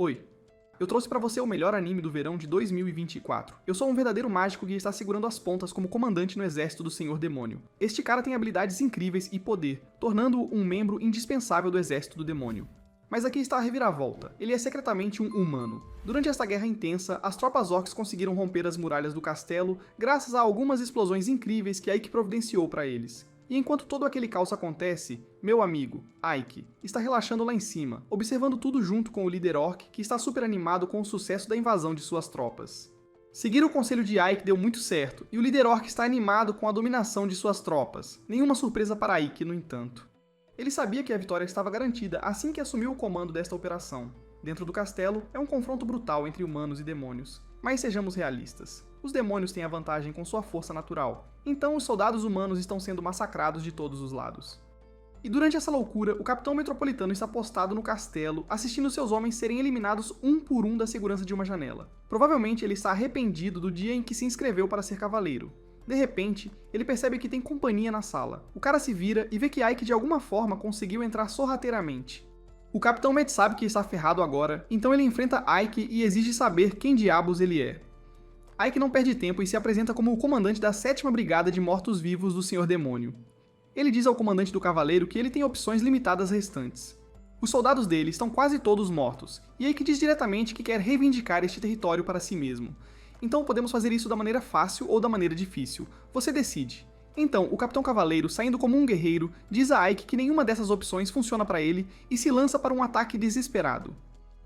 Oi, eu trouxe pra você o melhor anime do verão de 2024. Eu sou um verdadeiro mágico que está segurando as pontas como comandante no exército do Senhor Demônio. Este cara tem habilidades incríveis e poder, tornando-o um membro indispensável do exército do demônio. Mas aqui está a reviravolta. Ele é secretamente um humano. Durante esta guerra intensa, as tropas orcs conseguiram romper as muralhas do castelo graças a algumas explosões incríveis que Ike providenciou para eles. E enquanto todo aquele caos acontece, meu amigo, Ike, está relaxando lá em cima, observando tudo junto com o líder orc que está super animado com o sucesso da invasão de suas tropas. Seguir o conselho de Ike deu muito certo, e o líder orc está animado com a dominação de suas tropas. Nenhuma surpresa para Ike, no entanto. Ele sabia que a vitória estava garantida assim que assumiu o comando desta operação. Dentro do castelo, é um confronto brutal entre humanos e demônios. Mas sejamos realistas. Os demônios têm a vantagem com sua força natural, então os soldados humanos estão sendo massacrados de todos os lados. E durante essa loucura, o Capitão Metropolitano está postado no castelo, assistindo seus homens serem eliminados um por um da segurança de uma janela. Provavelmente ele está arrependido do dia em que se inscreveu para ser cavaleiro. De repente, ele percebe que tem companhia na sala. O cara se vira e vê que Ike de alguma forma conseguiu entrar sorrateiramente. O Capitão Met sabe que está ferrado agora, então ele enfrenta Ike e exige saber quem diabos ele é. Ike não perde tempo e se apresenta como o comandante da 7ª Brigada de Mortos-Vivos do Senhor Demônio. Ele diz ao comandante do cavaleiro que ele tem opções limitadas restantes. Os soldados dele estão quase todos mortos, e Ike diz diretamente que quer reivindicar este território para si mesmo. Então podemos fazer isso da maneira fácil ou da maneira difícil. Você decide. Então, o Capitão Cavaleiro, saindo como um guerreiro, diz a Ike que nenhuma dessas opções funciona para ele e se lança para um ataque desesperado.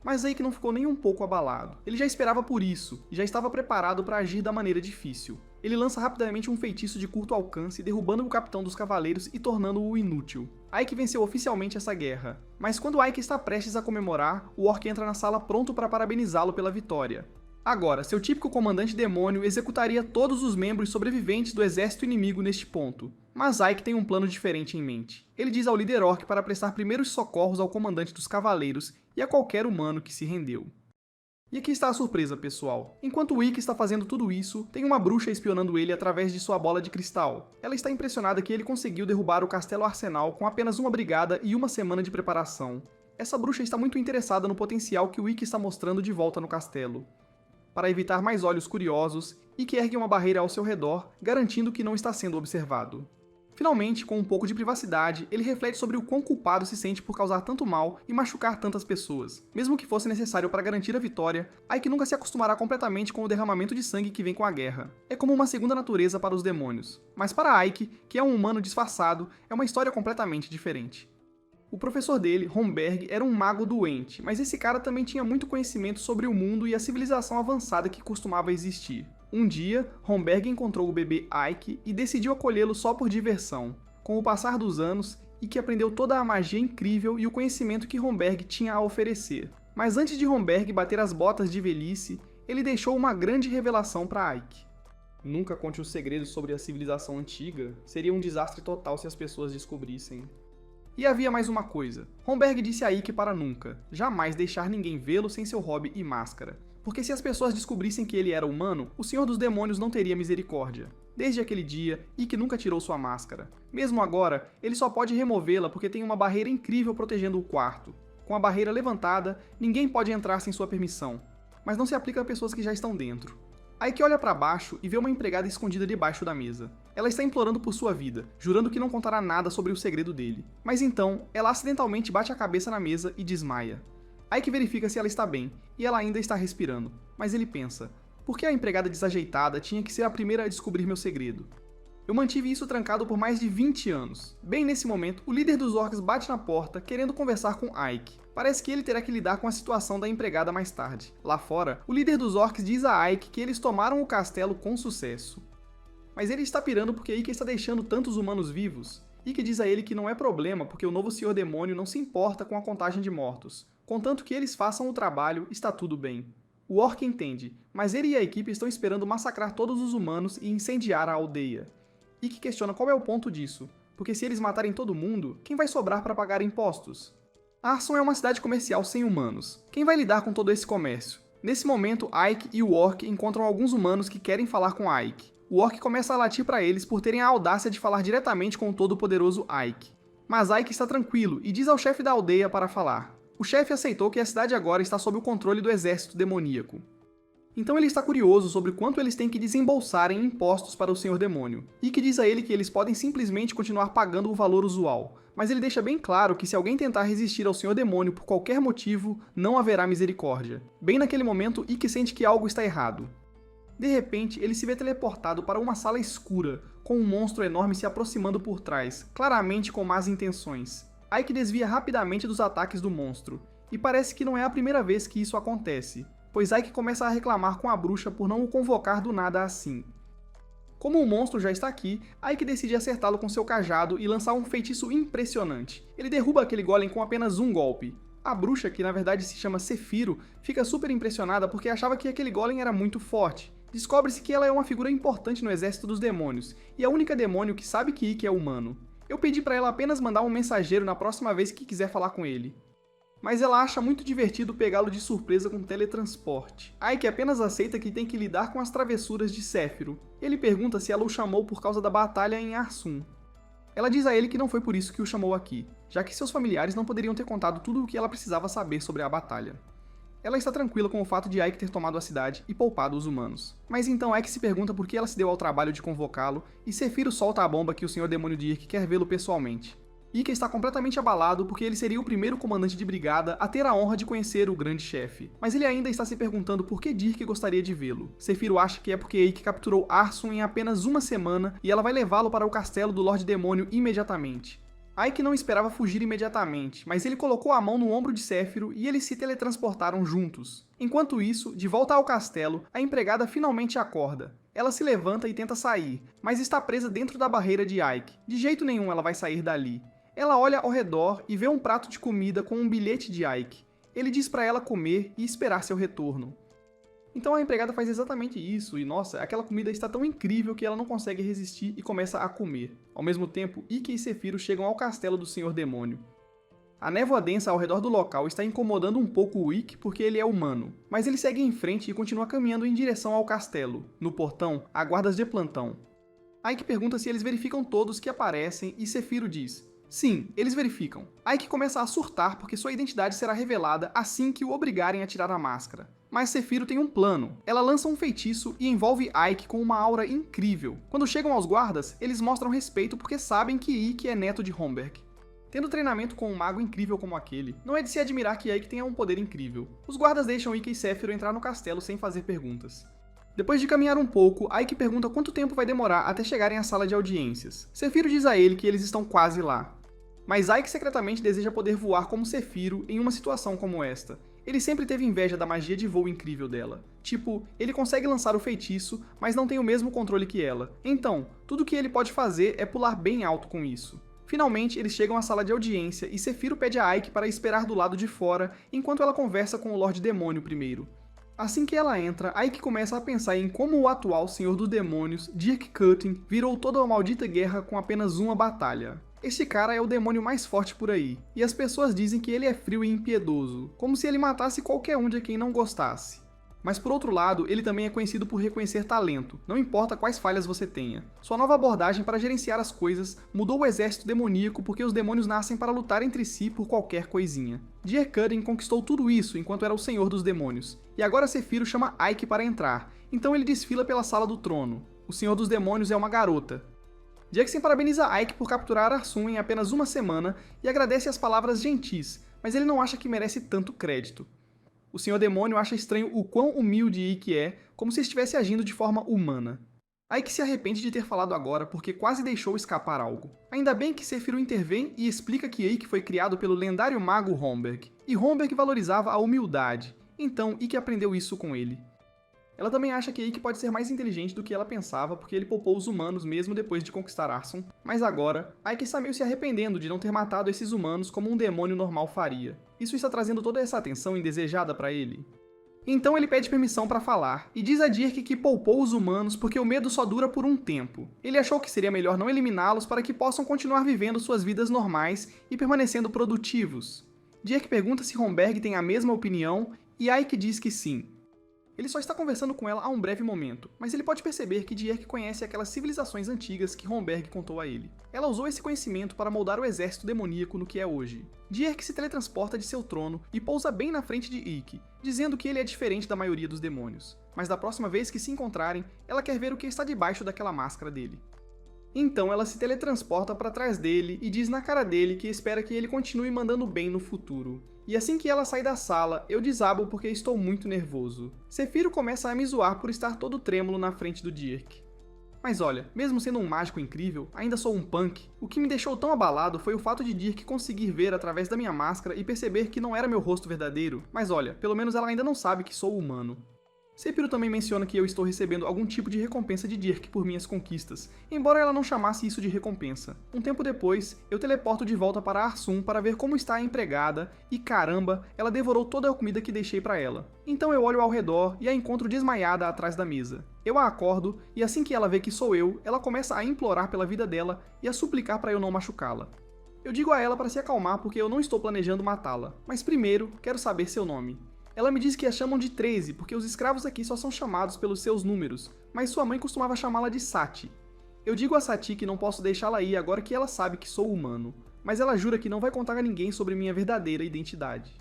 Mas Ike não ficou nem um pouco abalado. Ele já esperava por isso, e já estava preparado para agir da maneira difícil. Ele lança rapidamente um feitiço de curto alcance, derrubando o Capitão dos Cavaleiros e tornando-o inútil. Ike venceu oficialmente essa guerra, mas quando Ike está prestes a comemorar, o orc entra na sala pronto para parabenizá-lo pela vitória. Agora, seu típico comandante demônio executaria todos os membros sobreviventes do exército inimigo neste ponto. Mas Ike tem um plano diferente em mente. Ele diz ao líder orc para prestar primeiros socorros ao comandante dos cavaleiros e a qualquer humano que se rendeu. E aqui está a surpresa, pessoal. Enquanto Ike está fazendo tudo isso, tem uma bruxa espionando ele através de sua bola de cristal. Ela está impressionada que ele conseguiu derrubar o Castelo Arsenal com apenas uma brigada e uma semana de preparação. Essa bruxa está muito interessada no potencial que o Ike está mostrando de volta no castelo. Para evitar mais olhos curiosos, Ike ergue uma barreira ao seu redor, garantindo que não está sendo observado. Finalmente, com um pouco de privacidade, ele reflete sobre o quão culpado se sente por causar tanto mal e machucar tantas pessoas. Mesmo que fosse necessário para garantir a vitória, Ike nunca se acostumará completamente com o derramamento de sangue que vem com a guerra. É como uma segunda natureza para os demônios. Mas para Ike, que é um humano disfarçado, é uma história completamente diferente. O professor dele, Homberg, era um mago doente, mas esse cara também tinha muito conhecimento sobre o mundo e a civilização avançada que costumava existir. Um dia, Homberg encontrou o bebê Ike e decidiu acolhê-lo só por diversão. Com o passar dos anos, Ike aprendeu toda a magia incrível e o conhecimento que Homberg tinha a oferecer. Mas antes de Homberg bater as botas de velhice, ele deixou uma grande revelação para Ike. Nunca conte os segredos sobre a civilização antiga, seria um desastre total se as pessoas descobrissem. E havia mais uma coisa. Homberg disse a Ike para nunca, jamais deixar ninguém vê-lo sem seu hobby e máscara. Porque se as pessoas descobrissem que ele era humano, o Senhor dos Demônios não teria misericórdia. Desde aquele dia, Ike nunca tirou sua máscara. Mesmo agora, ele só pode removê-la porque tem uma barreira incrível protegendo o quarto. Com a barreira levantada, ninguém pode entrar sem sua permissão. Mas não se aplica a pessoas que já estão dentro. Ike olha para baixo e vê uma empregada escondida debaixo da mesa. Ela está implorando por sua vida, jurando que não contará nada sobre o segredo dele. Mas então, ela acidentalmente bate a cabeça na mesa e desmaia. Ike verifica se ela está bem, e ela ainda está respirando. Mas ele pensa, por que a empregada desajeitada tinha que ser a primeira a descobrir meu segredo? Eu mantive isso trancado por mais de 20 anos. Bem nesse momento, o líder dos orcs bate na porta, querendo conversar com Ike. Parece que ele terá que lidar com a situação da empregada mais tarde. Lá fora, o líder dos orcs diz a Ike que eles tomaram o castelo com sucesso. Mas ele está pirando porque Ike está deixando tantos humanos vivos. Ike diz a ele que não é problema porque o novo Senhor Demônio não se importa com a contagem de mortos. Contanto que eles façam o trabalho, está tudo bem. O orc entende, mas ele e a equipe estão esperando massacrar todos os humanos e incendiar a aldeia. Ike questiona qual é o ponto disso, porque se eles matarem todo mundo, quem vai sobrar para pagar impostos? Arson é uma cidade comercial sem humanos. Quem vai lidar com todo esse comércio? Nesse momento, Ike e o orc encontram alguns humanos que querem falar com Ike. O orc começa a latir para eles por terem a audácia de falar diretamente com o todo-poderoso Ike. Mas Ike está tranquilo e diz ao chefe da aldeia para falar. O O chefe aceitou que a cidade agora está sob o controle do exército demoníaco. Então ele está curioso sobre quanto eles têm que desembolsar em impostos para o Senhor Demônio, e que diz a ele que eles podem simplesmente continuar pagando o valor usual, mas ele deixa bem claro que se alguém tentar resistir ao Senhor Demônio por qualquer motivo, não haverá misericórdia. Bem naquele momento, Ikki sente que algo está errado. De repente, ele se vê teleportado para uma sala escura, com um monstro enorme se aproximando por trás, claramente com más intenções. Ikki desvia rapidamente dos ataques do monstro, e parece que não é a primeira vez que isso acontece, pois Ikki começa a reclamar com a bruxa por não o convocar do nada assim. Como o monstro já está aqui, Ikki decide acertá-lo com seu cajado e lançar um feitiço impressionante. Ele derruba aquele golem com apenas um golpe. A bruxa, que na verdade se chama Sefiro, fica super impressionada porque achava que aquele golem era muito forte. Descobre-se que ela é uma figura importante no exército dos demônios, e a única demônio que sabe que Ikki é humano. Eu pedi para ela apenas mandar um mensageiro na próxima vez que quiser falar com ele. Mas ela acha muito divertido pegá-lo de surpresa com teletransporte. Ikki apenas aceita que tem que lidar com as travessuras de Sefiro. Ele pergunta se ela o chamou por causa da batalha em Arsum. Ela diz a ele que não foi por isso que o chamou aqui, já que seus familiares não poderiam ter contado tudo o que ela precisava saber sobre a batalha. Ela está tranquila com o fato de Ikki ter tomado a cidade e poupado os humanos. Mas então Ikki se pergunta por que ela se deu ao trabalho de convocá-lo, e Sefiro solta a bomba que o Senhor Demônio Dirk quer vê-lo pessoalmente. Ikki está completamente abalado porque ele seria o primeiro comandante de brigada a ter a honra de conhecer o grande chefe. Mas ele ainda está se perguntando por que Dirk gostaria de vê-lo. Sefiro acha que é porque Ikki capturou Arsum em apenas uma semana e ela vai levá-lo para o castelo do Lorde Demônio imediatamente. Ikki não esperava fugir imediatamente, mas ele colocou a mão no ombro de Sefiro e eles se teletransportaram juntos. Enquanto isso, de volta ao castelo, a empregada finalmente acorda. Ela se levanta e tenta sair, mas está presa dentro da barreira de Ikki. De jeito nenhum ela vai sair dali. Ela olha ao redor e vê um prato de comida com um bilhete de Ikki. Ele diz para ela comer e esperar seu retorno. Então a empregada faz exatamente isso, e nossa, aquela comida está tão incrível que ela não consegue resistir e começa a comer. Ao mesmo tempo, Ikki e Sefiro chegam ao castelo do Senhor Demônio. A névoa densa ao redor do local está incomodando um pouco o Ikki porque ele é humano, mas ele segue em frente e continua caminhando em direção ao castelo. No portão, há guardas de plantão. Ikki pergunta se eles verificam todos que aparecem e Sefiro diz: sim, eles verificam. Ikki começa a surtar porque sua identidade será revelada assim que o obrigarem a tirar a máscara. Mas Sefiro tem um plano. Ela lança um feitiço e envolve Ikki com uma aura incrível. Quando chegam aos guardas, eles mostram respeito porque sabem que Ikki é neto de Homberg. Tendo treinamento com um mago incrível como aquele, não é de se admirar que Ikki tenha um poder incrível. Os guardas deixam Ikki e Sefiro entrar no castelo sem fazer perguntas. Depois de caminhar um pouco, Ikki pergunta quanto tempo vai demorar até chegarem à sala de audiências. Sefiro diz a ele que eles estão quase lá. Mas Ikki secretamente deseja poder voar como Sefiro em uma situação como esta. Ele sempre teve inveja da magia de voo incrível dela. Tipo, ele consegue lançar o feitiço, mas não tem o mesmo controle que ela. Então, tudo que ele pode fazer é pular bem alto com isso. Finalmente, eles chegam à sala de audiência e Sefiro pede a Ikki para esperar do lado de fora, enquanto ela conversa com o Lorde Demônio primeiro. Assim que ela entra, Ikki começa a pensar em como o atual Senhor dos Demônios, Dirk Cutting, virou toda a maldita guerra com apenas uma batalha. Este cara é o demônio mais forte por aí, e as pessoas dizem que ele é frio e impiedoso, como se ele matasse qualquer um de quem não gostasse. Mas por outro lado, ele também é conhecido por reconhecer talento, não importa quais falhas você tenha. Sua nova abordagem para gerenciar as coisas mudou o exército demoníaco porque os demônios nascem para lutar entre si por qualquer coisinha. Dirk Cutting conquistou tudo isso enquanto era o senhor dos demônios, e agora Sefiro chama Ikki para entrar, então ele desfila pela sala do trono. O senhor dos demônios é uma garota. Jackson parabeniza Ikki por capturar Arsum em apenas uma semana e agradece as palavras gentis, mas ele não acha que merece tanto crédito. O Senhor Demônio acha estranho o quão humilde Ikki é, como se estivesse agindo de forma humana. Ikki se arrepende de ter falado agora porque quase deixou escapar algo. Ainda bem que Sefiro intervém e explica que Ikki foi criado pelo lendário mago Homberg, e Homberg valorizava a humildade, então Ikki aprendeu isso com ele. Ela também acha que Ikki pode ser mais inteligente do que ela pensava porque ele poupou os humanos mesmo depois de conquistar Arsum, mas agora, Ikki está meio se arrependendo de não ter matado esses humanos como um demônio normal faria. Isso está trazendo toda essa atenção indesejada para ele. Então ele pede permissão para falar, e diz a Dirk que poupou os humanos porque o medo só dura por um tempo. Ele achou que seria melhor não eliminá-los para que possam continuar vivendo suas vidas normais e permanecendo produtivos. Dirk pergunta se Homberg tem a mesma opinião, e Ikki diz que sim. Ele só está conversando com ela há um breve momento, mas ele pode perceber que Dierk conhece aquelas civilizações antigas que Romberg contou a ele. Ela usou esse conhecimento para moldar o exército demoníaco no que é hoje. Dierk se teletransporta de seu trono e pousa bem na frente de Ikki, dizendo que ele é diferente da maioria dos demônios. Mas da próxima vez que se encontrarem, ela quer ver o que está debaixo daquela máscara dele. Então ela se teletransporta para trás dele e diz na cara dele que espera que ele continue mandando bem no futuro. E assim que ela sai da sala, eu desabo porque estou muito nervoso. Sephiroth começa a me zoar por estar todo trêmulo na frente do Dierk. Mas olha, mesmo sendo um mágico incrível, ainda sou um punk. O que me deixou tão abalado foi o fato de Dierk conseguir ver através da minha máscara e perceber que não era meu rosto verdadeiro. Mas olha, pelo menos ela ainda não sabe que sou humano. Sephiroth também menciona que eu estou recebendo algum tipo de recompensa de Dierk por minhas conquistas, embora ela não chamasse isso de recompensa. Um tempo depois, eu teleporto de volta para Arsum para ver como está a empregada, e caramba, ela devorou toda a comida que deixei para ela. Então eu olho ao redor e a encontro desmaiada atrás da mesa. Eu a acordo, e assim que ela vê que sou eu, ela começa a implorar pela vida dela e a suplicar para eu não machucá-la. Eu digo a ela para se acalmar porque eu não estou planejando matá-la, mas primeiro quero saber seu nome. Ela me diz que a chamam de 13, porque os escravos aqui só são chamados pelos seus números, mas sua mãe costumava chamá-la de Sati. Eu digo a Sati que não posso deixá-la ir agora que ela sabe que sou humano, mas ela jura que não vai contar a ninguém sobre minha verdadeira identidade.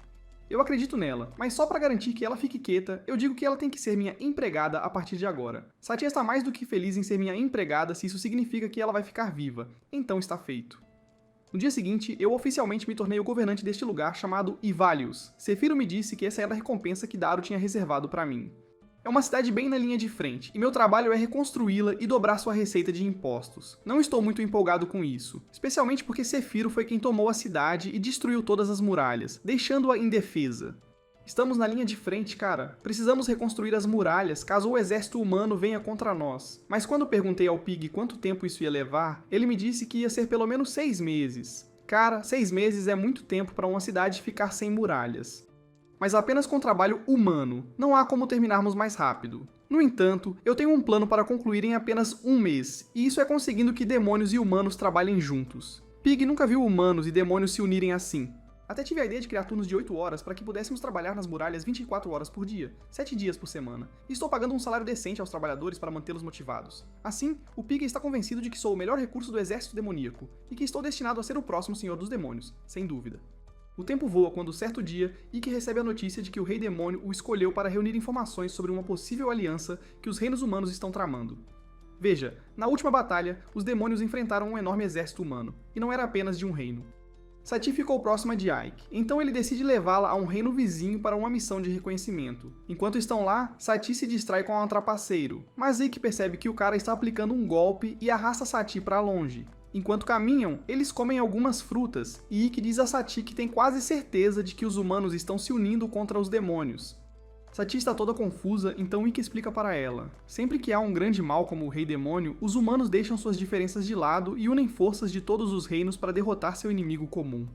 Eu acredito nela, mas só para garantir que ela fique quieta, eu digo que ela tem que ser minha empregada a partir de agora. Sati está mais do que feliz em ser minha empregada se isso significa que ela vai ficar viva, então está feito. No dia seguinte, eu oficialmente me tornei o governante deste lugar chamado Ivalius. Sephiroth me disse que essa era a recompensa que Daru tinha reservado para mim. É uma cidade bem na linha de frente, e meu trabalho é reconstruí-la e dobrar sua receita de impostos. Não estou muito empolgado com isso, especialmente porque Sephiroth foi quem tomou a cidade e destruiu todas as muralhas, deixando-a indefesa. Estamos na linha de frente, cara. Precisamos reconstruir as muralhas caso o exército humano venha contra nós. Mas quando perguntei ao Pig quanto tempo isso ia levar, ele me disse que ia ser pelo menos 6 meses. Cara, 6 meses é muito tempo para uma cidade ficar sem muralhas. Mas apenas com trabalho humano, não há como terminarmos mais rápido. No entanto, eu tenho um plano para concluir em apenas 1 mês, e isso é conseguindo que demônios e humanos trabalhem juntos. Pig nunca viu humanos e demônios se unirem assim. Até tive a ideia de criar turnos de 8 horas para que pudéssemos trabalhar nas muralhas 24 horas por dia, 7 dias por semana, e estou pagando um salário decente aos trabalhadores para mantê-los motivados. Assim, o Pig está convencido de que sou o melhor recurso do exército demoníaco, e que estou destinado a ser o próximo Senhor dos Demônios, sem dúvida. O tempo voa quando, certo dia, Ikki recebe a notícia de que o Rei Demônio o escolheu para reunir informações sobre uma possível aliança que os reinos humanos estão tramando. Veja, na última batalha, os demônios enfrentaram um enorme exército humano, e não era apenas de um reino. Sati ficou próxima de Ike, então ele decide levá-la a um reino vizinho para uma missão de reconhecimento. Enquanto estão lá, Sati se distrai com um trapaceiro, mas Ikki percebe que o cara está aplicando um golpe e arrasta Sati para longe. Enquanto caminham, eles comem algumas frutas, e Ikki diz a Sati que tem quase certeza de que os humanos estão se unindo contra os demônios. Sati está toda confusa, então Ikki explica para ela. Sempre que há um grande mal como o Rei Demônio, os humanos deixam suas diferenças de lado e unem forças de todos os reinos para derrotar seu inimigo comum.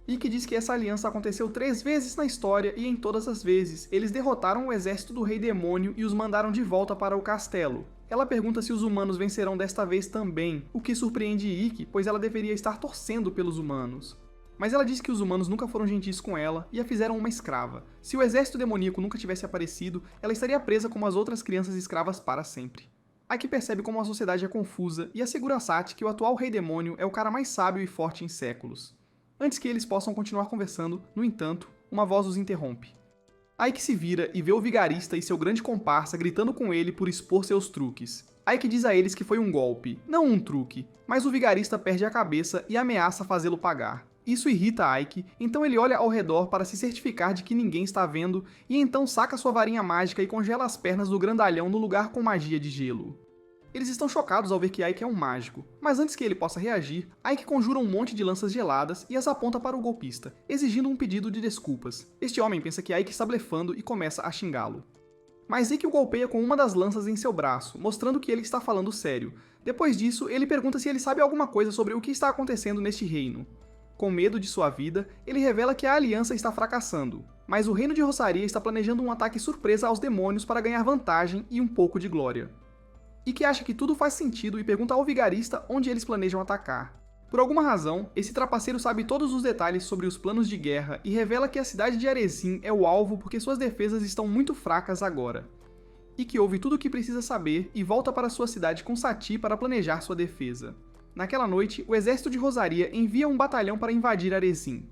Ikki diz que essa aliança aconteceu 3 vezes na história e em todas as vezes, eles derrotaram o exército do Rei Demônio e os mandaram de volta para o castelo. Ela pergunta se os humanos vencerão desta vez também, o que surpreende Ikki, pois ela deveria estar torcendo pelos humanos. Mas ela diz que os humanos nunca foram gentis com ela e a fizeram uma escrava. Se o exército demoníaco nunca tivesse aparecido, ela estaria presa como as outras crianças escravas para sempre. Ikki percebe como a sociedade é confusa e assegura a Sati que o atual Rei Demônio é o cara mais sábio e forte em séculos. Antes que eles possam continuar conversando, no entanto, uma voz os interrompe. Ikki se vira e vê o vigarista e seu grande comparsa gritando com ele por expor seus truques. Ikki diz a eles que foi um golpe, não um truque, mas o vigarista perde a cabeça e ameaça fazê-lo pagar. Isso irrita Ikki, então ele olha ao redor para se certificar de que ninguém está vendo e então saca sua varinha mágica e congela as pernas do grandalhão no lugar com magia de gelo. Eles estão chocados ao ver que Ikki é um mágico, mas antes que ele possa reagir, Ikki conjura um monte de lanças geladas e as aponta para o golpista, exigindo um pedido de desculpas. Este homem pensa que Ikki está blefando e começa a xingá-lo. Mas Ikki o golpeia com uma das lanças em seu braço, mostrando que ele está falando sério. Depois disso, ele pergunta se ele sabe alguma coisa sobre o que está acontecendo neste reino. Com medo de sua vida, ele revela que a aliança está fracassando, mas o reino de Rosaria está planejando um ataque surpresa aos demônios para ganhar vantagem e um pouco de glória. Ikki acha que tudo faz sentido e pergunta ao vigarista onde eles planejam atacar. Por alguma razão, esse trapaceiro sabe todos os detalhes sobre os planos de guerra e revela que a cidade de Arezim é o alvo porque suas defesas estão muito fracas agora. e que ouve tudo o que precisa saber e volta para sua cidade com Sati para planejar sua defesa. Naquela noite, o exército de Rosaria envia um batalhão para invadir Arezim.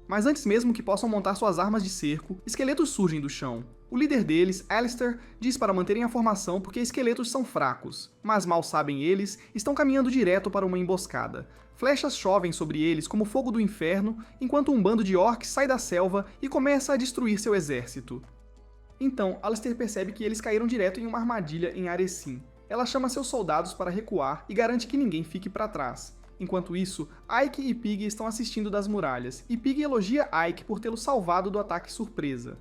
Mas antes mesmo que possam montar suas armas de cerco, esqueletos surgem do chão. O líder deles, Alistair, diz para manterem a formação porque esqueletos são fracos, mas mal sabem eles, estão caminhando direto para uma emboscada. Flechas chovem sobre eles como fogo do inferno, enquanto um bando de orcs sai da selva e começa a destruir seu exército. Então, Alistair percebe que eles caíram direto em uma armadilha em Arecim. Ela chama seus soldados para recuar e garante que ninguém fique para trás. Enquanto isso, Ike e Pig estão assistindo das muralhas, e Pig elogia Ike por tê-lo salvado do ataque surpresa.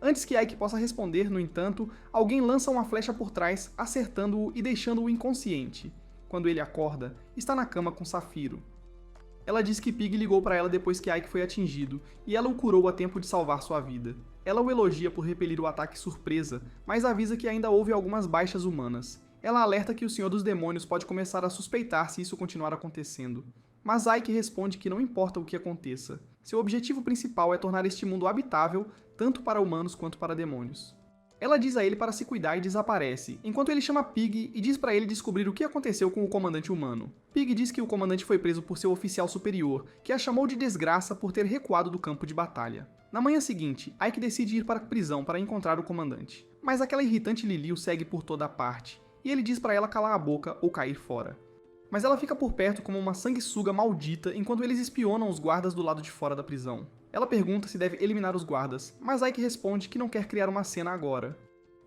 Antes que Ike possa responder, no entanto, alguém lança uma flecha por trás, acertando-o e deixando-o inconsciente. Quando ele acorda, está na cama com Safiro. Ela diz que Pig ligou para ela depois que Ike foi atingido, e ela o curou a tempo de salvar sua vida. Ela o elogia por repelir o ataque surpresa, mas avisa que ainda houve algumas baixas humanas. Ela alerta que o Senhor dos Demônios pode começar a suspeitar se isso continuar acontecendo. Mas Ike responde que não importa o que aconteça. Seu objetivo principal é tornar este mundo habitável, tanto para humanos quanto para demônios. Ela diz a ele para se cuidar e desaparece, enquanto ele chama Pig e diz para ele descobrir o que aconteceu com o comandante humano. Pig diz que o comandante foi preso por seu oficial superior, que a chamou de desgraça por ter recuado do campo de batalha. Na manhã seguinte, Ike decide ir para a prisão para encontrar o comandante. Mas aquela irritante Lily o segue por toda a parte, e ele diz para ela calar a boca ou cair fora. Mas ela fica por perto como uma sanguessuga maldita enquanto eles espionam os guardas do lado de fora da prisão. Ela pergunta se deve eliminar os guardas, mas Ike responde que não quer criar uma cena agora.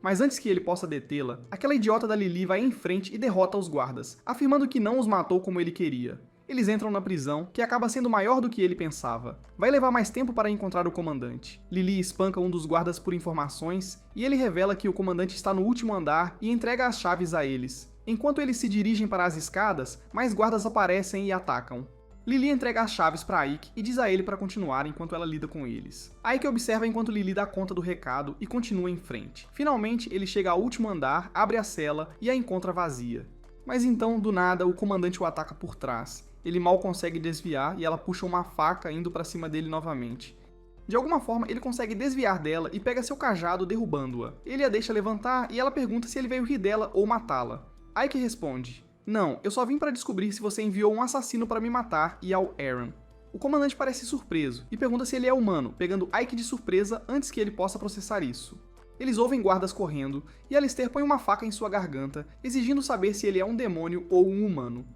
Mas antes que ele possa detê-la, aquela idiota da Lily vai em frente e derrota os guardas, afirmando que não os matou como ele queria. Eles entram na prisão, que acaba sendo maior do que ele pensava. Vai levar mais tempo para encontrar o comandante. Lily espanca um dos guardas por informações, e ele revela que o comandante está no último andar e entrega as chaves a eles. Enquanto eles se dirigem para as escadas, mais guardas aparecem e atacam. Lily entrega as chaves para Ike e diz a ele para continuar enquanto ela lida com eles. Ike observa enquanto Lily dá conta do recado e continua em frente. Finalmente, ele chega ao último andar, abre a cela e a encontra vazia. Mas então, do nada, o comandante o ataca por trás. Ele mal consegue desviar e ela puxa uma faca indo para cima dele novamente. De alguma forma, ele consegue desviar dela e pega seu cajado derrubando-a. Ele a deixa levantar e ela pergunta se ele veio rir dela ou matá-la. Ike responde: "Não, eu só vim para descobrir se você enviou um assassino para me matar e ao Aaron." O comandante parece surpreso e pergunta se ele é humano, pegando Ike de surpresa antes que ele possa processar isso. Eles ouvem guardas correndo e Alistair põe uma faca em sua garganta, exigindo saber se ele é um demônio ou um humano.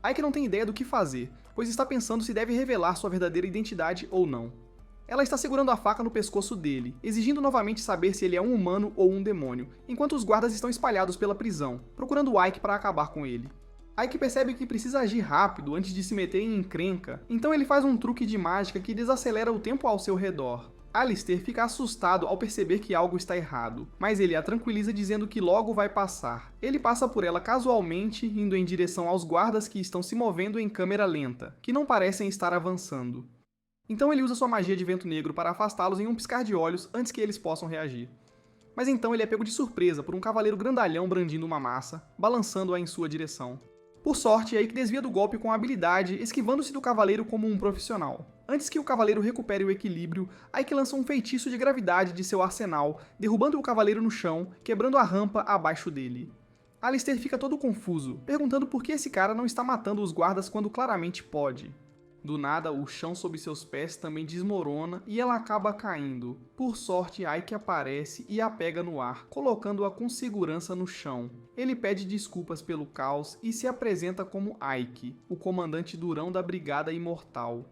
Ike não tem ideia do que fazer, pois está pensando se deve revelar sua verdadeira identidade ou não. Ela está segurando a faca no pescoço dele, exigindo novamente saber se ele é um humano ou um demônio, enquanto os guardas estão espalhados pela prisão, procurando Ike para acabar com ele. Ike percebe que precisa agir rápido antes de se meter em encrenca, então ele faz um truque de mágica que desacelera o tempo ao seu redor. Alistair fica assustado ao perceber que algo está errado, mas ele a tranquiliza dizendo que logo vai passar. Ele passa por ela casualmente, indo em direção aos guardas que estão se movendo em câmera lenta, que não parecem estar avançando. Então ele usa sua magia de vento negro para afastá-los em um piscar de olhos antes que eles possam reagir. Mas então ele é pego de surpresa por um cavaleiro grandalhão brandindo uma massa, balançando-a em sua direção. Por sorte, Ike desvia do golpe com habilidade, esquivando-se do cavaleiro como um profissional. Antes que o cavaleiro recupere o equilíbrio, Ike lança um feitiço de gravidade de seu arsenal, derrubando o cavaleiro no chão, quebrando a rampa abaixo dele. Alistair fica todo confuso, perguntando por que esse cara não está matando os guardas quando claramente pode. Do nada, o chão sob seus pés também desmorona e ela acaba caindo. Por sorte, Ike aparece e a pega no ar, colocando-a com segurança no chão. Ele pede desculpas pelo caos e se apresenta como Ike, o comandante durão da Brigada Imortal.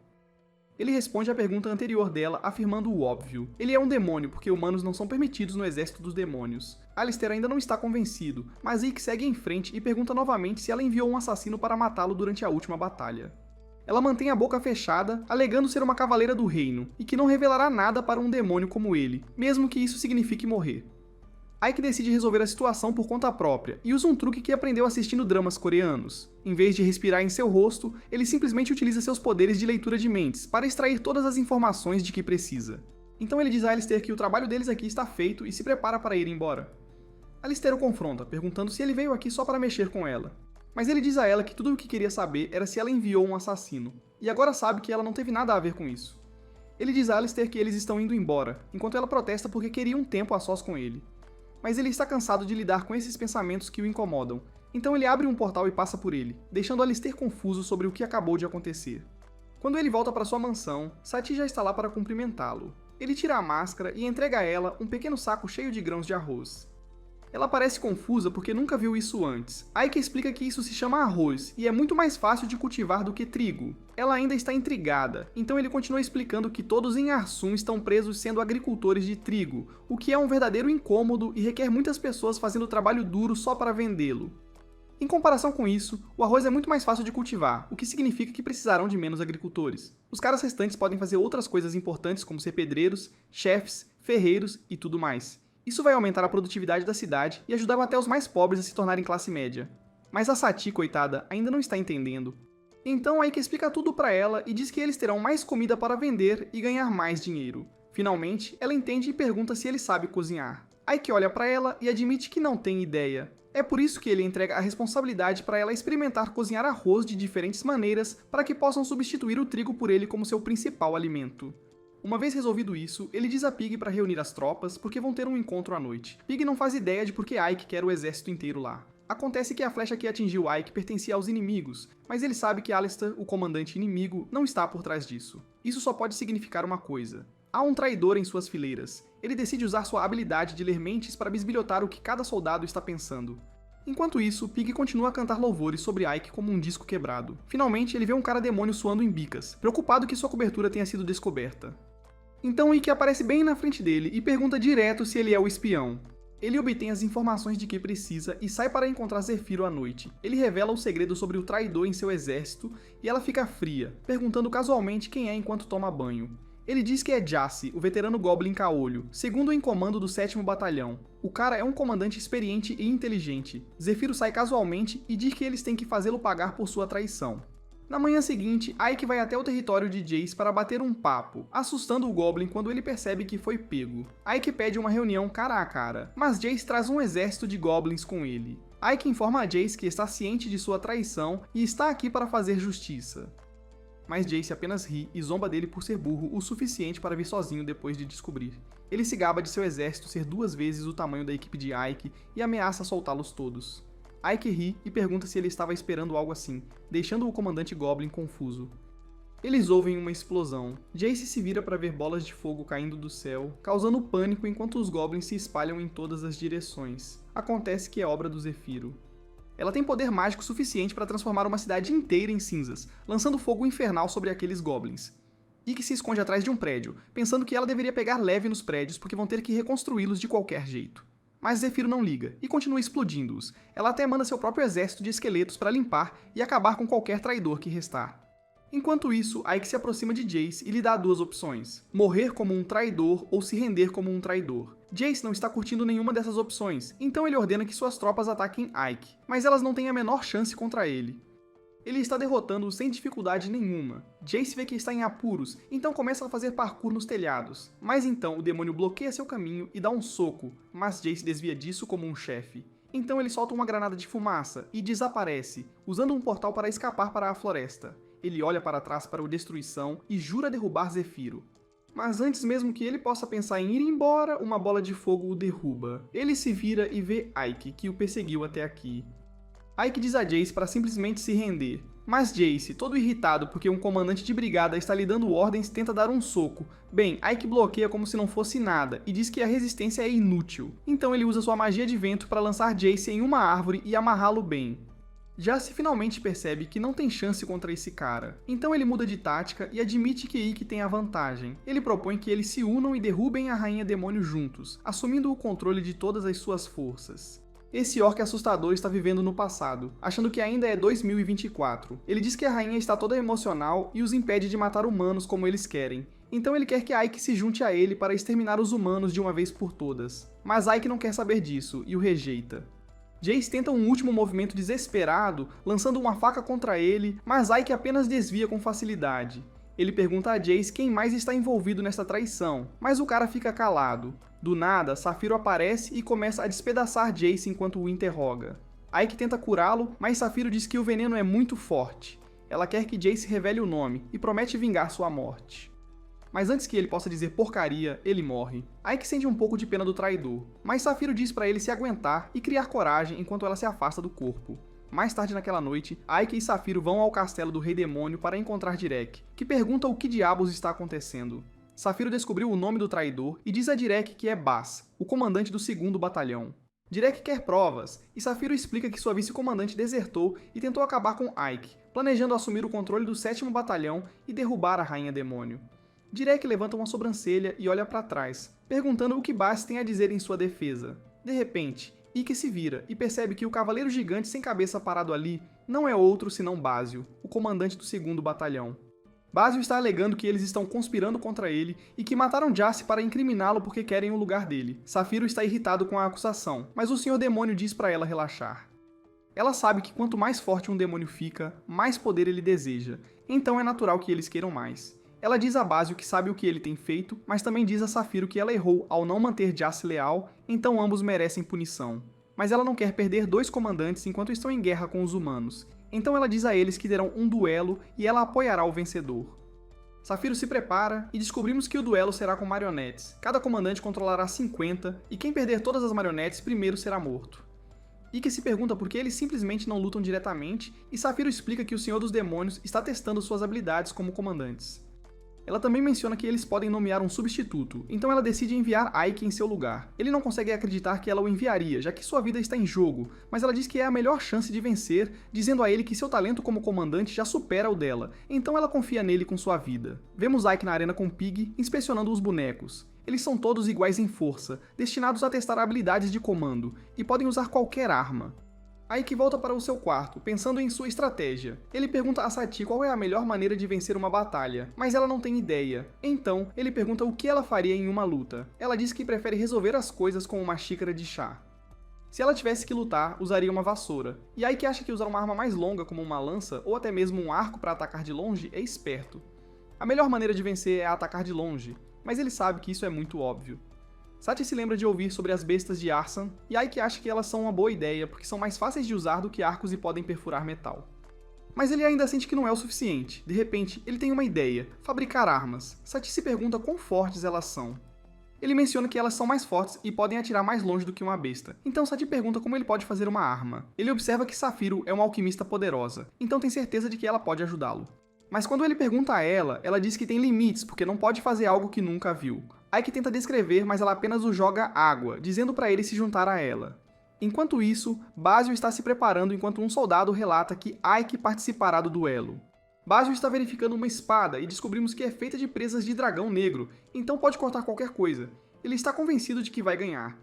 Ele responde à pergunta anterior dela, afirmando o óbvio. Ele é um demônio, porque humanos não são permitidos no exército dos demônios. Alistair ainda não está convencido, mas Ike segue em frente e pergunta novamente se ela enviou um assassino para matá-lo durante a última batalha. Ela mantém a boca fechada, alegando ser uma cavaleira do reino, e que não revelará nada para um demônio como ele, mesmo que isso signifique morrer. Ike decide resolver a situação por conta própria, e usa um truque que aprendeu assistindo dramas coreanos. Em vez de respirar em seu rosto, ele simplesmente utiliza seus poderes de leitura de mentes para extrair todas as informações de que precisa. Então ele diz a Alistair que o trabalho deles aqui está feito e se prepara para ir embora. Alistair o confronta, perguntando se ele veio aqui só para mexer com ela. Mas ele diz a ela que tudo o que queria saber era se ela enviou um assassino, e agora sabe que ela não teve nada a ver com isso. Ele diz a Alistair que eles estão indo embora, enquanto ela protesta porque queria um tempo a sós com ele. mas ele está cansado de lidar com esses pensamentos que o incomodam. Então ele abre um portal e passa por ele, deixando Alistair confuso sobre o que acabou de acontecer. Quando ele volta para sua mansão, Sati já está lá para cumprimentá-lo. Ele tira a máscara e entrega a ela um pequeno saco cheio de grãos de arroz. Ela parece confusa porque nunca viu isso antes. Ike explica que isso se chama arroz e é muito mais fácil de cultivar do que trigo. Ela ainda está intrigada, então ele continua explicando que todos em Arsum estão presos sendo agricultores de trigo, o que é um verdadeiro incômodo e requer muitas pessoas fazendo trabalho duro só para vendê-lo. Em comparação com isso, o arroz é muito mais fácil de cultivar, o que significa que precisarão de menos agricultores. Os caras restantes podem fazer outras coisas importantes como ser pedreiros, chefes, ferreiros e tudo mais. Isso vai aumentar a produtividade da cidade e ajudar até os mais pobres a se tornarem classe média. Mas a Sati, coitada, ainda não está entendendo. Então Ike explica tudo para ela e diz que eles terão mais comida para vender e ganhar mais dinheiro. Finalmente, ela entende e pergunta se ele sabe cozinhar. Ike olha para ela e admite que não tem ideia. É por isso que ele entrega a responsabilidade para ela experimentar cozinhar arroz de diferentes maneiras para que possam substituir o trigo por ele como seu principal alimento. Uma vez resolvido isso, ele diz a Pig para reunir as tropas porque vão ter um encontro à noite. Pig não faz ideia de por que Ike quer o exército inteiro lá. Acontece que a flecha que atingiu Ike pertencia aos inimigos, mas ele sabe que Alistair, o comandante inimigo, não está por trás disso. Isso só pode significar uma coisa. Há um traidor em suas fileiras. Ele decide usar sua habilidade de ler mentes para bisbilhotar o que cada soldado está pensando. Enquanto isso, Pig continua a cantar louvores sobre Ike como um disco quebrado. Finalmente, ele vê um cara demônio suando em bicas, preocupado que sua cobertura tenha sido descoberta. Então Ike aparece bem na frente dele e pergunta direto se ele é o espião. Ele obtém as informações de que precisa e sai para encontrar Zefiro à noite. Ele revela o segredo sobre o traidor em seu exército e ela fica fria, perguntando casualmente quem é enquanto toma banho. Ele diz que é Jace, o veterano Goblin Caolho, segundo em comando do 7º Batalhão. O cara é um comandante experiente e inteligente. Zefiro sai casualmente e diz que eles têm que fazê-lo pagar por sua traição. Na manhã seguinte, Ike vai até o território de Jace para bater um papo, assustando o Goblin quando ele percebe que foi pego. Ike pede uma reunião cara a cara, mas Jace traz um exército de Goblins com ele. Ike informa a Jace que está ciente de sua traição e está aqui para fazer justiça. Mas Jace apenas ri e zomba dele por ser burro o suficiente para vir sozinho depois de descobrir. Ele se gaba de seu exército ser 2 vezes o tamanho da equipe de Ike e ameaça soltá-los todos. Ike ri e pergunta se ele estava esperando algo assim, deixando o comandante Goblin confuso. Eles ouvem uma explosão. Jace se vira para ver bolas de fogo caindo do céu, causando pânico enquanto os Goblins se espalham em todas as direções. Acontece que é obra do Zefiro. Ela tem poder mágico suficiente para transformar uma cidade inteira em cinzas, lançando fogo infernal sobre aqueles Goblins. Ike se esconde atrás de um prédio, pensando que ela deveria pegar leve nos prédios porque vão ter que reconstruí-los de qualquer jeito. Mas Zefiro não liga, e continua explodindo-os. Ela até manda seu próprio exército de esqueletos para limpar e acabar com qualquer traidor que restar. Enquanto isso, Ike se aproxima de Jace e lhe dá 2 opções: morrer como um traidor ou se render como um traidor. Jace não está curtindo nenhuma dessas opções, então ele ordena que suas tropas ataquem Ike, mas elas não têm a menor chance contra ele. Ele está derrotando-o sem dificuldade nenhuma. Jace vê que está em apuros, então começa a fazer parkour nos telhados. Mas então o demônio bloqueia seu caminho e dá um soco, mas Jace desvia disso como um chefe. Então ele solta uma granada de fumaça e desaparece, usando um portal para escapar para a floresta. Ele olha para trás para o Destruição e jura derrubar Zefiro. Mas antes mesmo que ele possa pensar em ir embora, uma bola de fogo o derruba. Ele se vira e vê Ike, que o perseguiu até aqui. Ike diz a Jace para simplesmente se render, mas Jace, todo irritado porque um comandante de brigada está lhe dando ordens, tenta dar um soco. Bem, Ike bloqueia como se não fosse nada e diz que a resistência é inútil. Então ele usa sua magia de vento para lançar Jace em uma árvore e amarrá-lo bem. Jace finalmente percebe que não tem chance contra esse cara, então ele muda de tática e admite que Ike tem a vantagem. Ele propõe que eles se unam e derrubem a Rainha Demônio juntos, assumindo o controle de todas as suas forças. Esse orc assustador está vivendo no passado, achando que ainda é 2024. Ele diz que a rainha está toda emocional e os impede de matar humanos como eles querem. Então ele quer que Ike se junte a ele para exterminar os humanos de uma vez por todas. Mas Ike não quer saber disso e o rejeita. Jace tenta um último movimento desesperado, lançando uma faca contra ele, mas Ike apenas desvia com facilidade. Ele pergunta a Jace quem mais está envolvido nessa traição, mas o cara fica calado. Do nada, Safiro aparece e começa a despedaçar Jace enquanto o interroga. Ike tenta curá-lo, mas Safiro diz que o veneno é muito forte. Ela quer que Jace revele o nome e promete vingar sua morte. mas antes que ele possa dizer porcaria, ele morre. Ike sente um pouco de pena do traidor, mas Safiro diz pra ele se aguentar e criar coragem enquanto ela se afasta do corpo. Mais tarde naquela noite, Ike e Safiro vão ao castelo do Rei Demônio para encontrar Direk, que pergunta o que diabos está acontecendo. Safiro descobriu o nome do traidor e diz a Direk que é Baz, o comandante do 2º batalhão. Direk quer provas, e Safiro explica que sua vice-comandante desertou e tentou acabar com Ike, planejando assumir o controle do 7º batalhão e derrubar a Rainha Demônio. Direk levanta uma sobrancelha e olha para trás, perguntando o que Baz tem a dizer em sua defesa. De repente, Ike se vira e percebe que o cavaleiro gigante sem cabeça parado ali não é outro senão Bázio, o comandante do 2º batalhão. Bázio está alegando que eles estão conspirando contra ele e que mataram Jace para incriminá-lo porque querem o lugar dele. Safiro está irritado com a acusação, mas o Senhor Demônio diz para ela relaxar. Ela sabe que quanto mais forte um demônio fica, mais poder ele deseja, então é natural que eles queiram mais. Ela diz a Bázio que sabe o que ele tem feito, mas também diz a Safiro que ela errou ao não manter Jace leal, então ambos merecem punição. Mas ela não quer perder 2 comandantes enquanto estão em guerra com os humanos. Então ela diz a eles que terão um duelo e ela apoiará o vencedor. Safiro se prepara e descobrimos que o duelo será com marionetes. Cada comandante controlará 50 e quem perder todas as marionetes primeiro será morto. Ike se pergunta por que eles simplesmente não lutam diretamente e Safiro explica que o Senhor dos Demônios está testando suas habilidades como comandantes. Ela também menciona que eles podem nomear um substituto, então ela decide enviar Ike em seu lugar. Ele não consegue acreditar que ela o enviaria, já que sua vida está em jogo, mas ela diz que é a melhor chance de vencer, dizendo a ele que seu talento como comandante já supera o dela, então ela confia nele com sua vida. Vemos Ike na arena com Pig, inspecionando os bonecos. Eles são todos iguais em força, destinados a testar habilidades de comando, e podem usar qualquer arma. Ike volta para o seu quarto, pensando em sua estratégia. Ele pergunta a Sati qual é a melhor maneira de vencer uma batalha, mas ela não tem ideia. Então, ele pergunta o que ela faria em uma luta. Ela diz que prefere resolver as coisas com uma xícara de chá. Se ela tivesse que lutar, usaria uma vassoura. E Ike acha que usar uma arma mais longa como uma lança, ou até mesmo um arco para atacar de longe, é esperto. A melhor maneira de vencer é atacar de longe, mas ele sabe que isso é muito óbvio. Sati se lembra de ouvir sobre as bestas de Arsan, e Ike acha que elas são uma boa ideia porque são mais fáceis de usar do que arcos e podem perfurar metal. Mas ele ainda sente que não é o suficiente. De repente, ele tem uma ideia: fabricar armas. Sati se pergunta quão fortes elas são. Ele menciona que elas são mais fortes e podem atirar mais longe do que uma besta. Então Sati pergunta como ele pode fazer uma arma. Ele observa que Safiro é uma alquimista poderosa, então tem certeza de que ela pode ajudá-lo. Mas quando ele pergunta a ela diz que tem limites porque não pode fazer algo que nunca viu. Ike tenta descrever, mas ela apenas o joga água, dizendo para ele se juntar a ela. Enquanto isso, Bázio está se preparando enquanto um soldado relata que Ike participará do duelo. Bázio está verificando uma espada e descobrimos que é feita de presas de dragão negro, então pode cortar qualquer coisa. Ele está convencido de que vai ganhar.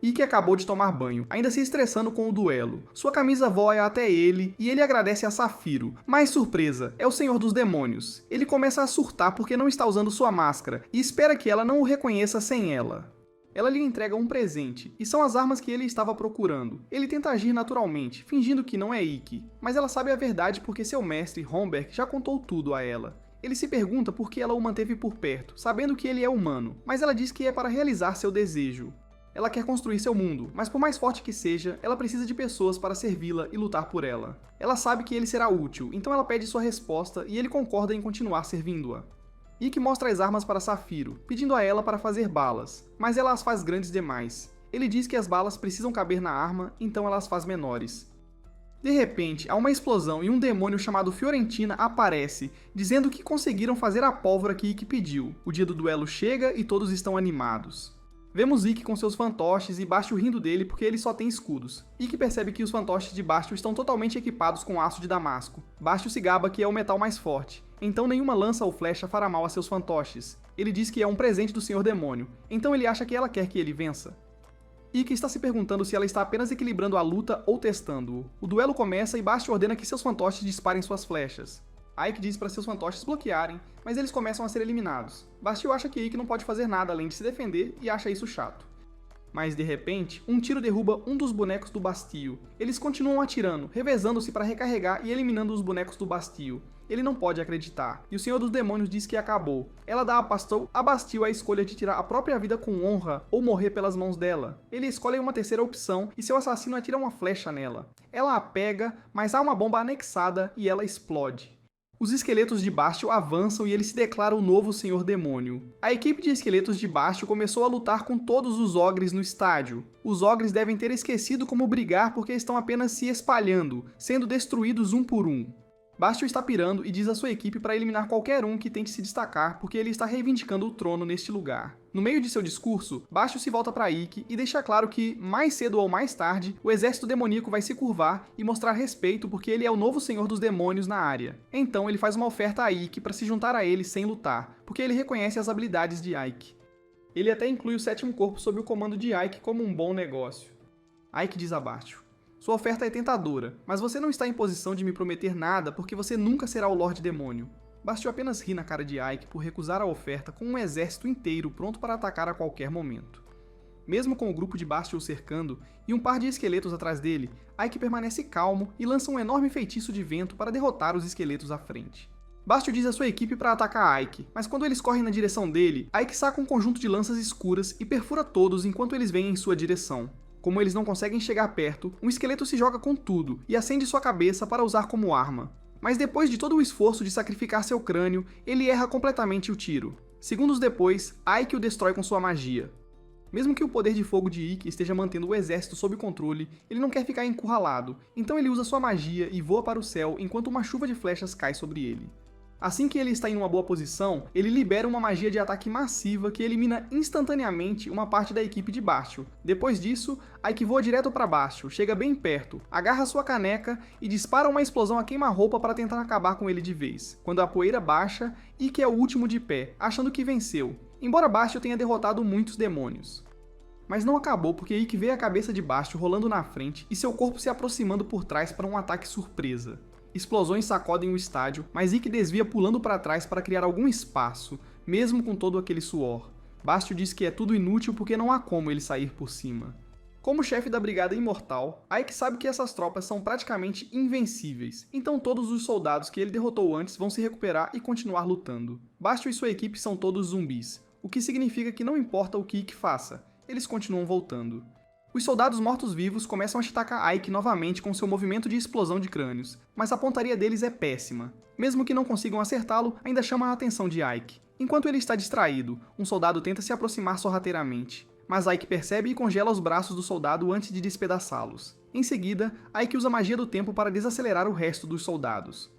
Ike acabou de tomar banho, ainda se estressando com o duelo. Sua camisa voa até ele e ele agradece a Safiro. Mas surpresa, é o Senhor dos Demônios. Ele começa a surtar porque não está usando sua máscara e espera que ela não o reconheça sem ela. Ela lhe entrega um presente, e são as armas que ele estava procurando. Ele tenta agir naturalmente, fingindo que não é Ike, mas ela sabe a verdade porque seu mestre, Homberg, já contou tudo a ela. Ele se pergunta por que ela o manteve por perto, sabendo que ele é humano, mas ela diz que é para realizar seu desejo. Ela quer construir seu mundo, mas por mais forte que seja, ela precisa de pessoas para servi-la e lutar por ela. Ela sabe que ele será útil, então ela pede sua resposta e ele concorda em continuar servindo-a. Ike mostra as armas para Safiro, pedindo a ela para fazer balas, mas ela as faz grandes demais. Ele diz que as balas precisam caber na arma, então ela as faz menores. De repente, há uma explosão e um demônio chamado Fiorentina aparece, dizendo que conseguiram fazer a pólvora que Ike pediu. O dia do duelo chega e todos estão animados. Vemos Ike com seus fantoches e Bastio rindo dele porque ele só tem escudos. Ike percebe que os fantoches de Bastio estão totalmente equipados com aço de damasco. Bastio se gaba que é o metal mais forte, então nenhuma lança ou flecha fará mal a seus fantoches. Ele diz que é um presente do Senhor Demônio, então ele acha que ela quer que ele vença. Ike está se perguntando se ela está apenas equilibrando a luta ou testando-o. O duelo começa e Bastio ordena que seus fantoches disparem suas flechas. Ike diz para seus fantoches bloquearem, mas eles começam a ser eliminados. Bastio acha que Ike não pode fazer nada além de se defender e acha isso chato. Mas de repente, um tiro derruba um dos bonecos do Bastio. Eles continuam atirando, revezando-se para recarregar e eliminando os bonecos do Bastio. Ele não pode acreditar, e o Senhor dos Demônios diz que acabou. Ela dá a Bastio a escolha de tirar a própria vida com honra ou morrer pelas mãos dela. Ele escolhe uma terceira opção e seu assassino atira uma flecha nela. Ela a pega, mas há uma bomba anexada e ela explode. Os esqueletos de Bastio avançam e ele se declara o novo Senhor Demônio. A equipe de esqueletos de Bastio começou a lutar com todos os ogres no estádio. Os ogres devem ter esquecido como brigar porque estão apenas se espalhando, sendo destruídos um por um. Bastio está pirando e diz à sua equipe para eliminar qualquer um que tente se destacar porque ele está reivindicando o trono neste lugar. No meio de seu discurso, Bastio se volta para Ikki e deixa claro que, mais cedo ou mais tarde, o exército demoníaco vai se curvar e mostrar respeito porque ele é o novo senhor dos demônios na área. Então ele faz uma oferta a Ikki para se juntar a ele sem lutar, porque ele reconhece as habilidades de Ikki. Ele até inclui o sétimo corpo sob o comando de Ikki como um bom negócio. Ikki diz a Bastio: sua oferta é tentadora, mas você não está em posição de me prometer nada porque você nunca será o Lorde Demônio. Bastio apenas ri na cara de Ikki por recusar a oferta com um exército inteiro pronto para atacar a qualquer momento. Mesmo com o grupo de Bastio o cercando e um par de esqueletos atrás dele, Ikki permanece calmo e lança um enorme feitiço de vento para derrotar os esqueletos à frente. Bastio diz à sua equipe para atacar Ikki, mas quando eles correm na direção dele, Ikki saca um conjunto de lanças escuras e perfura todos enquanto eles vêm em sua direção. Como eles não conseguem chegar perto, um esqueleto se joga com tudo e acende sua cabeça para usar como arma. Mas depois de todo o esforço de sacrificar seu crânio, ele erra completamente o tiro. Segundos depois, Ikki o destrói com sua magia. Mesmo que o poder de fogo de Ikki esteja mantendo o exército sob controle, ele não quer ficar encurralado, então ele usa sua magia e voa para o céu enquanto uma chuva de flechas cai sobre ele. Assim que ele está em uma boa posição, ele libera uma magia de ataque massiva que elimina instantaneamente uma parte da equipe de Bastio. Depois disso, Ikki voa direto para Bastio, chega bem perto, agarra sua caneca e dispara uma explosão a queima-roupa para tentar acabar com ele de vez. Quando a poeira baixa, Ikki é o último de pé, achando que venceu, embora Bastio tenha derrotado muitos demônios. Mas não acabou porque Ikki vê a cabeça de Bastio rolando na frente e seu corpo se aproximando por trás para um ataque surpresa. Explosões sacodem o estádio, mas Ikki desvia pulando para trás para criar algum espaço, mesmo com todo aquele suor. Bastio diz que é tudo inútil porque não há como ele sair por cima. Como chefe da Brigada Imortal, Ikki sabe que essas tropas são praticamente invencíveis, então todos os soldados que ele derrotou antes vão se recuperar e continuar lutando. Bastio e sua equipe são todos zumbis, o que significa que não importa o que Ikki faça, eles continuam voltando. Os soldados mortos-vivos começam a atacar Ikki novamente com seu movimento de explosão de crânios, mas a pontaria deles é péssima. Mesmo que não consigam acertá-lo, ainda chama a atenção de Ikki. Enquanto ele está distraído, um soldado tenta se aproximar sorrateiramente, mas Ikki percebe e congela os braços do soldado antes de despedaçá-los. Em seguida, Ikki usa a magia do tempo para desacelerar o resto dos soldados.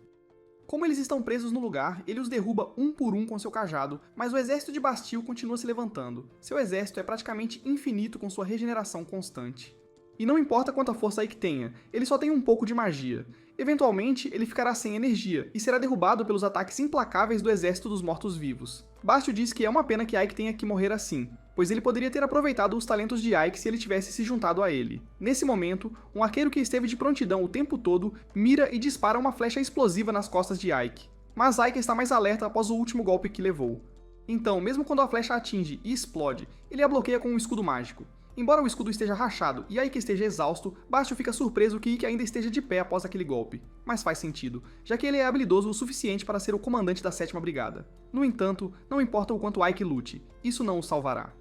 Como eles estão presos no lugar, ele os derruba um por um com seu cajado, mas o exército de Bastio continua se levantando. Seu exército é praticamente infinito com sua regeneração constante. E não importa quanta força Ikki tenha, ele só tem um pouco de magia. Eventualmente, ele ficará sem energia e será derrubado pelos ataques implacáveis do exército dos mortos-vivos. Bastio diz que é uma pena que Ikki tenha que morrer assim, pois ele poderia ter aproveitado os talentos de Ikki se ele tivesse se juntado a ele. Nesse momento, um arqueiro que esteve de prontidão o tempo todo mira e dispara uma flecha explosiva nas costas de Ikki. Mas Ikki está mais alerta após o último golpe que levou. Então, mesmo quando a flecha atinge e explode, ele a bloqueia com um escudo mágico. Embora o escudo esteja rachado e Ikki esteja exausto, Bastio fica surpreso que Ikki ainda esteja de pé após aquele golpe. Mas faz sentido, já que ele é habilidoso o suficiente para ser o comandante da 7ª Brigada. No entanto, não importa o quanto Ikki lute, isso não o salvará.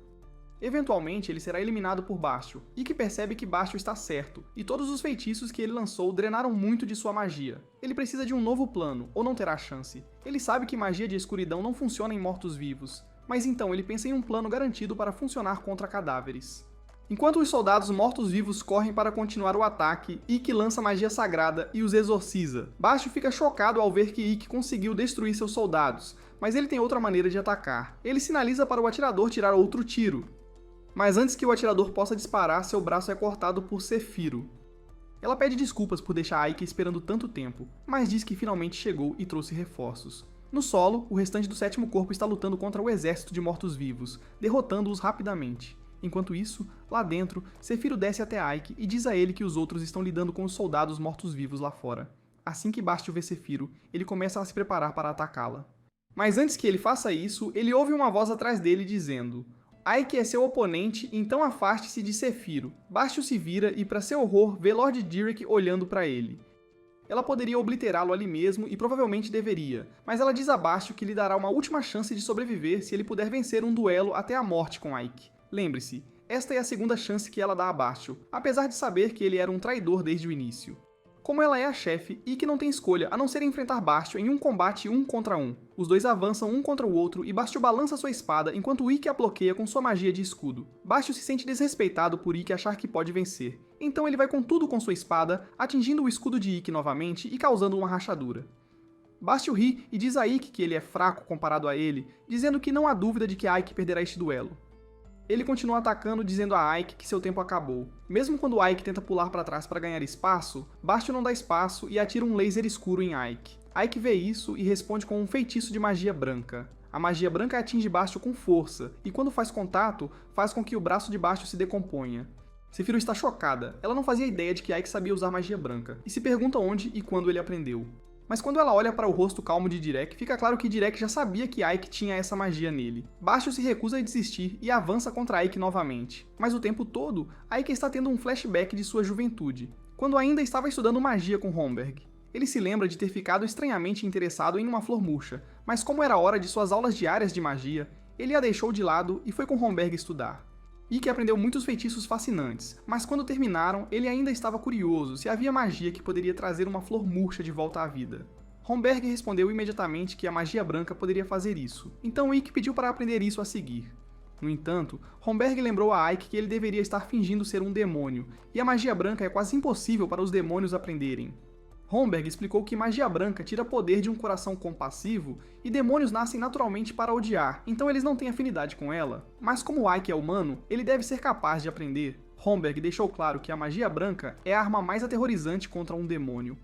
Eventualmente, ele será eliminado por Bastio. Ikki percebe que Bastio está certo, e todos os feitiços que ele lançou drenaram muito de sua magia. Ele precisa de um novo plano, ou não terá chance. Ele sabe que magia de escuridão não funciona em mortos-vivos, mas então ele pensa em um plano garantido para funcionar contra cadáveres. Enquanto os soldados mortos-vivos correm para continuar o ataque, Ikki lança magia sagrada e os exorciza. Bastio fica chocado ao ver que Ikki conseguiu destruir seus soldados, mas ele tem outra maneira de atacar. Ele sinaliza para o atirador tirar outro tiro. Mas antes que o atirador possa disparar, seu braço é cortado por Sephiro. Ela pede desculpas por deixar Ikki esperando tanto tempo, mas diz que finalmente chegou e trouxe reforços. No solo, o restante do 7º corpo está lutando contra o exército de mortos-vivos, derrotando-os rapidamente. Enquanto isso, lá dentro, Sephiro desce até Ikki e diz a ele que os outros estão lidando com os soldados mortos-vivos lá fora. Assim que Bastio vê Sephiro, ele começa a se preparar para atacá-la. Mas antes que ele faça isso, ele ouve uma voz atrás dele dizendo: Ikki é seu oponente, então afaste-se de Sephiro. Bastio se vira e, para seu horror, vê Lord Dirick olhando para ele. Ela poderia obliterá-lo ali mesmo e provavelmente deveria, mas ela diz a Bastio que lhe dará uma última chance de sobreviver se ele puder vencer um duelo até a morte com Ikki. Lembre-se, esta é a segunda chance que ela dá a Bastio, apesar de saber que ele era um traidor desde o início. Como ela é a chefe, Ikki não tem escolha a não ser enfrentar Bastio em um combate 1 contra 1. Os dois avançam um contra o outro e Bastio balança sua espada enquanto Ikki a bloqueia com sua magia de escudo. Bastio se sente desrespeitado por Ikki achar que pode vencer. Então ele vai com tudo com sua espada, atingindo o escudo de Ikki novamente e causando uma rachadura. Bastio ri e diz a Ikki que ele é fraco comparado a ele, dizendo que não há dúvida de que Ikki perderá este duelo. Ele continua atacando, dizendo a Ikki que seu tempo acabou. Mesmo quando Ikki tenta pular para trás para ganhar espaço, Bastio não dá espaço e atira um laser escuro em Ikki. Ikki vê isso e responde com um feitiço de magia branca. A magia branca atinge Bastio com força, e quando faz contato, faz com que o braço de Bastio se decomponha. Sephiroth está chocada, ela não fazia ideia de que Ikki sabia usar magia branca, e se pergunta onde e quando ele aprendeu. Mas quando ela olha para o rosto calmo de Direk, fica claro que Direk já sabia que Ikki tinha essa magia nele. Bastio se recusa a desistir e avança contra Ikki novamente. Mas o tempo todo, Ikki está tendo um flashback de sua juventude, quando ainda estava estudando magia com Homberg. Ele se lembra de ter ficado estranhamente interessado em uma flor murcha, mas como era hora de suas aulas diárias de magia, ele a deixou de lado e foi com Homberg estudar. Ikki aprendeu muitos feitiços fascinantes, mas quando terminaram, ele ainda estava curioso se havia magia que poderia trazer uma flor murcha de volta à vida. Homberg respondeu imediatamente que a magia branca poderia fazer isso, então Ikki pediu para aprender isso a seguir. No entanto, Homberg lembrou a Ikki que ele deveria estar fingindo ser um demônio, e a magia branca é quase impossível para os demônios aprenderem. Homberg explicou que magia branca tira poder de um coração compassivo e demônios nascem naturalmente para odiar, então eles não têm afinidade com ela. Mas como Ikki é humano, ele deve ser capaz de aprender. Homberg deixou claro que a magia branca é a arma mais aterrorizante contra um demônio.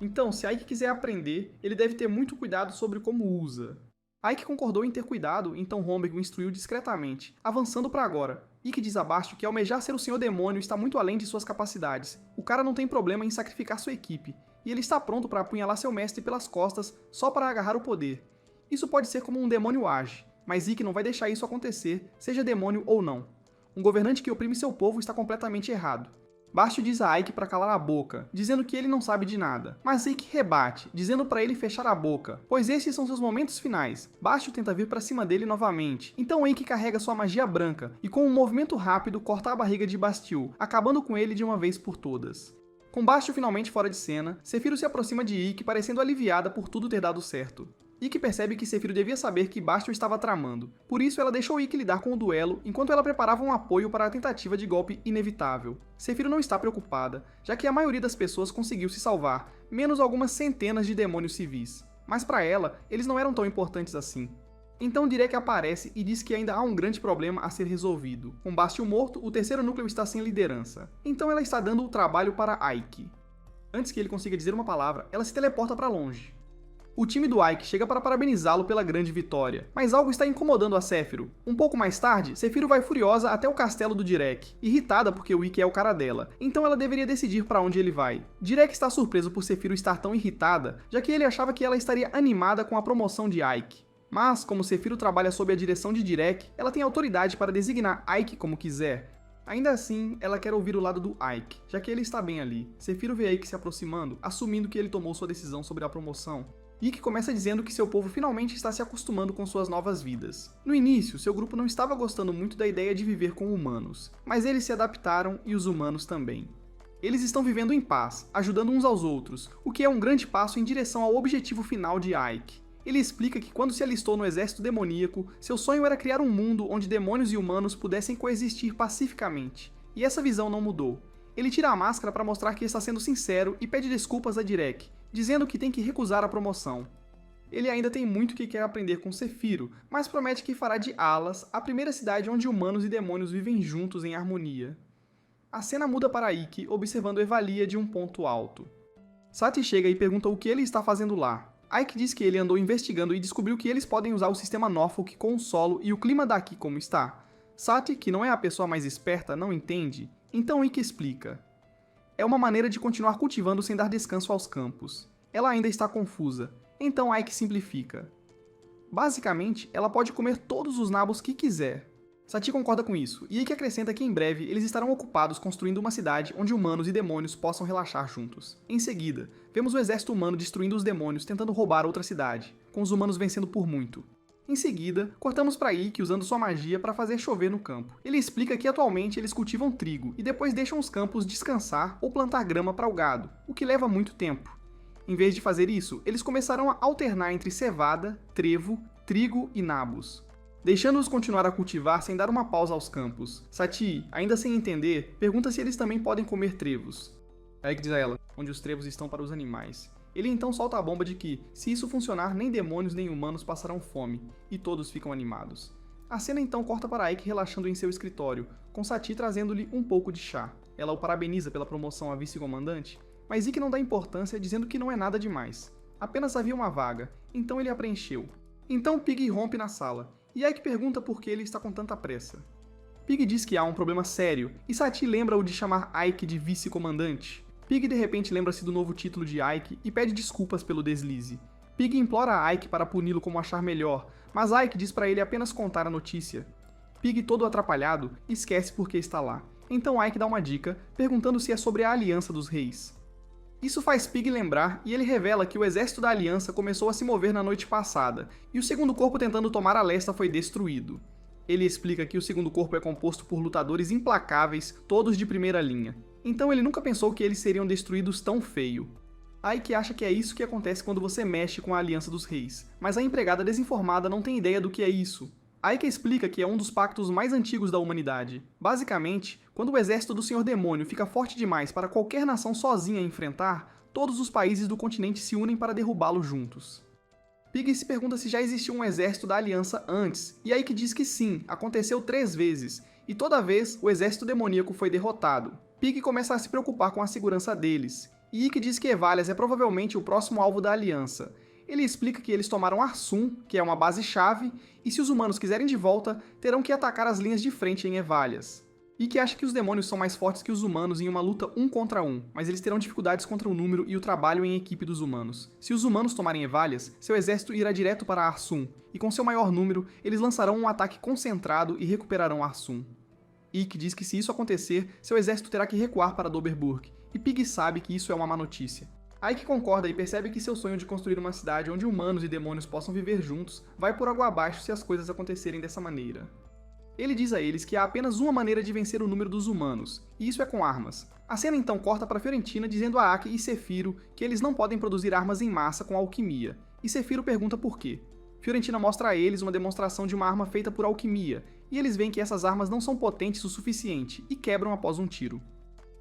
Então, se Ikki quiser aprender, ele deve ter muito cuidado sobre como usa. Ikki concordou em ter cuidado, então Homberg o instruiu discretamente, avançando para agora. Ikki diz a Bastio que almejar ser o Senhor Demônio está muito além de suas capacidades. O cara não tem problema em sacrificar sua equipe, e ele está pronto para apunhalar seu mestre pelas costas só para agarrar o poder. Isso pode ser como um demônio age, mas Ikki não vai deixar isso acontecer, seja demônio ou não. Um governante que oprime seu povo está completamente errado. Bastio diz a Ikki para calar a boca, dizendo que ele não sabe de nada, mas Ikki rebate, dizendo para ele fechar a boca, pois esses são seus momentos finais. Bastio tenta vir para cima dele novamente, então Ikki carrega sua magia branca e com um movimento rápido corta a barriga de Bastio, acabando com ele de uma vez por todas. Com Bastio finalmente fora de cena, Sephiroth se aproxima de Ikki parecendo aliviada por tudo ter dado certo. Ikki percebe que Sephiroth devia saber que Bastio estava tramando, por isso ela deixou Ikki lidar com o duelo enquanto ela preparava um apoio para a tentativa de golpe inevitável. Sephiroth não está preocupada, já que a maioria das pessoas conseguiu se salvar, menos algumas centenas de demônios civis. Mas para ela, eles não eram tão importantes assim. Então Direk aparece e diz que ainda há um grande problema a ser resolvido. Com Bastio morto, o terceiro núcleo está sem liderança. Então ela está dando o trabalho para Ikki. Antes que ele consiga dizer uma palavra, ela se teleporta para longe. O time do Ikki chega para parabenizá-lo pela grande vitória, mas algo está incomodando a Sephiroth. Um pouco mais tarde, Sephiroth vai furiosa até o castelo do Direk, irritada porque o Ikki é o cara dela, então ela deveria decidir para onde ele vai. Direk está surpreso por Sephiroth estar tão irritada, já que ele achava que ela estaria animada com a promoção de Ikki. Mas, como Sephiroth trabalha sob a direção de Direk, ela tem autoridade para designar Ikki como quiser. Ainda assim, ela quer ouvir o lado do Ikki, já que ele está bem ali. Sephiroth vê Ikki se aproximando, assumindo que ele tomou sua decisão sobre a promoção. Ikki começa dizendo que seu povo finalmente está se acostumando com suas novas vidas. No início, seu grupo não estava gostando muito da ideia de viver com humanos, mas eles se adaptaram e os humanos também. Eles estão vivendo em paz, ajudando uns aos outros, o que é um grande passo em direção ao objetivo final de Ikki. Ele explica que quando se alistou no exército demoníaco, seu sonho era criar um mundo onde demônios e humanos pudessem coexistir pacificamente, e essa visão não mudou. Ele tira a máscara para mostrar que está sendo sincero e pede desculpas a Direk, dizendo que tem que recusar a promoção. Ele ainda tem muito que quer aprender com Sephiroth, mas promete que fará de Alas a primeira cidade onde humanos e demônios vivem juntos em harmonia. A cena muda para Ikki observando Evalia de um ponto alto. Sati chega e pergunta o que ele está fazendo lá. Ikki diz que ele andou investigando e descobriu que eles podem usar o sistema Norfolk com o solo e o clima daqui como está. Sati, que não é a pessoa mais esperta, não entende, então Ikki explica. É uma maneira de continuar cultivando sem dar descanso aos campos. Ela ainda está confusa, então Ikki simplifica. Basicamente, ela pode comer todos os nabos que quiser. Sati concorda com isso, e Ikki acrescenta que em breve eles estarão ocupados construindo uma cidade onde humanos e demônios possam relaxar juntos. Em seguida, vemos o exército humano destruindo os demônios tentando roubar outra cidade, com os humanos vencendo por muito. Em seguida, cortamos para Ikki usando sua magia para fazer chover no campo. Ele explica que atualmente eles cultivam trigo e depois deixam os campos descansar ou plantar grama para o gado, o que leva muito tempo. Em vez de fazer isso, eles começaram a alternar entre cevada, trevo, trigo e nabos, deixando-os continuar a cultivar sem dar uma pausa aos campos. Satie, ainda sem entender, pergunta se eles também podem comer trevos. Ike diz a ela, onde os trevos estão para os animais. Ele então solta a bomba de que, se isso funcionar, nem demônios nem humanos passarão fome, e todos ficam animados. A cena então corta para Ike relaxando em seu escritório, com Satie trazendo-lhe um pouco de chá. Ela o parabeniza pela promoção a vice-comandante, mas Ikki não dá importância, dizendo que não é nada demais. Apenas havia uma vaga, então ele a preencheu. Então Pig rompe na sala, e Ike pergunta por que ele está com tanta pressa. Pig diz que há um problema sério, e Satie lembra-o de chamar Ike de vice-comandante. Pig de repente lembra-se do novo título de Ike e pede desculpas pelo deslize. Pig implora a Ike para puni-lo como achar melhor, mas Ike diz para ele apenas contar a notícia. Pig, todo atrapalhado, esquece por que está lá. Então Ike dá uma dica, perguntando se é sobre a Aliança dos Reis. Isso faz Pig lembrar e ele revela que o exército da Aliança começou a se mover na noite passada, e o segundo corpo tentando tomar a Lesta foi destruído. Ele explica que o segundo corpo é composto por lutadores implacáveis, todos de primeira linha. Então ele nunca pensou que eles seriam destruídos tão feio. Ike acha que é isso que acontece quando você mexe com a Aliança dos Reis, mas a empregada desinformada não tem ideia do que é isso. Ike explica que é um dos pactos mais antigos da humanidade. Basicamente, quando o exército do Senhor Demônio fica forte demais para qualquer nação sozinha enfrentar, todos os países do continente se unem para derrubá-lo juntos. Pig se pergunta se já existiu um exército da Aliança antes, e Ike diz que sim, aconteceu 3 vezes, e toda vez o exército demoníaco foi derrotado. Pig começa a se preocupar com a segurança deles, e Ikki diz que Evalias é provavelmente o próximo alvo da Aliança. Ele explica que eles tomaram Arsum, que é uma base-chave, e se os humanos quiserem de volta, terão que atacar as linhas de frente em Evalias. Ikki acha que os demônios são mais fortes que os humanos em uma luta 1 contra 1, mas eles terão dificuldades contra o número e o trabalho em equipe dos humanos. Se os humanos tomarem Evalias, seu exército irá direto para Arsum, e com seu maior número, eles lançarão um ataque concentrado e recuperarão Arsum. Ikki diz que se isso acontecer, seu exército terá que recuar para Doberburg, e Pig sabe que isso é uma má notícia. Ike concorda e percebe que seu sonho de construir uma cidade onde humanos e demônios possam viver juntos vai por água abaixo se as coisas acontecerem dessa maneira. Ele diz a eles que há apenas uma maneira de vencer o número dos humanos, e isso é com armas. A cena então corta para Fiorentina dizendo a Aki e Sefiro que eles não podem produzir armas em massa com alquimia, e Sefiro pergunta por quê. Fiorentina mostra a eles uma demonstração de uma arma feita por alquimia, e eles veem que essas armas não são potentes o suficiente, e quebram após um tiro.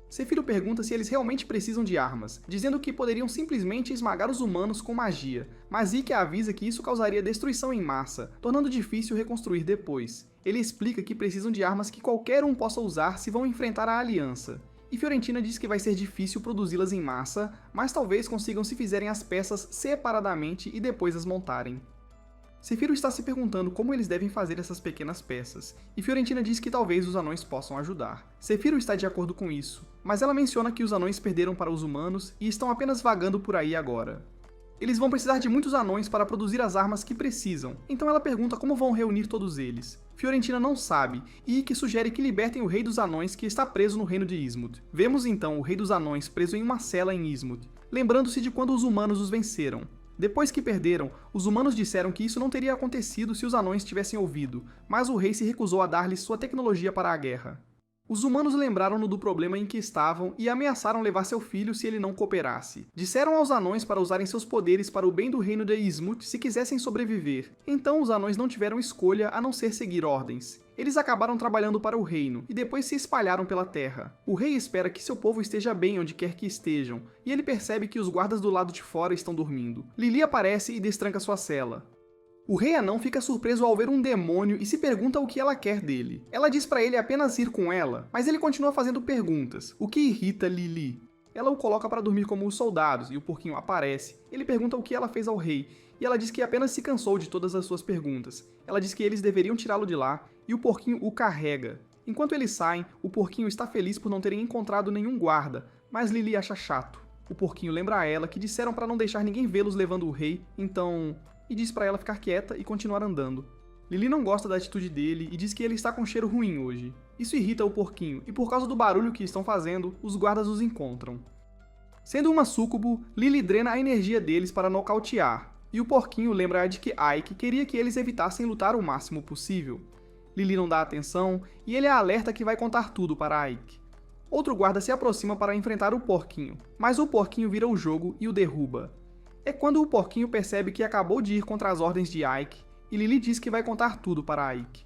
Sefiro pergunta se eles realmente precisam de armas, dizendo que poderiam simplesmente esmagar os humanos com magia, mas Ikki avisa que isso causaria destruição em massa, tornando difícil reconstruir depois. Ele explica que precisam de armas que qualquer um possa usar se vão enfrentar a Aliança. E Fiorentina diz que vai ser difícil produzi-las em massa, mas talvez consigam se fizerem as peças separadamente e depois as montarem. Sefiro está se perguntando como eles devem fazer essas pequenas peças, e Fiorentina diz que talvez os anões possam ajudar. Sefiro está de acordo com isso, mas ela menciona que os anões perderam para os humanos e estão apenas vagando por aí agora. Eles vão precisar de muitos anões para produzir as armas que precisam, então ela pergunta como vão reunir todos eles. Fiorentina não sabe, e Ikki sugere que libertem o Rei dos Anões que está preso no reino de Ismud. Vemos então o Rei dos Anões preso em uma cela em Ismud, lembrando-se de quando os humanos os venceram. Depois que perderam, os humanos disseram que isso não teria acontecido se os anões tivessem ouvido, mas o rei se recusou a dar-lhes sua tecnologia para a guerra. Os humanos lembraram-no do problema em que estavam e ameaçaram levar seu filho se ele não cooperasse. Disseram aos anões para usarem seus poderes para o bem do reino de Ismut se quisessem sobreviver. Então os anões não tiveram escolha a não ser seguir ordens. Eles acabaram trabalhando para o reino, e depois se espalharam pela terra. O rei espera que seu povo esteja bem onde quer que estejam, e ele percebe que os guardas do lado de fora estão dormindo. Lili aparece e destranca sua cela. O rei anão fica surpreso ao ver um demônio e se pergunta o que ela quer dele. Ela diz para ele apenas ir com ela, mas ele continua fazendo perguntas, o que irrita Lili. Ela o coloca para dormir como os soldados, e o porquinho aparece. Ele pergunta o que ela fez ao rei, e ela diz que apenas se cansou de todas as suas perguntas. Ela diz que eles deveriam tirá-lo de lá, e o porquinho o carrega. Enquanto eles saem, o porquinho está feliz por não terem encontrado nenhum guarda, mas Lili acha chato. O porquinho lembra a ela que disseram para não deixar ninguém vê-los levando o rei, então... e diz para ela ficar quieta e continuar andando. Lili não gosta da atitude dele e diz que ele está com cheiro ruim hoje. Isso irrita o porquinho, e por causa do barulho que estão fazendo, os guardas os encontram. Sendo uma súcubo, Lili drena a energia deles para nocautear. E o porquinho lembra de que Ike queria que eles evitassem lutar o máximo possível. Lily não dá atenção e ele a alerta que vai contar tudo para Ike. Outro guarda se aproxima para enfrentar o porquinho, mas o porquinho vira o jogo e o derruba. É quando o porquinho percebe que acabou de ir contra as ordens de Ike e Lily diz que vai contar tudo para Ike.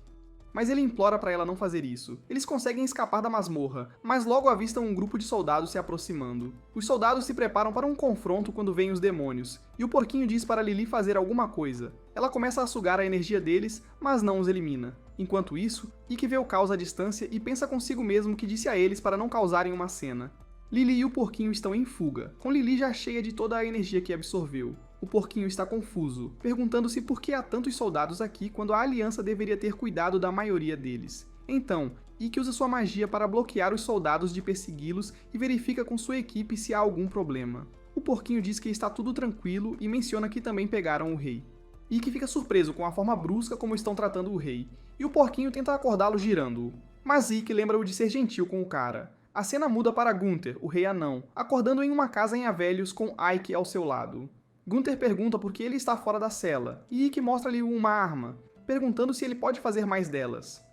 Mas ele implora para ela não fazer isso. Eles conseguem escapar da masmorra, mas logo avistam um grupo de soldados se aproximando. Os soldados se preparam para um confronto quando vêm os demônios, e o porquinho diz para Lily fazer alguma coisa. Ela começa a sugar a energia deles, mas não os elimina. Enquanto isso, Ike vê o caos à distância e pensa consigo mesmo que disse a eles para não causarem uma cena. Lily e o porquinho estão em fuga, com Lily já cheia de toda a energia que absorveu. O porquinho está confuso, perguntando-se por que há tantos soldados aqui quando a aliança deveria ter cuidado da maioria deles. Então, Ike usa sua magia para bloquear os soldados de persegui-los e verifica com sua equipe se há algum problema. O porquinho diz que está tudo tranquilo e menciona que também pegaram o rei. Ike fica surpreso com a forma brusca como estão tratando o rei, e o porquinho tenta acordá-lo girando-o. Mas Ike lembra-o de ser gentil com o cara. A cena muda para Gunther, o rei anão, acordando em uma casa em Avelhos com Ike ao seu lado. Gunther pergunta por que ele está fora da cela, e Ike mostra-lhe uma arma, perguntando se ele pode fazer mais delas.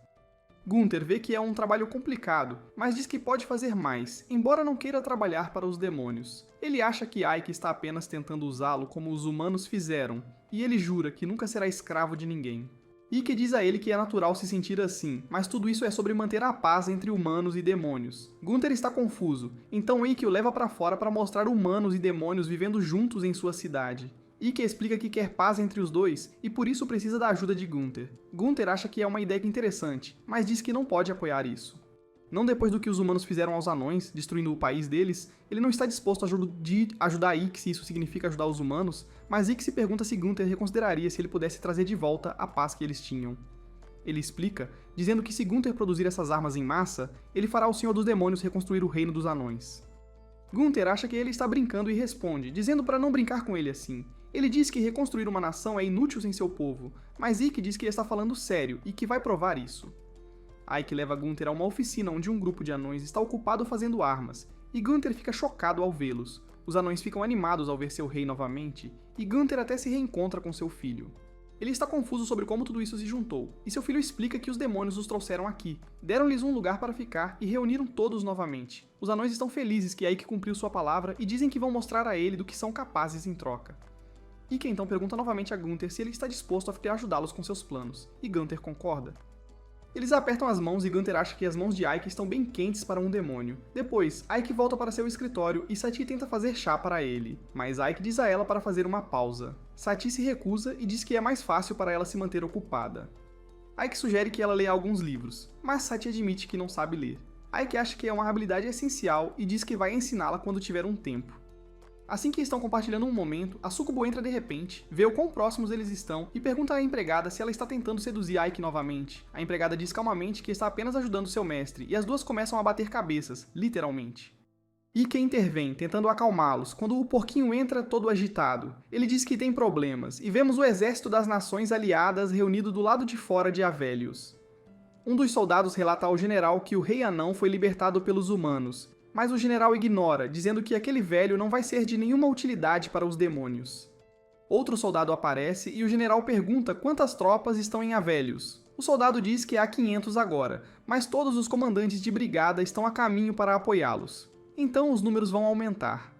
Gunther vê que é um trabalho complicado, mas diz que pode fazer mais, embora não queira trabalhar para os demônios. Ele acha que Ike está apenas tentando usá-lo como os humanos fizeram, e ele jura que nunca será escravo de ninguém. Ike diz a ele que é natural se sentir assim, mas tudo isso é sobre manter a paz entre humanos e demônios. Gunther está confuso, então Ike o leva para fora para mostrar humanos e demônios vivendo juntos em sua cidade. Ike explica que quer paz entre os dois e por isso precisa da ajuda de Gunther. Gunther acha que é uma ideia interessante, mas diz que não pode apoiar isso. Não depois do que os humanos fizeram aos anões, destruindo o país deles, ele não está disposto a ajudar Ike se isso significa ajudar os humanos, mas Ike se pergunta se Gunther reconsideraria se ele pudesse trazer de volta a paz que eles tinham. Ele explica, dizendo que se Gunther produzir essas armas em massa, ele fará o Senhor dos Demônios reconstruir o reino dos anões. Gunther acha que ele está brincando e responde, dizendo para não brincar com ele assim. Ele diz que reconstruir uma nação é inútil sem seu povo, mas Ike diz que ele está falando sério e que vai provar isso. Ike leva Gunther a uma oficina onde um grupo de anões está ocupado fazendo armas, e Gunther fica chocado ao vê-los. Os anões ficam animados ao ver seu rei novamente, e Gunther até se reencontra com seu filho. Ele está confuso sobre como tudo isso se juntou, e seu filho explica que os demônios os trouxeram aqui, deram-lhes um lugar para ficar e reuniram todos novamente. Os anões estão felizes que Ike cumpriu sua palavra e dizem que vão mostrar a ele do que são capazes em troca. Ike então pergunta novamente a Gunther se ele está disposto a ajudá-los com seus planos, e Gunther concorda. Eles apertam as mãos e Gunther acha que as mãos de Ike estão bem quentes para um demônio. Depois, Ike volta para seu escritório e Sati tenta fazer chá para ele, mas Ike diz a ela para fazer uma pausa. Sati se recusa e diz que é mais fácil para ela se manter ocupada. Ike sugere que ela leia alguns livros, mas Sati admite que não sabe ler. Ike acha que é uma habilidade essencial e diz que vai ensiná-la quando tiver um tempo. Assim que estão compartilhando um momento, a Sucubo entra de repente, vê o quão próximos eles estão e pergunta à empregada se ela está tentando seduzir Ike novamente. A empregada diz calmamente que está apenas ajudando seu mestre e as duas começam a bater cabeças, literalmente. Ike intervém, tentando acalmá-los, quando o porquinho entra todo agitado. Ele diz que tem problemas, e vemos o exército das nações aliadas reunido do lado de fora de Avelhos. Um dos soldados relata ao general que o rei anão foi libertado pelos humanos, mas o general ignora, dizendo que aquele velho não vai ser de nenhuma utilidade para os demônios. Outro soldado aparece e o general pergunta quantas tropas estão em Avelhos. O soldado diz que há 500 agora, mas todos os comandantes de brigada estão a caminho para apoiá-los. Então os números vão aumentar.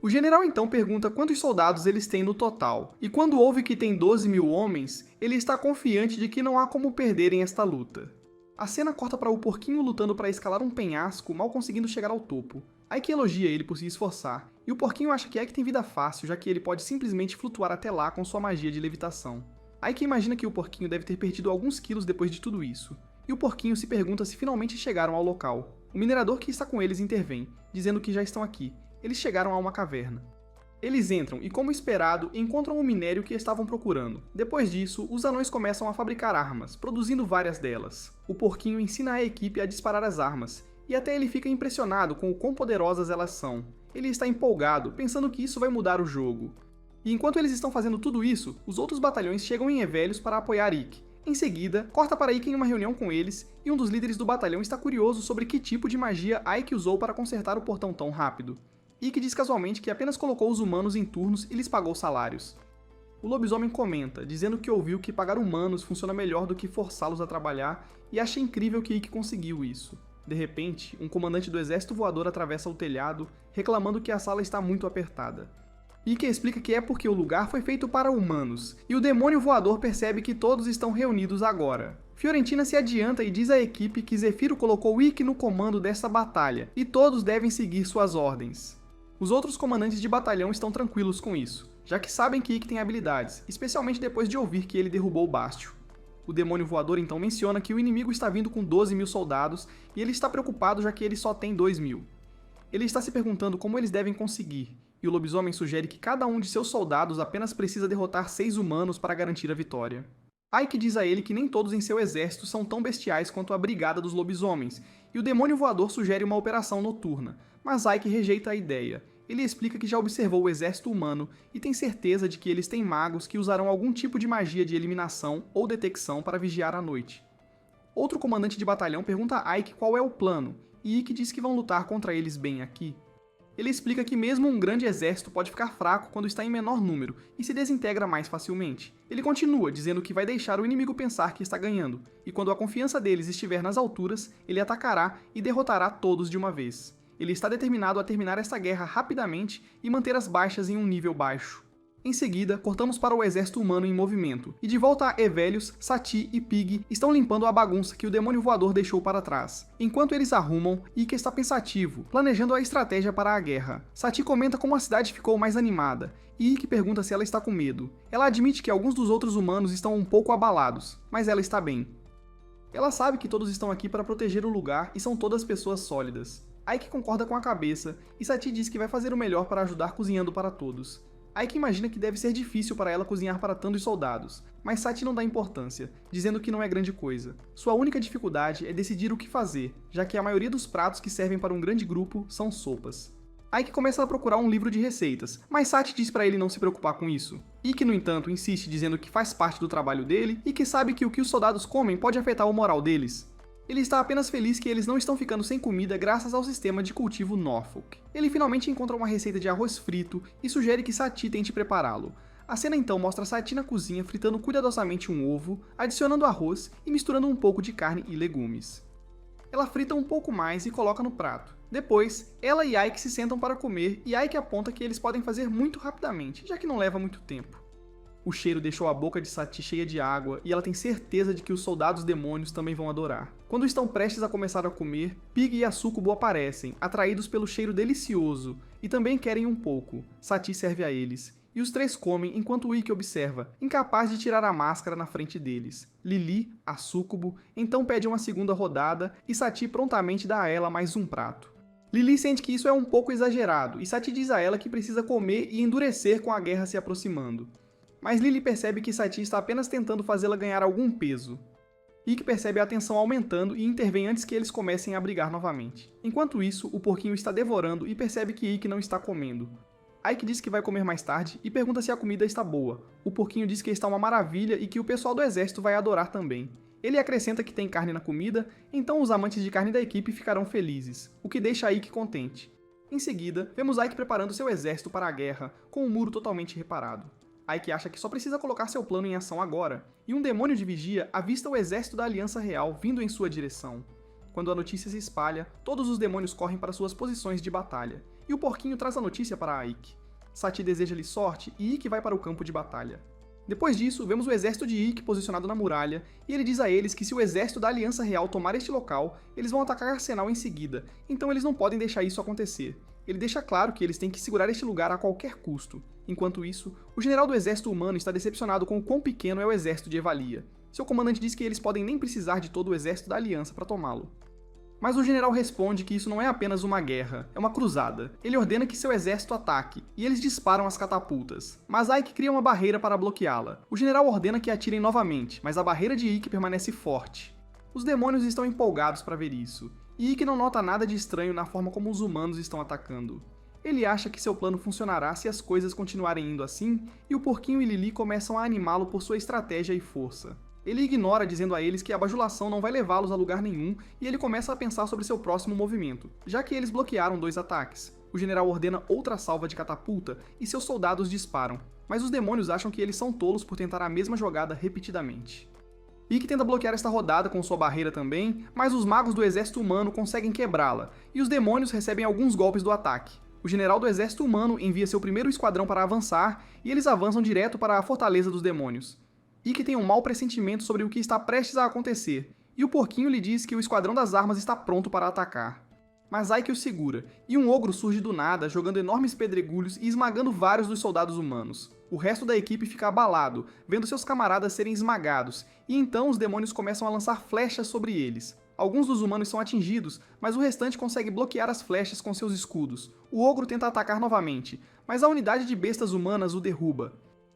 O general então pergunta quantos soldados eles têm no total, e quando ouve que tem 12.000 homens, ele está confiante de que não há como perderem esta luta. A cena corta para o porquinho lutando para escalar um penhasco, mal conseguindo chegar ao topo. Ike elogia ele por se esforçar, e o porquinho acha que Ike tem vida fácil, já que ele pode simplesmente flutuar até lá com sua magia de levitação. Ike imagina que o porquinho deve ter perdido alguns quilos depois de tudo isso, e o porquinho se pergunta se finalmente chegaram ao local. O minerador que está com eles intervém, dizendo que já estão aqui. Eles chegaram a uma caverna. Eles entram e, como esperado, encontram o minério que estavam procurando. Depois disso, os anões começam a fabricar armas, produzindo várias delas. O porquinho ensina a equipe a disparar as armas, e até ele fica impressionado com o quão poderosas elas são. Ele está empolgado, pensando que isso vai mudar o jogo. E enquanto eles estão fazendo tudo isso, os outros batalhões chegam em Avelhos para apoiar Ike. Em seguida, corta para Ike em uma reunião com eles, e um dos líderes do batalhão está curioso sobre que tipo de magia Ike usou para consertar o portão tão rápido. Ike diz casualmente que apenas colocou os humanos em turnos e lhes pagou salários. O lobisomem comenta, dizendo que ouviu que pagar humanos funciona melhor do que forçá-los a trabalhar e acha incrível que Ikki conseguiu isso. De repente, um comandante do exército voador atravessa o telhado, reclamando que a sala está muito apertada. Ikki explica que é porque o lugar foi feito para humanos, e o demônio voador percebe que todos estão reunidos agora. Fiorentina se adianta e diz à equipe que Zefiro colocou Ikki no comando dessa batalha, e todos devem seguir suas ordens. Os outros comandantes de batalhão estão tranquilos com isso, já que sabem que Ikki tem habilidades, especialmente depois de ouvir que ele derrubou o Bastio. O demônio voador então menciona que o inimigo está vindo com 12.000 soldados, e ele está preocupado já que ele só tem 2.000. Ele está se perguntando como eles devem conseguir, e o lobisomem sugere que cada um de seus soldados apenas precisa derrotar 6 humanos para garantir a vitória. Ike diz a ele que nem todos em seu exército são tão bestiais quanto a brigada dos lobisomens, e o demônio voador sugere uma operação noturna, mas Ike rejeita a ideia. Ele explica que já observou o exército humano e tem certeza de que eles têm magos que usarão algum tipo de magia de eliminação ou detecção para vigiar à noite. Outro comandante de batalhão pergunta a Ike qual é o plano, e Ike diz que vão lutar contra eles bem aqui. Ele explica que mesmo um grande exército pode ficar fraco quando está em menor número e se desintegra mais facilmente. Ele continua, dizendo que vai deixar o inimigo pensar que está ganhando, e quando a confiança deles estiver nas alturas, ele atacará e derrotará todos de uma vez. Ele está determinado a terminar essa guerra rapidamente e manter as baixas em um nível baixo. Em seguida, cortamos para o exército humano em movimento, e de volta a Hevelios, Sati e Pig estão limpando a bagunça que o demônio voador deixou para trás. Enquanto eles arrumam, Ikki está pensativo, planejando a estratégia para a guerra. Sati comenta como a cidade ficou mais animada, e Ikki pergunta se ela está com medo. Ela admite que alguns dos outros humanos estão um pouco abalados, mas ela está bem. Ela sabe que todos estão aqui para proteger o lugar e são todas pessoas sólidas. Ike concorda com a cabeça, e Sati diz que vai fazer o melhor para ajudar cozinhando para todos. Ike imagina que deve ser difícil para ela cozinhar para tantos soldados, mas Sati não dá importância, dizendo que não é grande coisa. Sua única dificuldade é decidir o que fazer, já que a maioria dos pratos que servem para um grande grupo são sopas. Ike começa a procurar um livro de receitas, mas Sati diz para ele não se preocupar com isso. Ikki, no entanto, insiste dizendo que faz parte do trabalho dele e que sabe que o que os soldados comem pode afetar o moral deles. Ele está apenas feliz que eles não estão ficando sem comida graças ao sistema de cultivo Norfolk. Ele finalmente encontra uma receita de arroz frito e sugere que Sati tente prepará-lo. A cena então mostra Sati na cozinha fritando cuidadosamente um ovo, adicionando arroz e misturando um pouco de carne e legumes. Ela frita um pouco mais e coloca no prato. Depois, ela e Ike se sentam para comer e Ike aponta que eles podem fazer muito rapidamente, já que não leva muito tempo. O cheiro deixou a boca de Sati cheia de água e ela tem certeza de que os soldados demônios também vão adorar. Quando estão prestes a começar a comer, Pig e a Sucubo aparecem, atraídos pelo cheiro delicioso, e também querem um pouco. Sati serve a eles, e os três comem enquanto Ikki observa, incapaz de tirar a máscara na frente deles. Lili, a Sucubo, então pede uma segunda rodada e Sati prontamente dá a ela mais um prato. Lili sente que isso é um pouco exagerado, e Sati diz a ela que precisa comer e endurecer com a guerra se aproximando. Mas Lili percebe que Sati está apenas tentando fazê-la ganhar algum peso. Ikki percebe a tensão aumentando e intervém antes que eles comecem a brigar novamente. Enquanto isso, o porquinho está devorando e percebe que Ikki não está comendo. Ike diz que vai comer mais tarde e pergunta se a comida está boa. O porquinho diz que está uma maravilha e que o pessoal do exército vai adorar também. Ele acrescenta que tem carne na comida, então os amantes de carne da equipe ficarão felizes, o que deixa Ikki contente. Em seguida, vemos Ike preparando seu exército para a guerra, com o muro totalmente reparado. Ike acha que só precisa colocar seu plano em ação agora, e um demônio de vigia avista o exército da Aliança Real vindo em sua direção. Quando a notícia se espalha, todos os demônios correm para suas posições de batalha, e o porquinho traz a notícia para Ike. Sati deseja-lhe sorte e Ikki vai para o campo de batalha. Depois disso, vemos o exército de Ikki posicionado na muralha, e ele diz a eles que se o exército da Aliança Real tomar este local, eles vão atacar Arsenal em seguida, então eles não podem deixar isso acontecer. Ele deixa claro que eles têm que segurar este lugar a qualquer custo. Enquanto isso, o general do exército humano está decepcionado com o quão pequeno é o exército de Evalia. Seu comandante diz que eles podem nem precisar de todo o exército da aliança para tomá-lo. Mas o general responde que isso não é apenas uma guerra, é uma cruzada. Ele ordena que seu exército ataque, e eles disparam as catapultas. Mas Ike cria uma barreira para bloqueá-la. O general ordena que atirem novamente, mas a barreira de Ikki permanece forte. Os demônios estão empolgados para ver isso, e Ikki não nota nada de estranho na forma como os humanos estão atacando. Ele acha que seu plano funcionará se as coisas continuarem indo assim, e o porquinho e Lili começam a animá-lo por sua estratégia e força. Ele ignora dizendo a eles que a bajulação não vai levá-los a lugar nenhum, e ele começa a pensar sobre seu próximo movimento, já que eles bloquearam 2 ataques. O general ordena outra salva de catapulta, e seus soldados disparam. mas os demônios acham que eles são tolos por tentar a mesma jogada repetidamente. Ikki tenta bloquear esta rodada com sua barreira também, mas os magos do exército humano conseguem quebrá-la, e os demônios recebem alguns golpes do ataque. O general do exército humano envia seu primeiro esquadrão para avançar, e eles avançam direto para a fortaleza dos demônios. Ikki tem um mau pressentimento sobre o que está prestes a acontecer, e o porquinho lhe diz que o esquadrão das armas está pronto para atacar. Mas Ike o segura, e um ogro surge do nada, jogando enormes pedregulhos e esmagando vários dos soldados humanos. O resto da equipe fica abalado, vendo seus camaradas serem esmagados, e então os demônios começam a lançar flechas sobre eles. Alguns dos humanos são atingidos, mas o restante consegue bloquear as flechas com seus escudos. O ogro tenta atacar novamente, mas a unidade de bestas humanas o derruba.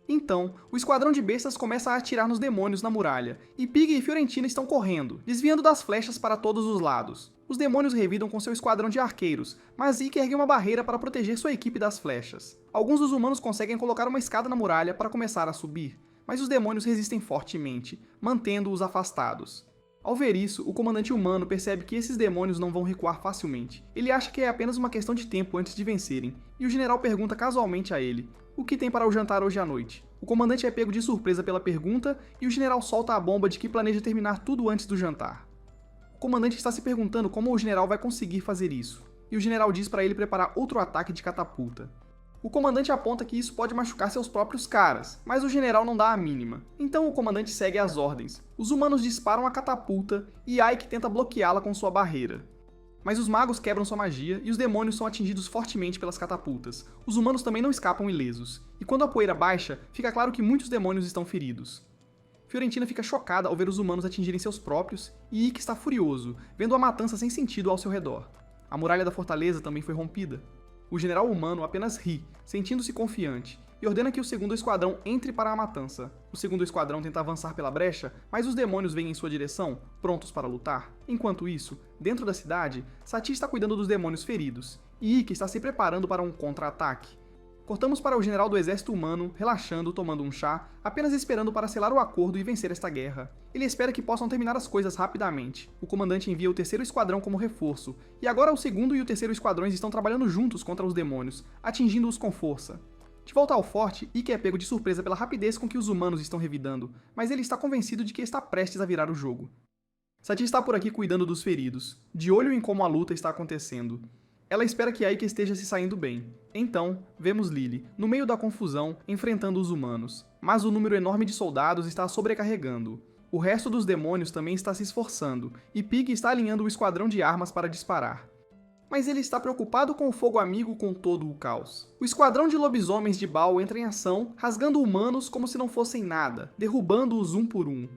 Então, o esquadrão de bestas começa a atirar nos demônios na muralha, e Pig e Fiorentina estão correndo, desviando das flechas para todos os lados. Os demônios revidam com seu esquadrão de arqueiros, mas Ikki ergue uma barreira para proteger sua equipe das flechas. Alguns dos humanos conseguem colocar uma escada na muralha para começar a subir, mas os demônios resistem fortemente, mantendo-os afastados. Ao ver isso, o comandante humano percebe que esses demônios não vão recuar facilmente. Ele acha que é apenas uma questão de tempo antes de vencerem, e o general pergunta casualmente a ele: o que tem para o jantar hoje à noite? O comandante é pego de surpresa pela pergunta e o general solta a bomba de que planeja terminar tudo antes do jantar. O comandante está se perguntando como o general vai conseguir fazer isso, e o general diz para ele preparar outro ataque de catapulta. O comandante aponta que isso pode machucar seus próprios caras, mas o general não dá a mínima. Então o comandante segue as ordens. Os humanos disparam a catapulta e Ike tenta bloqueá-la com sua barreira. Mas os magos quebram sua magia e os demônios são atingidos fortemente pelas catapultas. Os humanos também não escapam ilesos, e quando a poeira baixa, fica claro que muitos demônios estão feridos. Fiorentina fica chocada ao ver os humanos atingirem seus próprios, e Ikki está furioso, vendo a matança sem sentido ao seu redor. A muralha da fortaleza também foi rompida. O general humano apenas ri, sentindo-se confiante, e ordena que o segundo esquadrão entre para a matança. O segundo esquadrão tenta avançar pela brecha, mas os demônios vêm em sua direção, prontos para lutar. Enquanto isso, dentro da cidade, Sati está cuidando dos demônios feridos, e Ikki está se preparando para um contra-ataque. Cortamos para o general do exército humano, relaxando, tomando um chá, apenas esperando para selar o acordo e vencer esta guerra. Ele espera que possam terminar as coisas rapidamente. O comandante envia o terceiro esquadrão como reforço, e agora o segundo e o terceiro esquadrões estão trabalhando juntos contra os demônios, atingindo-os com força. De volta ao forte, Ikki é pego de surpresa pela rapidez com que os humanos estão revidando, mas ele está convencido de que está prestes a virar o jogo. Sati está por aqui cuidando dos feridos, de olho em como a luta está acontecendo. Ela espera que Ike esteja se saindo bem. Então, vemos Lily, no meio da confusão, enfrentando os humanos. Mas o número enorme de soldados está sobrecarregando. O resto dos demônios também está se esforçando, e Pig está alinhando o esquadrão de armas para disparar. Mas ele está preocupado com o fogo amigo com todo o caos. O esquadrão de lobisomens de Baal entra em ação, rasgando humanos como se não fossem nada, derrubando-os um por um.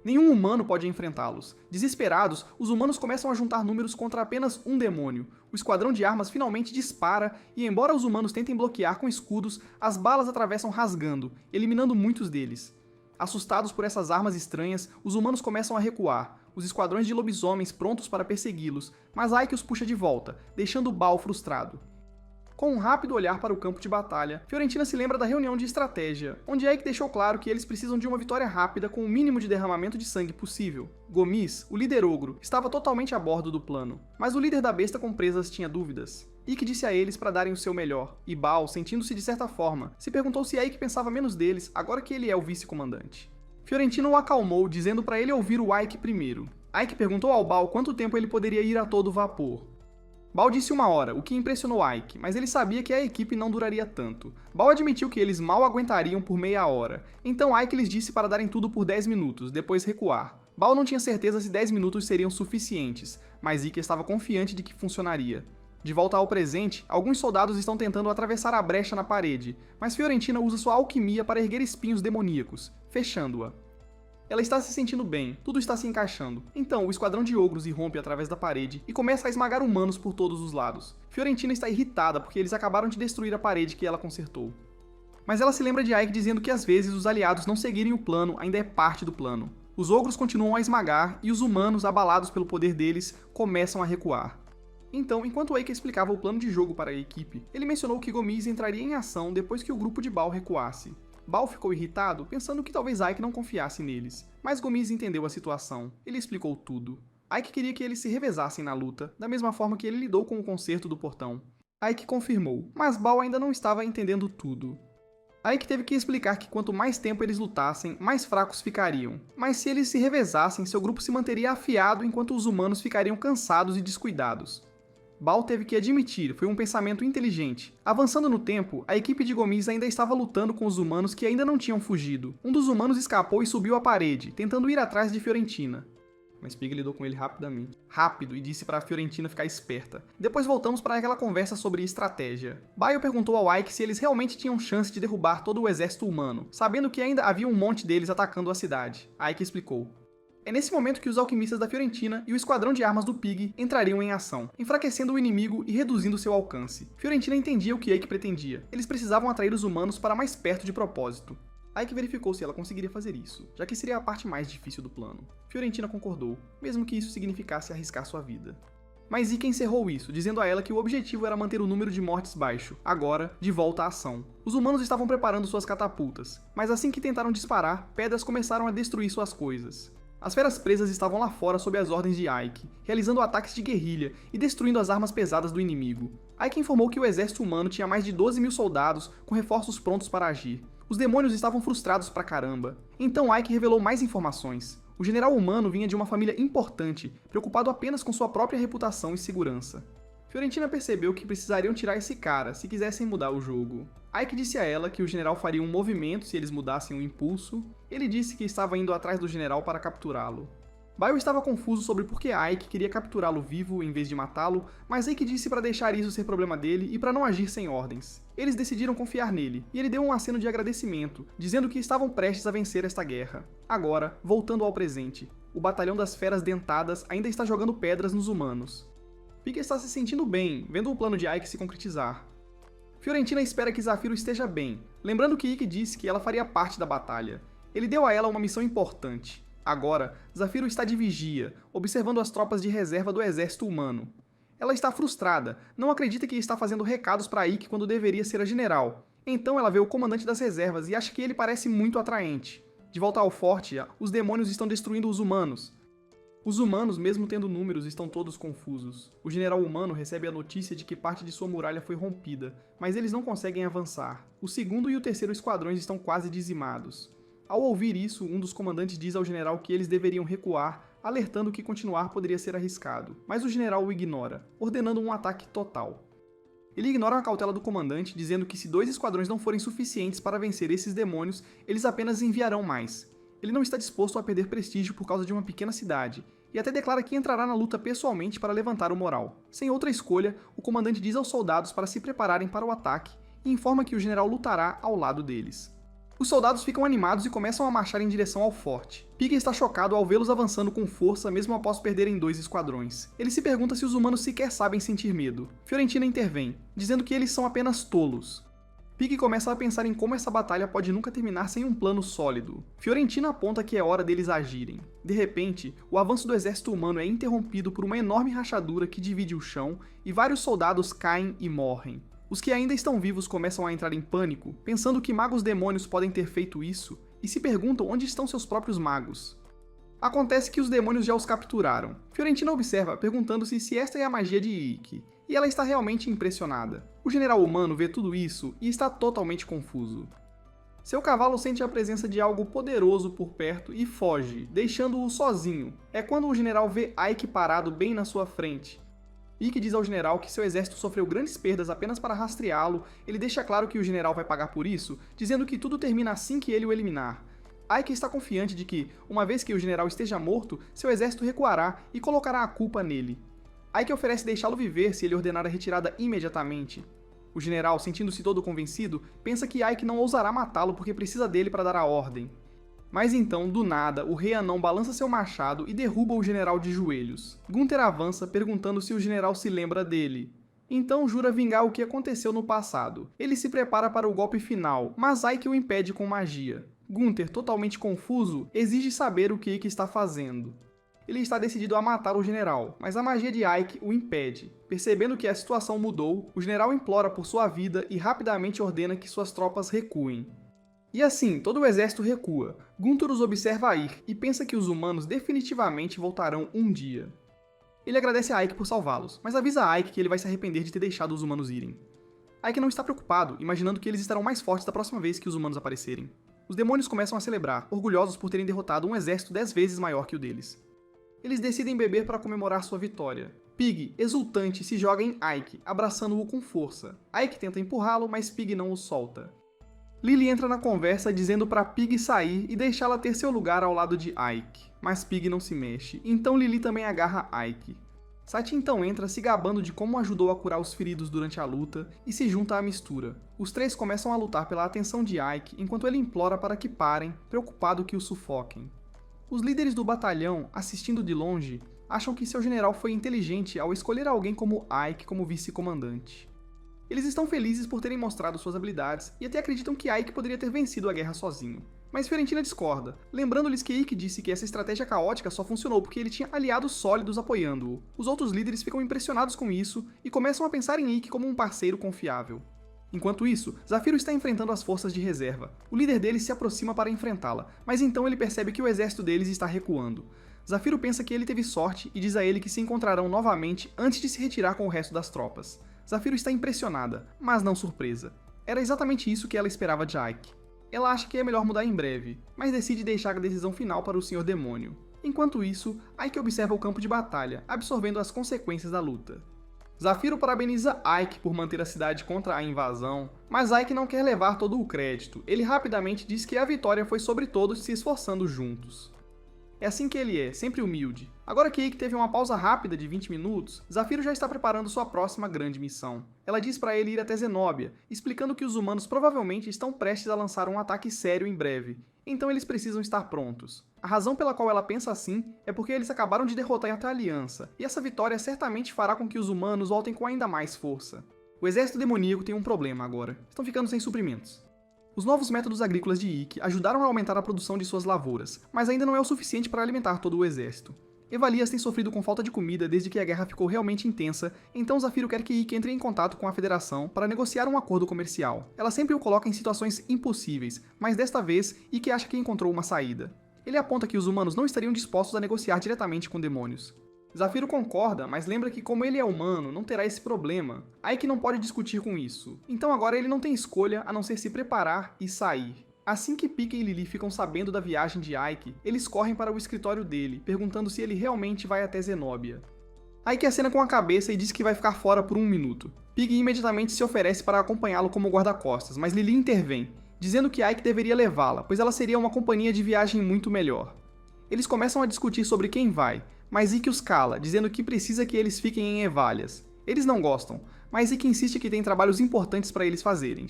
Nenhum humano pode enfrentá-los. Desesperados, os humanos começam a juntar números contra apenas um demônio. O esquadrão de armas finalmente dispara, e embora os humanos tentem bloquear com escudos, as balas atravessam rasgando, eliminando muitos deles. Assustados por essas armas estranhas, os humanos começam a recuar, os esquadrões de lobisomens prontos para persegui-los, mas Ike os puxa de volta, deixando Baal frustrado. Com um rápido olhar para o campo de batalha, Fiorentina se lembra da reunião de estratégia, onde Ike deixou claro que eles precisam de uma vitória rápida com o mínimo de derramamento de sangue possível. Gomis, o líder ogro, estava totalmente a bordo do plano, mas o líder da besta com presas tinha dúvidas. Ike disse a eles para darem o seu melhor, e Baal, sentindo-se de certa forma, se perguntou se Ike pensava menos deles agora que ele é o vice-comandante. Fiorentina o acalmou, dizendo para ele ouvir o Ike primeiro. Ike perguntou ao Baal quanto tempo ele poderia ir a todo vapor. Baal disse 1 hora, o que impressionou Ike, mas ele sabia que a equipe não duraria tanto. Baal admitiu que eles mal aguentariam por meia hora, então Ike lhes disse para darem tudo por 10 minutos, depois recuar. Baal não tinha certeza se 10 minutos seriam suficientes, mas Ike estava confiante de que funcionaria. De volta ao presente, alguns soldados estão tentando atravessar a brecha na parede, mas Fiorentina usa sua alquimia para erguer espinhos demoníacos, fechando-a. Ela está se sentindo bem, tudo está se encaixando. Então, o esquadrão de ogros irrompe através da parede e começa a esmagar humanos por todos os lados. Fiorentina está irritada porque eles acabaram de destruir a parede que ela consertou. Mas ela se lembra de Ike dizendo que às vezes os aliados não seguirem o plano ainda é parte do plano. Os ogros continuam a esmagar e os humanos, abalados pelo poder deles, começam a recuar. Então, enquanto Ike explicava o plano de jogo para a equipe, ele mencionou que Gomis entraria em ação depois que o grupo de Baal recuasse. Baal ficou irritado, pensando que talvez Ike não confiasse neles, mas Gomis entendeu a situação. Ele explicou tudo. Ike queria que eles se revezassem na luta, da mesma forma que ele lidou com o concerto do portão. Ike confirmou, mas Baal ainda não estava entendendo tudo. Ike teve que explicar que quanto mais tempo eles lutassem, mais fracos ficariam. Mas se eles se revezassem, seu grupo se manteria afiado enquanto os humanos ficariam cansados e descuidados. Bal teve que admitir, foi um pensamento inteligente. Avançando no tempo, a equipe de Gomis ainda estava lutando com os humanos que ainda não tinham fugido. Um dos humanos escapou e subiu a parede, tentando ir atrás de Fiorentina. Mas Pig lidou com ele rápido, e disse para a Fiorentina ficar esperta. Depois voltamos para aquela conversa sobre estratégia. Bile perguntou ao Ike se eles realmente tinham chance de derrubar todo o exército humano, sabendo que ainda havia um monte deles atacando a cidade. Ike explicou. É nesse momento que os alquimistas da Fiorentina e o esquadrão de armas do Pig entrariam em ação, enfraquecendo o inimigo e reduzindo seu alcance. Fiorentina entendia o que Ike pretendia. Eles precisavam atrair os humanos para mais perto de propósito. Ike verificou se ela conseguiria fazer isso, já que seria a parte mais difícil do plano. Fiorentina concordou, mesmo que isso significasse arriscar sua vida. Mas Ike encerrou isso, dizendo a ela que o objetivo era manter o número de mortes baixo, agora, de volta à ação. Os humanos estavam preparando suas catapultas, mas assim que tentaram disparar, pedras começaram a destruir suas coisas. As feras presas estavam lá fora sob as ordens de Ike, realizando ataques de guerrilha e destruindo as armas pesadas do inimigo. Ike informou que o exército humano tinha mais de 12 mil soldados com reforços prontos para agir. Os demônios estavam frustrados pra caramba. Então Ike revelou mais informações. O general humano vinha de uma família importante, preocupado apenas com sua própria reputação e segurança. Fiorentina percebeu que precisariam tirar esse cara se quisessem mudar o jogo. Ike disse a ela que o general faria um movimento se eles mudassem o impulso. Ele disse que estava indo atrás do general para capturá-lo. Bile estava confuso sobre por que Ike queria capturá-lo vivo em vez de matá-lo, mas Ike disse para deixar isso ser problema dele e para não agir sem ordens. Eles decidiram confiar nele, e ele deu um aceno de agradecimento, dizendo que estavam prestes a vencer esta guerra. Agora, voltando ao presente, o batalhão das feras dentadas ainda está jogando pedras nos humanos. Pig está se sentindo bem, vendo o plano de Ike se concretizar. Fiorentina espera que Zafiro esteja bem, lembrando que Ike disse que ela faria parte da batalha. Ele deu a ela uma missão importante. Agora, Zafiro está de vigia, observando as tropas de reserva do exército humano. Ela está frustrada, não acredita que está fazendo recados para Ike quando deveria ser a general. Então ela vê o comandante das reservas e acha que ele parece muito atraente. De volta ao forte, os demônios estão destruindo os humanos. Os humanos, mesmo tendo números, estão todos confusos. O general humano recebe a notícia de que parte de sua muralha foi rompida, mas eles não conseguem avançar. O segundo e o terceiro esquadrões estão quase dizimados. Ao ouvir isso, um dos comandantes diz ao general que eles deveriam recuar, alertando que continuar poderia ser arriscado. Mas o general o ignora, ordenando um ataque total. Ele ignora a cautela do comandante, dizendo que se 2 esquadrões não forem suficientes para vencer esses demônios, eles apenas enviarão mais. Ele não está disposto a perder prestígio por causa de uma pequena cidade, e até declara que entrará na luta pessoalmente para levantar o moral. Sem outra escolha, o comandante diz aos soldados para se prepararem para o ataque e informa que o general lutará ao lado deles. Os soldados ficam animados e começam a marchar em direção ao forte. Pig está chocado ao vê-los avançando com força mesmo após perderem 2 esquadrões. Ele se pergunta se os humanos sequer sabem sentir medo. Fiorentina intervém, dizendo que eles são apenas tolos. Pig começa a pensar em como essa batalha pode nunca terminar sem um plano sólido. Fiorentina aponta que é hora deles agirem. De repente, o avanço do exército humano é interrompido por uma enorme rachadura que divide o chão e vários soldados caem e morrem. Os que ainda estão vivos começam a entrar em pânico, pensando que magos demônios podem ter feito isso, e se perguntam onde estão seus próprios magos. Acontece que os demônios já os capturaram. Fiorentina observa, perguntando-se se esta é a magia de Ike, e ela está realmente impressionada. O general humano vê tudo isso e está totalmente confuso. Seu cavalo sente a presença de algo poderoso por perto e foge, deixando-o sozinho. É quando o general vê Ike parado bem na sua frente. Ike diz ao general que seu exército sofreu grandes perdas apenas para rastreá-lo. Ele deixa claro que o general vai pagar por isso, dizendo que tudo termina assim que ele o eliminar. Ike está confiante de que, uma vez que o general esteja morto, seu exército recuará e colocará a culpa nele. Ike oferece deixá-lo viver se ele ordenar a retirada imediatamente. O general, sentindo-se todo convencido, pensa que Ike não ousará matá-lo porque precisa dele para dar a ordem. Mas então, do nada, o rei anão balança seu machado e derruba o general de joelhos. Gunther avança, perguntando se o general se lembra dele. Então jura vingar o que aconteceu no passado. Ele se prepara para o golpe final, mas Ike o impede com magia. Gunther, totalmente confuso, exige saber o que Ike está fazendo. Ele está decidido a matar o general, mas a magia de Ike o impede. Percebendo que a situação mudou, o general implora por sua vida e rapidamente ordena que suas tropas recuem. E assim, todo o exército recua. Gunther os observa ir e pensa que os humanos definitivamente voltarão um dia. Ele agradece a Ike por salvá-los, mas avisa a Ike que ele vai se arrepender de ter deixado os humanos irem. Ike não está preocupado, imaginando que eles estarão mais fortes da próxima vez que os humanos aparecerem. Os demônios começam a celebrar, orgulhosos por terem derrotado um exército 10 vezes maior que o deles. Eles decidem beber para comemorar sua vitória. Pig, exultante, se joga em Ike, abraçando-o com força. Ike tenta empurrá-lo, mas Pig não o solta. Lily entra na conversa dizendo para Pig sair e deixá-la ter seu lugar ao lado de Ike, mas Pig não se mexe, então Lily também agarra Ike. Satie então entra se gabando de como ajudou a curar os feridos durante a luta e se junta à mistura. Os três começam a lutar pela atenção de Ike enquanto ele implora para que parem, preocupado que o sufoquem. Os líderes do batalhão, assistindo de longe, acham que seu general foi inteligente ao escolher alguém como Ike como vice-comandante. Eles estão felizes por terem mostrado suas habilidades e até acreditam que Ike poderia ter vencido a guerra sozinho. Mas Fiorentina discorda, lembrando-lhes que Ike disse que essa estratégia caótica só funcionou porque ele tinha aliados sólidos apoiando-o. Os outros líderes ficam impressionados com isso e começam a pensar em Ike como um parceiro confiável. Enquanto isso, Zafiro está enfrentando as forças de reserva. O líder deles se aproxima para enfrentá-la, mas então ele percebe que o exército deles está recuando. Zafiro pensa que ele teve sorte e diz a ele que se encontrarão novamente antes de se retirar com o resto das tropas. Zafiro está impressionada, mas não surpresa. Era exatamente isso que ela esperava de Ike. Ela acha que é melhor mudar em breve, mas decide deixar a decisão final para o Sr. Demônio. Enquanto isso, Ike observa o campo de batalha, absorvendo as consequências da luta. Zafiro parabeniza Ike por manter a cidade contra a invasão, mas Ike não quer levar todo o crédito. Ele rapidamente diz que a vitória foi sobre todos se esforçando juntos. É assim que ele é, sempre humilde. Agora que Ike teve uma pausa rápida de 20 minutos, Zafiro já está preparando sua próxima grande missão. Ela diz para ele ir até Zenobia, explicando que os humanos provavelmente estão prestes a lançar um ataque sério em breve, então eles precisam estar prontos. A razão pela qual ela pensa assim é porque eles acabaram de derrotar a Aliança, e essa vitória certamente fará com que os humanos voltem com ainda mais força. O exército demoníaco tem um problema agora, estão ficando sem suprimentos. Os novos métodos agrícolas de Ike ajudaram a aumentar a produção de suas lavouras, mas ainda não é o suficiente para alimentar todo o exército. Evalias tem sofrido com falta de comida desde que a guerra ficou realmente intensa, então Zafiro quer que Ike entre em contato com a Federação para negociar um acordo comercial. Ela sempre o coloca em situações impossíveis, mas desta vez Ike acha que encontrou uma saída. Ele aponta que os humanos não estariam dispostos a negociar diretamente com demônios. Zafiro concorda, mas lembra que como ele é humano, não terá esse problema. Ike não pode discutir com isso. Então agora ele não tem escolha a não ser se preparar e sair. Assim que Pika e Lily ficam sabendo da viagem de Ike, eles correm para o escritório dele, perguntando se ele realmente vai até Zenobia. Ike acena com a cabeça e diz que vai ficar fora por 1 minuto. Pig imediatamente se oferece para acompanhá-lo como guarda-costas, mas Lily intervém, dizendo que Ike deveria levá-la, pois ela seria uma companhia de viagem muito melhor. Eles começam a discutir sobre quem vai, mas Ike os cala, dizendo que precisa que eles fiquem em Evalias. Eles não gostam, mas Ike insiste que tem trabalhos importantes para eles fazerem.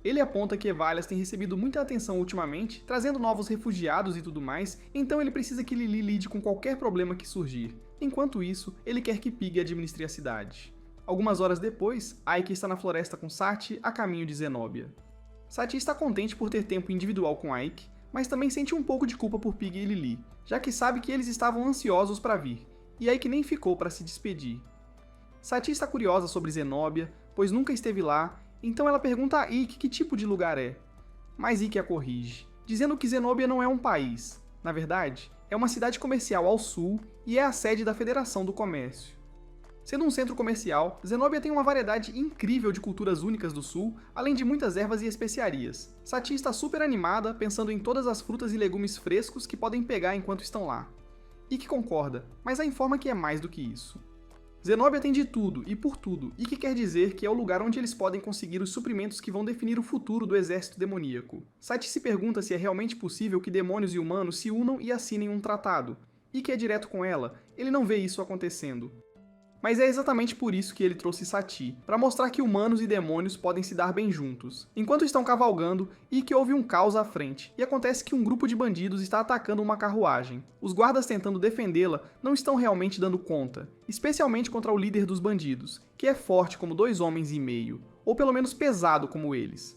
Ele aponta que Evalias tem recebido muita atenção ultimamente, trazendo novos refugiados e tudo mais, então ele precisa que Lily lide com qualquer problema que surgir. Enquanto isso, ele quer que Pig administre a cidade. Algumas horas depois, Ike está na floresta com Satie a caminho de Zenobia. Satie está contente por ter tempo individual com Ike, mas também sente um pouco de culpa por Pig e Lily, já que sabe que eles estavam ansiosos para vir, e Ike nem ficou para se despedir. Satie está curiosa sobre Zenobia, pois nunca esteve lá, então ela pergunta a Ike que tipo de lugar é. Mas Ike a corrige, dizendo que Zenobia não é um país. Na verdade, é uma cidade comercial ao sul e é a sede da Federação do Comércio. Sendo um centro comercial, Zenobia tem uma variedade incrível de culturas únicas do sul, além de muitas ervas e especiarias. Satie está super animada, pensando em todas as frutas e legumes frescos que podem pegar enquanto estão lá. Ike concorda, mas a informa que é mais do que isso. Zenobia tem de tudo e por tudo, e que quer dizer que é o lugar onde eles podem conseguir os suprimentos que vão definir o futuro do exército demoníaco. Satie se pergunta se é realmente possível que demônios e humanos se unam e assinem um tratado. Ike é direto com ela, ele não vê isso acontecendo. Mas é exatamente por isso que ele trouxe Satie, para mostrar que humanos e demônios podem se dar bem juntos. Enquanto estão cavalgando, Ike ouve um caos à frente, e acontece que um grupo de bandidos está atacando uma carruagem. Os guardas tentando defendê-la não estão realmente dando conta, especialmente contra o líder dos bandidos, que é forte como 2 homens e meio, ou pelo menos pesado como eles.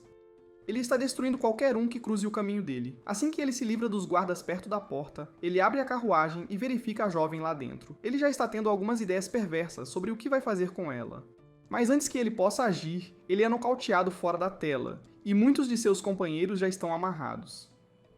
Ele está destruindo qualquer um que cruze o caminho dele. Assim que ele se livra dos guardas perto da porta, ele abre a carruagem e verifica a jovem lá dentro. Ele já está tendo algumas ideias perversas sobre o que vai fazer com ela. Mas antes que ele possa agir, ele é nocauteado fora da tela, e muitos de seus companheiros já estão amarrados.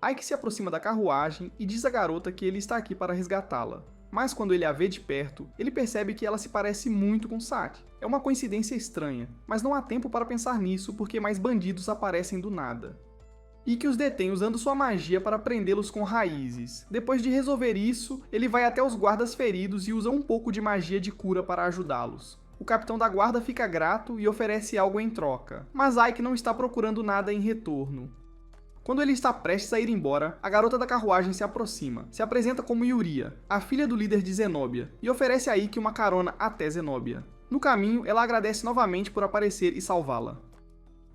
Ike se aproxima da carruagem e diz à garota que ele está aqui para resgatá-la. mas quando ele a vê de perto, ele percebe que ela se parece muito com Saki. É uma coincidência estranha, mas não há tempo para pensar nisso porque mais bandidos aparecem do nada. Ikki os detém usando sua magia para prendê-los com raízes. Depois de resolver isso, ele vai até os guardas feridos e usa um pouco de magia de cura para ajudá-los. O capitão da guarda fica grato e oferece algo em troca, mas Ike não está procurando nada em retorno. Quando ele está prestes a ir embora, a garota da carruagem se aproxima, se apresenta como Yuria, a filha do líder de Zenobia, e oferece a Ikki uma carona até Zenobia. No caminho, ela agradece novamente por aparecer e salvá-la.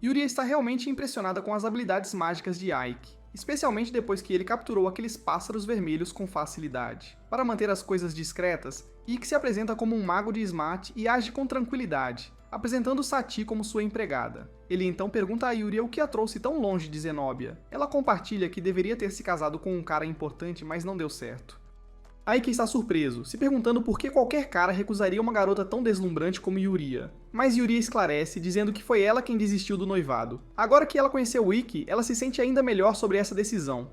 Yuria está realmente impressionada com as habilidades mágicas de Ike, especialmente depois que ele capturou aqueles pássaros vermelhos com facilidade. Para manter as coisas discretas, Ikki se apresenta como um mago de Smat e age com tranquilidade, apresentando Sati como sua empregada. Ele então pergunta a Yuria o que a trouxe tão longe de Zenobia. Ela compartilha que deveria ter se casado com um cara importante, mas não deu certo. Ike está surpreso, se perguntando por que qualquer cara recusaria uma garota tão deslumbrante como Yuria. Mas Yuria esclarece, dizendo que foi ela quem desistiu do noivado. Agora que ela conheceu Ikki, ela se sente ainda melhor sobre essa decisão.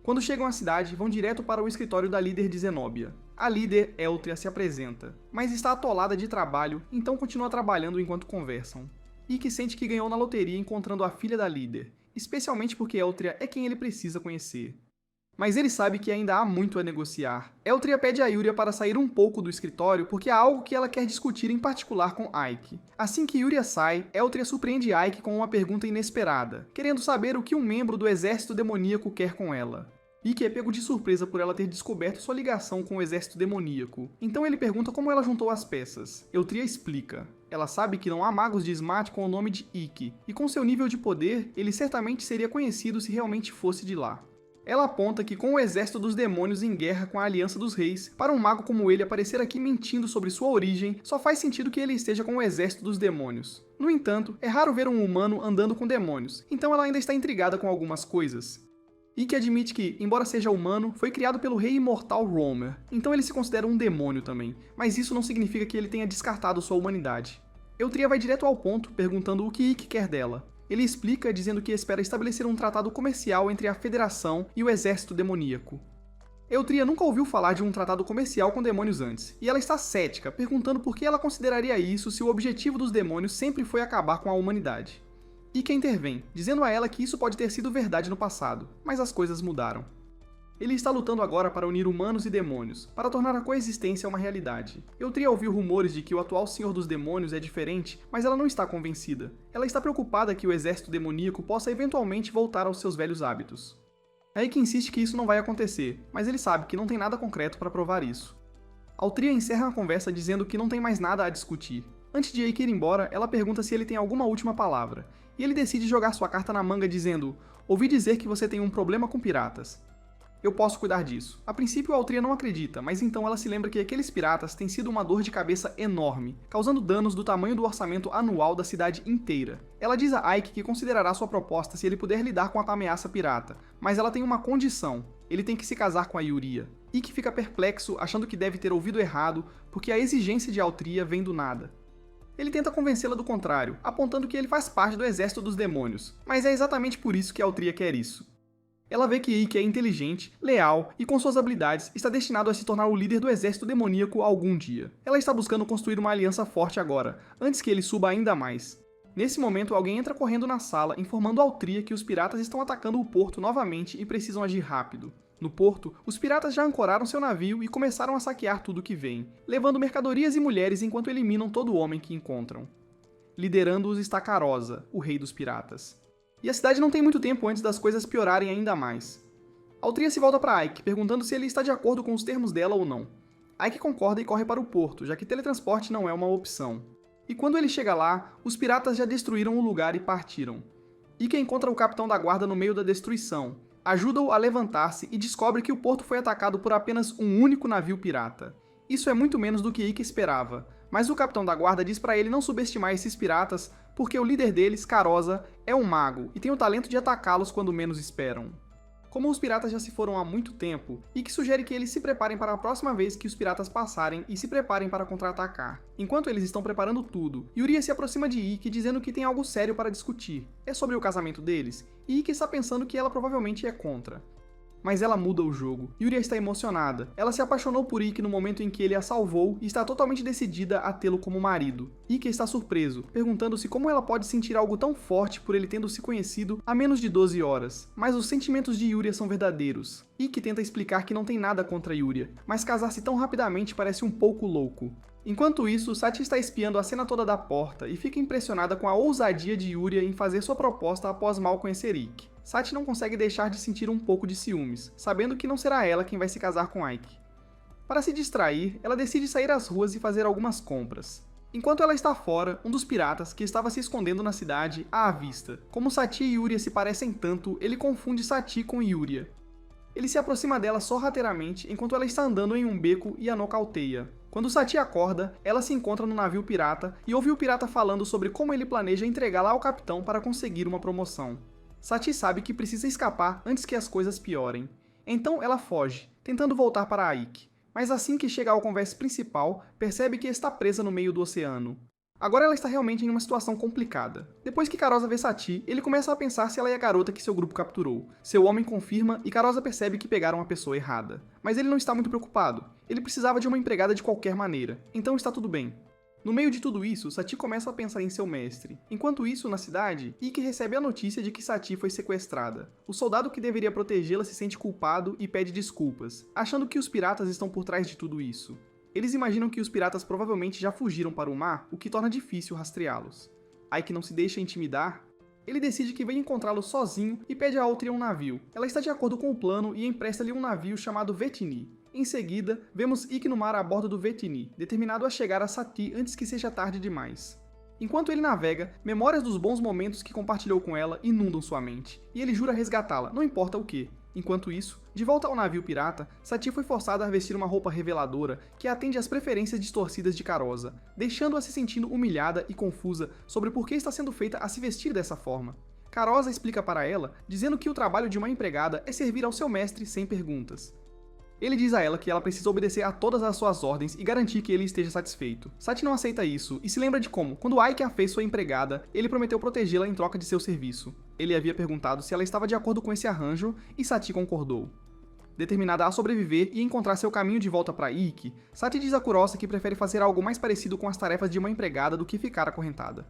Quando chegam à cidade, vão direto para o escritório da líder de Zenobia. A líder, Eltria, se apresenta, mas está atolada de trabalho, então continua trabalhando enquanto conversam. Ikki sente que ganhou na loteria encontrando a filha da líder, especialmente porque Eltria é quem ele precisa conhecer. Mas ele sabe que ainda há muito a negociar. Eltria pede a Yuria para sair um pouco do escritório porque há algo que ela quer discutir em particular com Ike. Assim que Yuria sai, Eltria surpreende Ike com uma pergunta inesperada, querendo saber o que um membro do exército demoníaco quer com ela. Ikki é pego de surpresa por ela ter descoberto sua ligação com o exército demoníaco, então ele pergunta como ela juntou as peças. Eltria explica. Ela sabe que não há magos de Smat com o nome de Ikki, e com seu nível de poder, ele certamente seria conhecido se realmente fosse de lá. Ela aponta que com o exército dos demônios em guerra com a Aliança dos Reis, para um mago como ele aparecer aqui mentindo sobre sua origem, só faz sentido que ele esteja com o exército dos demônios. No entanto, é raro ver um humano andando com demônios, então ela ainda está intrigada com algumas coisas. Ikki admite que, embora seja humano, foi criado pelo rei imortal Romer, então ele se considera um demônio também, mas isso não significa que ele tenha descartado sua humanidade. Eltria vai direto ao ponto, perguntando o que Ikki quer dela. Ele explica dizendo que espera estabelecer um tratado comercial entre a Federação e o Exército Demoníaco. Eltria nunca ouviu falar de um tratado comercial com demônios antes, e ela está cética, perguntando por que ela consideraria isso se o objetivo dos demônios sempre foi acabar com a humanidade. Ikki intervém, dizendo a ela que isso pode ter sido verdade no passado, mas as coisas mudaram. Ele está lutando agora para unir humanos e demônios, para tornar a coexistência uma realidade. Eltria ouviu rumores de que o atual Senhor dos Demônios é diferente, mas ela não está convencida. Ela está preocupada que o exército demoníaco possa eventualmente voltar aos seus velhos hábitos. Ikki insiste que isso não vai acontecer, mas ele sabe que não tem nada concreto para provar isso. Eltria encerra a conversa dizendo que não tem mais nada a discutir. Antes de Ikki ir embora, ela pergunta se ele tem alguma última palavra, e ele decide jogar sua carta na manga dizendo: "Ouvi dizer que você tem um problema com piratas. Eu posso cuidar disso." A princípio, Eltria não acredita, mas então ela se lembra que aqueles piratas têm sido uma dor de cabeça enorme, causando danos do tamanho do orçamento anual da cidade inteira. Ela diz a Ike que considerará sua proposta se ele puder lidar com a ameaça pirata, mas ela tem uma condição: ele tem que se casar com a Yuria. Ikki fica perplexo, achando que deve ter ouvido errado, porque a exigência de Eltria vem do nada. Ele tenta convencê-la do contrário, apontando que ele faz parte do exército dos demônios, mas é exatamente por isso que Eltria quer isso. Ela vê que Ikki é inteligente, leal e, com suas habilidades, está destinado a se tornar o líder do exército demoníaco algum dia. Ela está buscando construir uma aliança forte agora, antes que ele suba ainda mais. Nesse momento, alguém entra correndo na sala, informando Eltria que os piratas estão atacando o porto novamente e precisam agir rápido. No porto, os piratas já ancoraram seu navio e começaram a saquear tudo que vem, levando mercadorias e mulheres enquanto eliminam todo homem que encontram. Liderando-os está Carosa, o rei dos piratas. E a cidade não tem muito tempo antes das coisas piorarem ainda mais. Eltria se volta para Ike, perguntando se ele está de acordo com os termos dela ou não. Ike concorda e corre para o porto, já que teletransporte não é uma opção. E quando ele chega lá, os piratas já destruíram o lugar e partiram. Ikki encontra o capitão da guarda no meio da destruição, ajuda-o a levantar-se e descobre que o porto foi atacado por apenas um único navio pirata. Isso é muito menos do que Ikki esperava, mas o capitão da guarda diz para ele não subestimar esses piratas porque o líder deles, Carosa, é um mago e tem o talento de atacá-los quando menos esperam. Como os piratas já se foram há muito tempo, Ikki sugere que eles se preparem para a próxima vez que os piratas passarem e se preparem para contra-atacar. Enquanto eles estão preparando tudo, Yuria se aproxima de Ikki dizendo que tem algo sério para discutir. É sobre o casamento deles, e Ikki está pensando que ela provavelmente é contra. Mas ela muda o jogo. Yuria está emocionada. Ela se apaixonou por Ikki no momento em que ele a salvou e está totalmente decidida a tê-lo como marido. Ikki está surpreso, perguntando-se como ela pode sentir algo tão forte por ele tendo se conhecido há menos de 12 horas. Mas os sentimentos de Yuria são verdadeiros. Ikki tenta explicar que não tem nada contra Yuria, mas casar-se tão rapidamente parece um pouco louco. Enquanto isso, Sachi está espiando a cena toda da porta e fica impressionada com a ousadia de Yuria em fazer sua proposta após mal conhecer Ikki. Sachi não consegue deixar de sentir um pouco de ciúmes, sabendo que não será ela quem vai se casar com Ikki. Para se distrair, ela decide sair às ruas e fazer algumas compras. Enquanto ela está fora, um dos piratas, que estava se escondendo na cidade, a avista. Como Sachi e Yuria se parecem tanto, ele confunde Sachi com Yuria. Ele se aproxima dela sorrateiramente enquanto ela está andando em um beco e a nocauteia. Quando Sachi acorda, ela se encontra no navio pirata e ouve o pirata falando sobre como ele planeja entregá-la ao capitão para conseguir uma promoção. Sachi sabe que precisa escapar antes que as coisas piorem. Então ela foge, tentando voltar para Ikki. Mas assim que chega ao convés principal, percebe que está presa no meio do oceano. Agora ela está realmente em uma situação complicada. Depois que Karosa vê Sachi, ele começa a pensar se ela é a garota que seu grupo capturou. Seu homem confirma e Karosa percebe que pegaram a pessoa errada. Mas ele não está muito preocupado. Ele precisava de uma empregada de qualquer maneira, então está tudo bem. No meio de tudo isso, Sachi começa a pensar em seu mestre. Enquanto isso, na cidade, Ikki recebe a notícia de que Sachi foi sequestrada. O soldado que deveria protegê-la se sente culpado e pede desculpas, achando que os piratas estão por trás de tudo isso. Eles imaginam que os piratas provavelmente já fugiram para o mar, o que torna difícil rastreá-los. Ikki não se deixa intimidar. Ele decide que vem encontrá-los sozinho e pede a Altria um navio. Ela está de acordo com o plano e empresta-lhe um navio chamado Vetini. Em seguida, vemos Ikki no mar a bordo do Vetini, determinado a chegar a Satie antes que seja tarde demais. Enquanto ele navega, memórias dos bons momentos que compartilhou com ela inundam sua mente, e ele jura resgatá-la, não importa o que. Enquanto isso, de volta ao navio pirata, Satie foi forçada a vestir uma roupa reveladora que atende às preferências distorcidas de Karosa, deixando-a se sentindo humilhada e confusa sobre por que está sendo feita a se vestir dessa forma. Karosa explica para ela, dizendo que o trabalho de uma empregada é servir ao seu mestre sem perguntas. Ele diz a ela que ela precisa obedecer a todas as suas ordens e garantir que ele esteja satisfeito. Sachi não aceita isso e se lembra de como, quando Ikki a fez sua empregada, ele prometeu protegê-la em troca de seu serviço. Ele havia perguntado se ela estava de acordo com esse arranjo e Sachi concordou. Determinada a sobreviver e encontrar seu caminho de volta para Ikki, Sachi diz a Kurosa que prefere fazer algo mais parecido com as tarefas de uma empregada do que ficar acorrentada.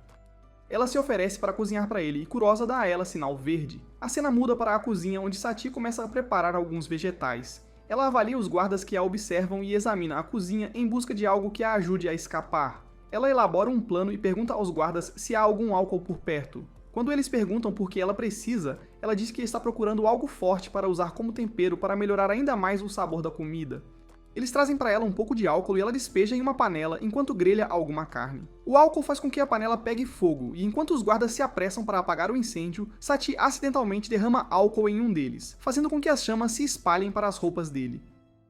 Ela se oferece para cozinhar para ele e Kurosa dá a ela sinal verde. A cena muda para a cozinha onde Sachi começa a preparar alguns vegetais. Ela avalia os guardas que a observam e examina a cozinha em busca de algo que a ajude a escapar. Ela elabora um plano e pergunta aos guardas se há algum álcool por perto. Quando eles perguntam por que ela precisa, ela diz que está procurando algo forte para usar como tempero para melhorar ainda mais o sabor da comida. Eles trazem para ela um pouco de álcool e ela despeja em uma panela enquanto grelha alguma carne. O álcool faz com que a panela pegue fogo, e enquanto os guardas se apressam para apagar o incêndio, Sachi acidentalmente derrama álcool em um deles, fazendo com que as chamas se espalhem para as roupas dele.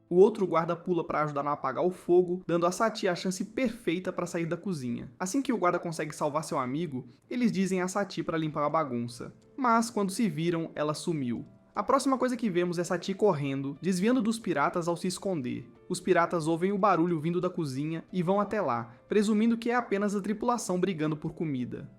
O outro guarda pula para ajudar a apagar o fogo, dando a Sachi a chance perfeita para sair da cozinha. Assim que o guarda consegue salvar seu amigo, eles dizem a Sachi para limpar a bagunça. Mas quando se viram, ela sumiu. A próxima coisa que vemos é Sachi correndo, desviando dos piratas ao se esconder. Os piratas ouvem o barulho vindo da cozinha e vão até lá, presumindo que é apenas a tripulação brigando por comida.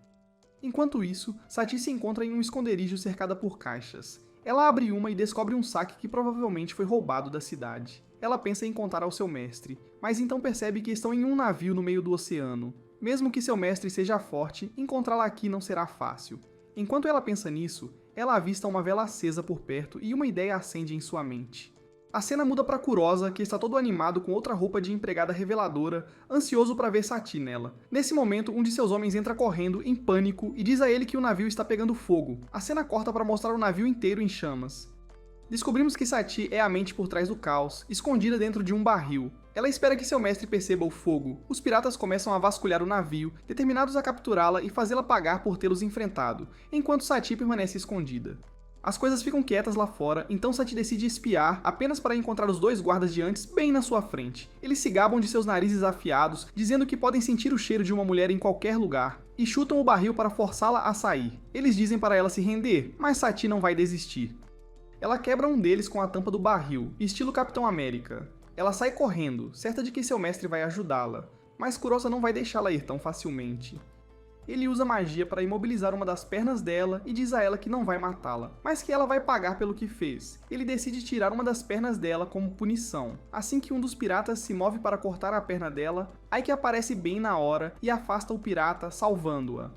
Enquanto isso, Sachi se encontra em um esconderijo cercada por caixas. Ela abre uma e descobre um saque que provavelmente foi roubado da cidade. Ela pensa em contar ao seu mestre, mas então percebe que estão em um navio no meio do oceano. Mesmo que seu mestre seja forte, encontrá-la aqui não será fácil. Enquanto ela pensa nisso, ela avista uma vela acesa por perto e uma ideia acende em sua mente. A cena muda para Kurosa, que está todo animado com outra roupa de empregada reveladora, ansioso para ver Sachi nela. Nesse momento, um de seus homens entra correndo, em pânico, e diz a ele que o navio está pegando fogo. A cena corta para mostrar o navio inteiro em chamas. Descobrimos que Sachi é a mente por trás do caos, escondida dentro de um barril. Ela espera que seu mestre perceba o fogo. Os piratas começam a vasculhar o navio, determinados a capturá-la e fazê-la pagar por tê-los enfrentado, enquanto Sachi permanece escondida. As coisas ficam quietas lá fora, então Sachi decide espiar apenas para encontrar os dois guardas de antes bem na sua frente. Eles se gabam de seus narizes afiados, dizendo que podem sentir o cheiro de uma mulher em qualquer lugar, e chutam o barril para forçá-la a sair. Eles dizem para ela se render, mas Sachi não vai desistir. Ela quebra um deles com a tampa do barril, estilo Capitão América. Ela sai correndo, certa de que seu mestre vai ajudá-la, mas Kurosa não vai deixá-la ir tão facilmente. Ele usa magia para imobilizar uma das pernas dela e diz a ela que não vai matá-la, mas que ela vai pagar pelo que fez. Ele decide tirar uma das pernas dela como punição. Assim que um dos piratas se move para cortar a perna dela, Ike aparece bem na hora e afasta o pirata, salvando-a.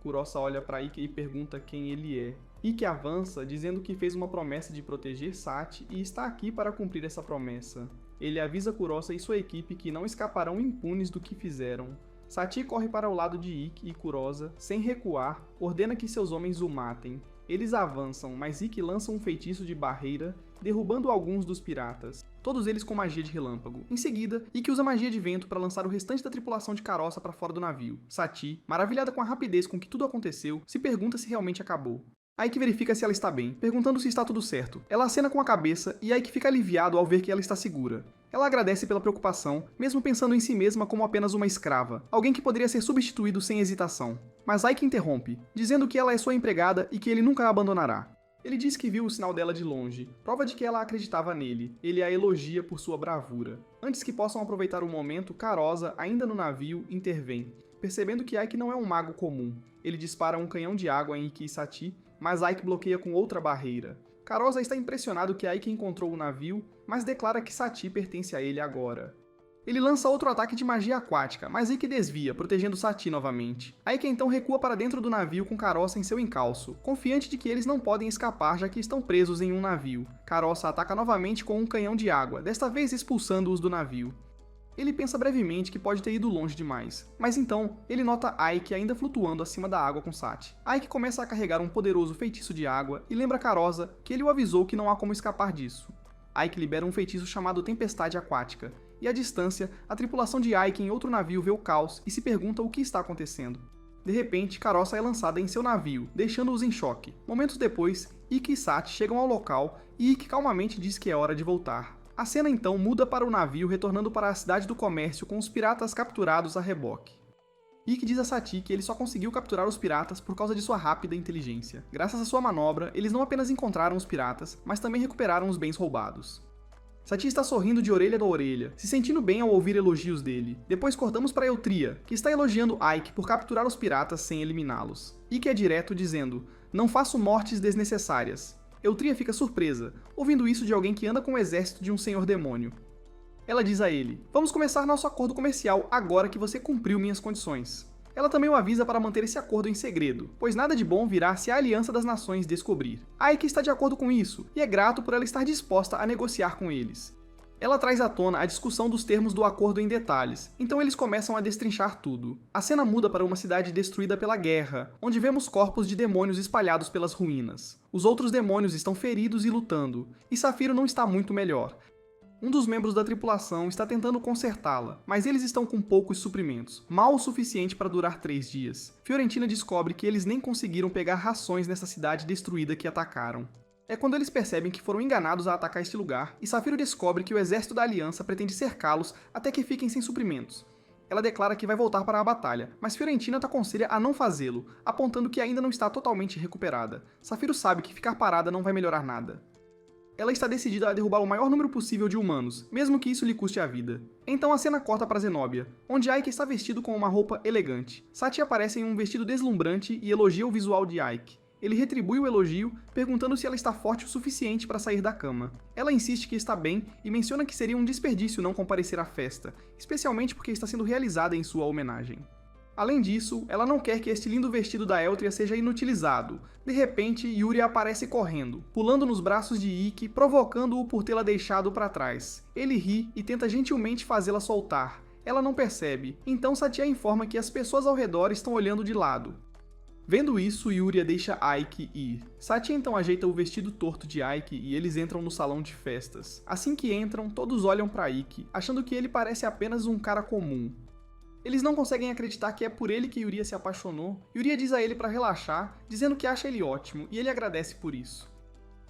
Kurosa olha para Ike e pergunta quem ele é. Ike avança, dizendo que fez uma promessa de proteger Sati e está aqui para cumprir essa promessa. Ele avisa Kurosa e sua equipe que não escaparão impunes do que fizeram. Sati corre para o lado de Ikki e Kurosa, sem recuar, ordena que seus homens o matem. Eles avançam, mas Ikki lança um feitiço de barreira, derrubando alguns dos piratas, todos eles com magia de relâmpago. Em seguida, Ikki usa magia de vento para lançar o restante da tripulação de caroça para fora do navio. Sati, maravilhada com a rapidez com que tudo aconteceu, se pergunta se realmente acabou. Ike verifica se ela está bem, perguntando se está tudo certo. Ela acena com a cabeça e Ike fica aliviado ao ver que ela está segura. Ela agradece pela preocupação, mesmo pensando em si mesma como apenas uma escrava, alguém que poderia ser substituído sem hesitação. Mas Ike interrompe, dizendo que ela é sua empregada e que ele nunca a abandonará. Ele diz que viu o sinal dela de longe, prova de que ela acreditava nele. Ele a elogia por sua bravura. Antes que possam aproveitar o momento, Carosa, ainda no navio, intervém, percebendo que Ike não é um mago comum. Ele dispara um canhão de água em Ikki e Sati, mas Ike bloqueia com outra barreira. Carosa está impressionado que Ike encontrou o navio, mas declara que Sati pertence a ele agora. Ele lança outro ataque de magia aquática, mas Ikki desvia, protegendo Sati novamente. Ike então recua para dentro do navio com Carosa em seu encalço, confiante de que eles não podem escapar já que estão presos em um navio. Carosa ataca novamente com um canhão de água, desta vez expulsando-os do navio. Ele pensa brevemente que pode ter ido longe demais, mas então ele nota Ike ainda flutuando acima da água com Sati. Ike começa a carregar um poderoso feitiço de água e lembra Carosa que ele o avisou que não há como escapar disso. Ike libera um feitiço chamado Tempestade Aquática, e à distância, a tripulação de Ike em outro navio vê o caos e se pergunta o que está acontecendo. De repente, Carosa é lançada em seu navio, deixando-os em choque. Momentos depois, Ikki e Sati chegam ao local e Ikki calmamente diz que é hora de voltar. A cena então muda para o navio retornando para a cidade do comércio com os piratas capturados a reboque. Ikki diz a Sati que ele só conseguiu capturar os piratas por causa de sua rápida inteligência. Graças à sua manobra, eles não apenas encontraram os piratas, mas também recuperaram os bens roubados. Sati está sorrindo de orelha a orelha, se sentindo bem ao ouvir elogios dele. Depois cortamos para Eutria, que está elogiando Ike por capturar os piratas sem eliminá-los. Ikki é direto dizendo, não faço mortes desnecessárias. Eutria fica surpresa, ouvindo isso de alguém que anda com o exército de um senhor demônio. Ela diz a ele, vamos começar nosso acordo comercial agora que você cumpriu minhas condições. Ela também o avisa para manter esse acordo em segredo, pois nada de bom virá se a Aliança das Nações descobrir. Ike está de acordo com isso, e é grato por ela estar disposta a negociar com eles. Ela traz à tona a discussão dos termos do acordo em detalhes, então eles começam a destrinchar tudo. A cena muda para uma cidade destruída pela guerra, onde vemos corpos de demônios espalhados pelas ruínas. Os outros demônios estão feridos e lutando, e Safiro não está muito melhor. Um dos membros da tripulação está tentando consertá-la, mas eles estão com poucos suprimentos, mal o suficiente para durar 3 dias. Fiorentina descobre que eles nem conseguiram pegar rações nessa cidade destruída que atacaram. É quando eles percebem que foram enganados a atacar este lugar, e Safiro descobre que o exército da Aliança pretende cercá-los até que fiquem sem suprimentos. Ela declara que vai voltar para a batalha, mas Fiorentina aconselha a não fazê-lo, apontando que ainda não está totalmente recuperada. Safiro sabe que ficar parada não vai melhorar nada. Ela está decidida a derrubar o maior número possível de humanos, mesmo que isso lhe custe a vida. Então a cena corta para Zenobia, onde Ike está vestido com uma roupa elegante. Sati aparece em um vestido deslumbrante e elogia o visual de Ike. Ele retribui o elogio, perguntando se ela está forte o suficiente para sair da cama. Ela insiste que está bem e menciona que seria um desperdício não comparecer à festa, especialmente porque está sendo realizada em sua homenagem. Além disso, ela não quer que este lindo vestido da Eutria seja inutilizado. De repente, Yuri aparece correndo, pulando nos braços de Ikki, provocando-o por tê-la deixado para trás. Ele ri e tenta gentilmente fazê-la soltar. Ela não percebe, então Satya informa que as pessoas ao redor estão olhando de lado. Vendo isso, Yuria deixa Ike ir. Satya então ajeita o vestido torto de Ike e eles entram no salão de festas. Assim que entram, todos olham para Ike, achando que ele parece apenas um cara comum. Eles não conseguem acreditar que é por ele que Yuria se apaixonou. Yuria diz a ele para relaxar, dizendo que acha ele ótimo, e ele agradece por isso.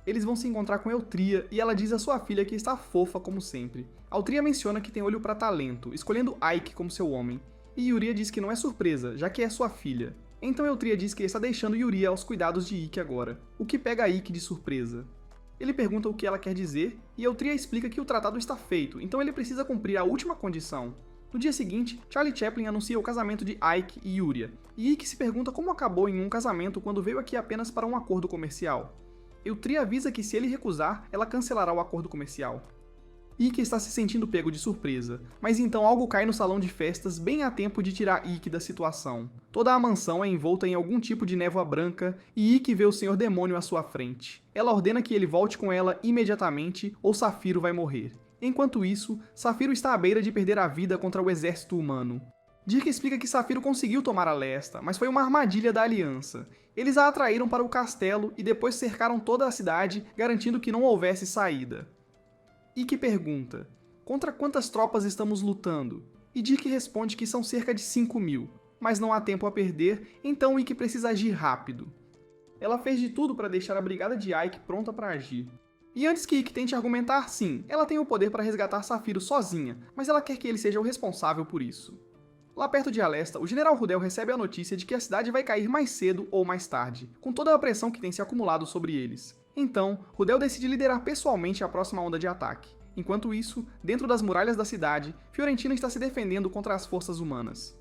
Eles vão se encontrar com Eutria e ela diz à sua filha que está fofa como sempre. Eutria menciona que tem olho para talento, escolhendo Ike como seu homem. E Yuria diz que não é surpresa, já que é sua filha. Então Eutria diz que está deixando Yuria aos cuidados de Ikki agora, o que pega Ikki de surpresa. Ele pergunta o que ela quer dizer, e Eutria explica que o tratado está feito, então ele precisa cumprir a última condição. No dia seguinte, Charlie Chaplin anuncia o casamento de Ike e Yuria, e Ike se pergunta como acabou em um casamento quando veio aqui apenas para um acordo comercial. Eutri avisa que se ele recusar, ela cancelará o acordo comercial. Ike está se sentindo pego de surpresa, mas então algo cai no salão de festas bem a tempo de tirar Ike da situação. Toda a mansão é envolta em algum tipo de névoa branca e Ike vê o Senhor Demônio à sua frente. Ela ordena que ele volte com ela imediatamente ou Safiro vai morrer. Enquanto isso, Safiro está à beira de perder a vida contra o exército humano. Dirk explica que Safiro conseguiu tomar a Lesta, mas foi uma armadilha da Aliança. Eles a atraíram para o castelo e depois cercaram toda a cidade, garantindo que não houvesse saída. Ike pergunta, contra quantas tropas estamos lutando? E Dirk responde que são cerca de 5.000, mas não há tempo a perder, então Ike precisa agir rápido. Ela fez de tudo para deixar a brigada de Ike pronta para agir. E antes que Ike tente argumentar, sim, ela tem o poder para resgatar Safiro sozinha, mas ela quer que ele seja o responsável por isso. Lá perto de Alesta, o General Rudel recebe a notícia de que a cidade vai cair mais cedo ou mais tarde, com toda a pressão que tem se acumulado sobre eles. Então, Rudel decide liderar pessoalmente a próxima onda de ataque. Enquanto isso, dentro das muralhas da cidade, Fiorentina está se defendendo contra as forças humanas.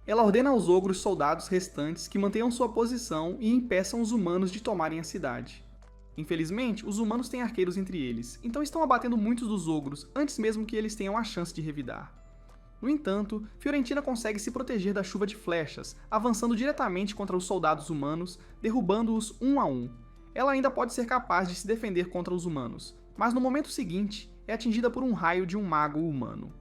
Ela ordena aos ogros soldados restantes que mantenham sua posição e impeçam os humanos de tomarem a cidade. Infelizmente, os humanos têm arqueiros entre eles, então estão abatendo muitos dos ogros antes mesmo que eles tenham a chance de revidar. No entanto, Fiorentina consegue se proteger da chuva de flechas, avançando diretamente contra os soldados humanos, derrubando-os um a um. Ela ainda pode ser capaz de se defender contra os humanos, mas no momento seguinte, é atingida por um raio de um mago humano.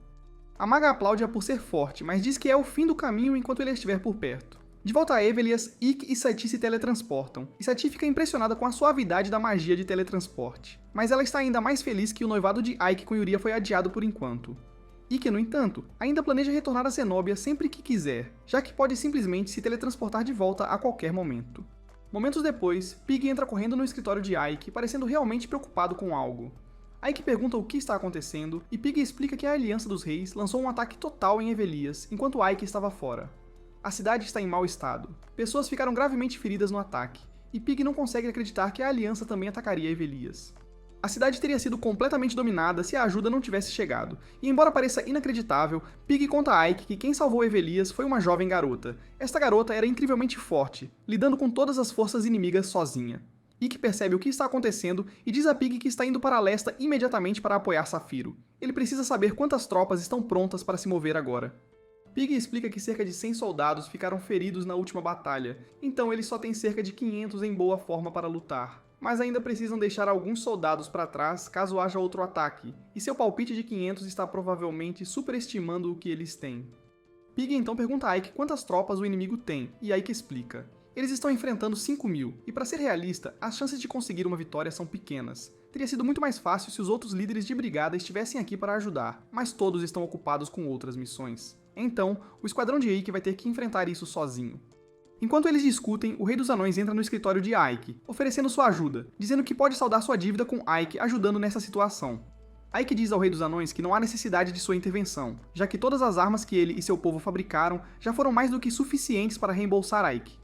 A maga aplaude-a por ser forte, mas diz que é o fim do caminho enquanto ele estiver por perto. De volta a Evelias, Ike e Sati se teletransportam, e Sati fica impressionada com a suavidade da magia de teletransporte. Mas ela está ainda mais feliz que o noivado de Ike com Yuria foi adiado por enquanto. Ike, no entanto, ainda planeja retornar a Zenobia sempre que quiser, já que pode simplesmente se teletransportar de volta a qualquer momento. Momentos depois, Pig entra correndo no escritório de Ike, parecendo realmente preocupado com algo. Ike pergunta o que está acontecendo, e Pig explica que a Aliança dos Reis lançou um ataque total em Evelias, enquanto Ike estava fora. A cidade está em mau estado. Pessoas ficaram gravemente feridas no ataque, e Pig não consegue acreditar que a Aliança também atacaria Evelias. A cidade teria sido completamente dominada se a ajuda não tivesse chegado, e embora pareça inacreditável, Pig conta a Ike que quem salvou Evelias foi uma jovem garota. Esta garota era incrivelmente forte, lidando com todas as forças inimigas sozinha. Ike percebe o que está acontecendo e diz a Pig que está indo para Alesta imediatamente para apoiar Safiro. Ele precisa saber quantas tropas estão prontas para se mover agora. Pig explica que cerca de 100 soldados ficaram feridos na última batalha, então ele só tem cerca de 500 em boa forma para lutar. Mas ainda precisam deixar alguns soldados para trás caso haja outro ataque, e seu palpite de 500 está provavelmente superestimando o que eles têm. Pig então pergunta a Ike quantas tropas o inimigo tem, e Ike explica. Eles estão enfrentando 5.000, e para ser realista, as chances de conseguir uma vitória são pequenas. Teria sido muito mais fácil se os outros líderes de brigada estivessem aqui para ajudar, mas todos estão ocupados com outras missões. Então, o esquadrão de Ike vai ter que enfrentar isso sozinho. Enquanto eles discutem, o Rei dos Anões entra no escritório de Ike, oferecendo sua ajuda, dizendo que pode saldar sua dívida com Ike ajudando nessa situação. Ike diz ao Rei dos Anões que não há necessidade de sua intervenção, já que todas as armas que ele e seu povo fabricaram já foram mais do que suficientes para reembolsar Ike.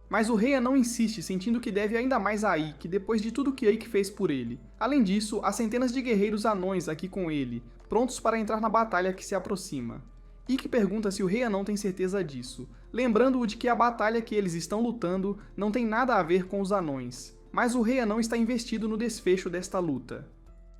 Mas o rei Anão insiste, sentindo que deve ainda mais a Ike depois de tudo que Ike fez por ele. Além disso, há centenas de guerreiros anões aqui com ele, prontos para entrar na batalha que se aproxima. Ike pergunta se o Rei Anão tem certeza disso, lembrando-o de que a batalha que eles estão lutando não tem nada a ver com os anões, mas o Rei Anão está investido no desfecho desta luta.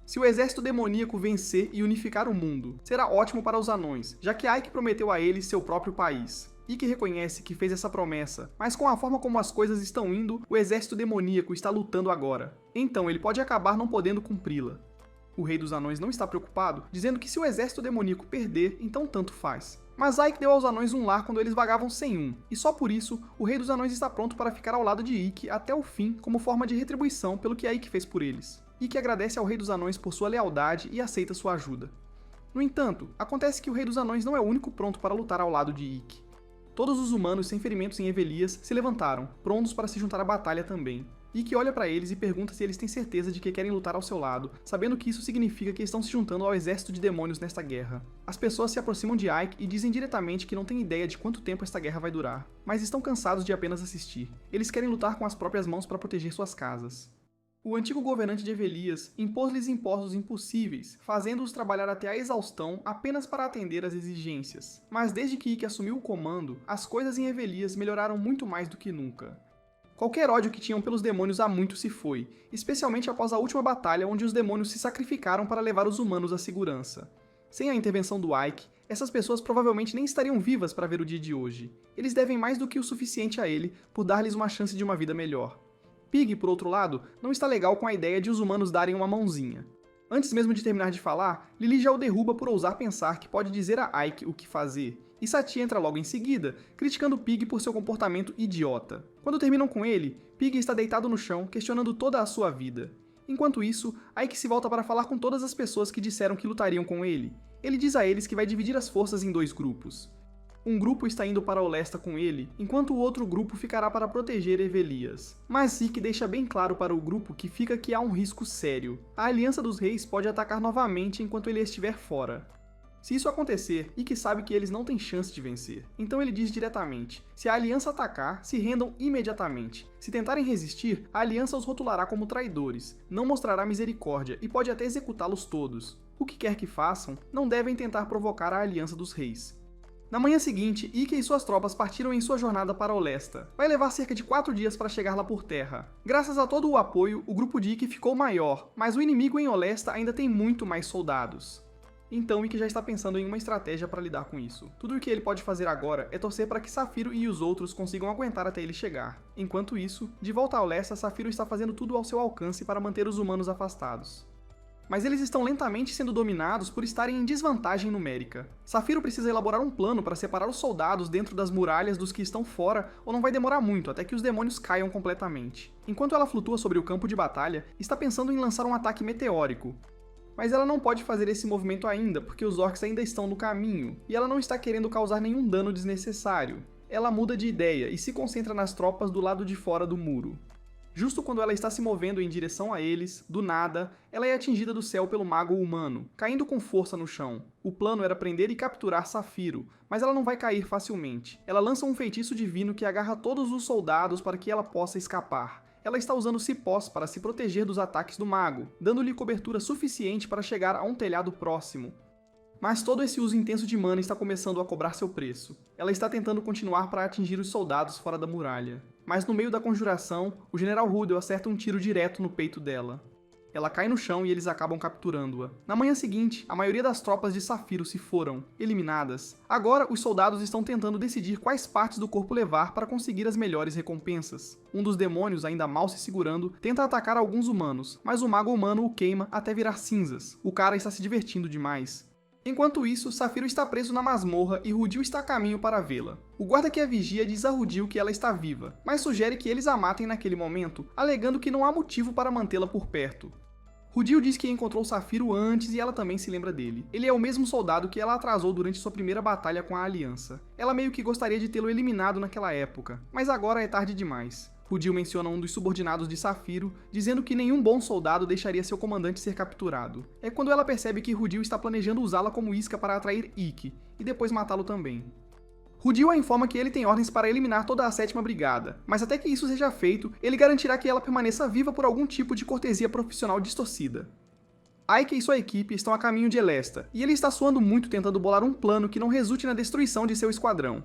Se o exército demoníaco vencer e unificar o mundo, será ótimo para os anões, já que Ike prometeu a eles seu próprio país. Ike reconhece que fez essa promessa, mas com a forma como as coisas estão indo, o exército demoníaco está lutando agora. Então ele pode acabar não podendo cumpri-la. O Rei dos Anões não está preocupado, dizendo que se o exército demoníaco perder, então tanto faz. Mas Ike deu aos anões um lar quando eles vagavam sem um, e só por isso, o Rei dos Anões está pronto para ficar ao lado de Ike até o fim como forma de retribuição pelo que Ike fez por eles. Ike agradece ao Rei dos Anões por sua lealdade e aceita sua ajuda. No entanto, acontece que o Rei dos Anões não é o único pronto para lutar ao lado de Ike. Todos os humanos sem ferimentos em Evelias se levantaram, prontos para se juntar à batalha também. Ike olha para eles e pergunta se eles têm certeza de que querem lutar ao seu lado, sabendo que isso significa que estão se juntando ao exército de demônios nesta guerra. As pessoas se aproximam de Ike e dizem diretamente que não têm ideia de quanto tempo esta guerra vai durar, mas estão cansados de apenas assistir. Eles querem lutar com as próprias mãos para proteger suas casas. O antigo governante de Evelias impôs-lhes impostos impossíveis, fazendo-os trabalhar até a exaustão apenas para atender às exigências. Mas desde que Ikki assumiu o comando, as coisas em Evelias melhoraram muito mais do que nunca. Qualquer ódio que tinham pelos demônios há muito se foi, especialmente após a última batalha onde os demônios se sacrificaram para levar os humanos à segurança. Sem a intervenção do Ike, essas pessoas provavelmente nem estariam vivas para ver o dia de hoje. Eles devem mais do que o suficiente a ele por dar-lhes uma chance de uma vida melhor. Pig, por outro lado, não está legal com a ideia de os humanos darem uma mãozinha. Antes mesmo de terminar de falar, Lily já o derruba por ousar pensar que pode dizer a Ike o que fazer, e Satie entra logo em seguida, criticando Pig por seu comportamento idiota. Quando terminam com ele, Pig está deitado no chão, questionando toda a sua vida. Enquanto isso, Ike se volta para falar com todas as pessoas que disseram que lutariam com ele. Ele diz a eles que vai dividir as forças em 2 grupos. Um grupo está indo para Olesta com ele, enquanto o outro grupo ficará para proteger Evelias. Mas Ikki deixa bem claro para o grupo que há um risco sério. A Aliança dos Reis pode atacar novamente enquanto ele estiver fora. Se isso acontecer, Ikki sabe que eles não têm chance de vencer. Então ele diz diretamente: se a Aliança atacar, se rendam imediatamente. Se tentarem resistir, a Aliança os rotulará como traidores, não mostrará misericórdia e pode até executá-los todos. O que quer que façam, não devem tentar provocar a Aliança dos Reis. Na manhã seguinte, Ikki e suas tropas partiram em sua jornada para Olesta. Vai levar cerca de 4 dias para chegar lá por terra. Graças a todo o apoio, o grupo de Ikki ficou maior, mas o inimigo em Olesta ainda tem muito mais soldados. Então Ikki já está pensando em uma estratégia para lidar com isso. Tudo o que ele pode fazer agora é torcer para que Safiro e os outros consigam aguentar até ele chegar. Enquanto isso, de volta a Olesta, Safiro está fazendo tudo ao seu alcance para manter os humanos afastados. Mas eles estão lentamente sendo dominados por estarem em desvantagem numérica. Safiro precisa elaborar um plano para separar os soldados dentro das muralhas dos que estão fora, ou não vai demorar muito até que os demônios caiam completamente. Enquanto ela flutua sobre o campo de batalha, está pensando em lançar um ataque meteórico. Mas ela não pode fazer esse movimento ainda, porque os orcs ainda estão no caminho, e ela não está querendo causar nenhum dano desnecessário. Ela muda de ideia e se concentra nas tropas do lado de fora do muro. Justo quando ela está se movendo em direção a eles, do nada, ela é atingida do céu pelo mago humano, caindo com força no chão. O plano era prender e capturar Safiro, mas ela não vai cair facilmente. Ela lança um feitiço divino que agarra todos os soldados para que ela possa escapar. Ela está usando cipós para se proteger dos ataques do mago, dando-lhe cobertura suficiente para chegar a um telhado próximo. Mas todo esse uso intenso de mana está começando a cobrar seu preço. Ela está tentando continuar para atingir os soldados fora da muralha. Mas no meio da conjuração, o General Rudel acerta um tiro direto no peito dela. Ela cai no chão e eles acabam capturando-a. Na manhã seguinte, a maioria das tropas de Safiro se foram, eliminadas. Agora, os soldados estão tentando decidir quais partes do corpo levar para conseguir as melhores recompensas. Um dos demônios, ainda mal se segurando, tenta atacar alguns humanos, mas o mago humano o queima até virar cinzas. O cara está se divertindo demais. Enquanto isso, Safiro está preso na masmorra e Rudil está a caminho para vê-la. O guarda que a vigia diz a Rudil que ela está viva, mas sugere que eles a matem naquele momento, alegando que não há motivo para mantê-la por perto. Rudil diz que encontrou Safiro antes e ela também se lembra dele. Ele é o mesmo soldado que ela atrasou durante sua primeira batalha com a Aliança. Ela meio que gostaria de tê-lo eliminado naquela época, mas agora é tarde demais. Rudil menciona um dos subordinados de Safiro, dizendo que nenhum bom soldado deixaria seu comandante ser capturado. É quando ela percebe que Rudil está planejando usá-la como isca para atrair Ikki, e depois matá-lo também. Rudil a informa que ele tem ordens para eliminar toda a 7ª Brigada, mas até que isso seja feito, ele garantirá que ela permaneça viva por algum tipo de cortesia profissional distorcida. Ike e sua equipe estão a caminho de Elesta, e ele está suando muito tentando bolar um plano que não resulte na destruição de seu esquadrão.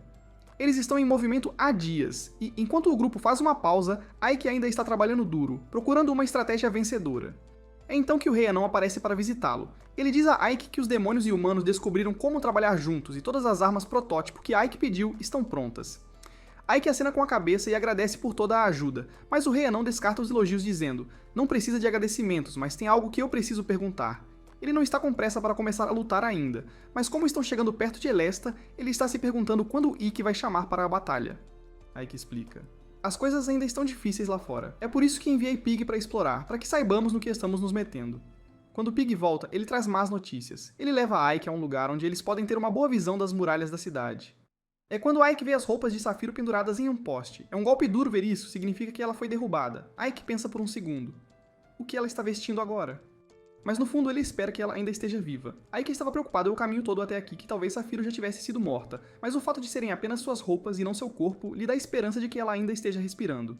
Eles estão em movimento há dias, e enquanto o grupo faz uma pausa, Ike ainda está trabalhando duro, procurando uma estratégia vencedora. É então que o rei anão aparece para visitá-lo. Ele diz a Ike que os demônios e humanos descobriram como trabalhar juntos e todas as armas protótipo que Ike pediu estão prontas. Ike acena com a cabeça e agradece por toda a ajuda, mas o rei anão descarta os elogios dizendo: não precisa de agradecimentos, mas tem algo que eu preciso perguntar. Ele não está com pressa para começar a lutar ainda, mas como estão chegando perto de Elesta, ele está se perguntando quando Ikki vai chamar para a batalha. Ike explica: as coisas ainda estão difíceis lá fora. É por isso que enviei Pig para explorar, para que saibamos no que estamos nos metendo. Quando Pig volta, ele traz más notícias. Ele leva Ike a um lugar onde eles podem ter uma boa visão das muralhas da cidade. É quando Ike vê as roupas de Safiro penduradas em um poste. É um golpe duro ver isso, significa que ela foi derrubada. Ike pensa por um segundo: o que ela está vestindo agora? Mas no fundo ele espera que ela ainda esteja viva. Ike estava preocupado o caminho todo até aqui que talvez Safiro já tivesse sido morta, mas o fato de serem apenas suas roupas e não seu corpo lhe dá esperança de que ela ainda esteja respirando.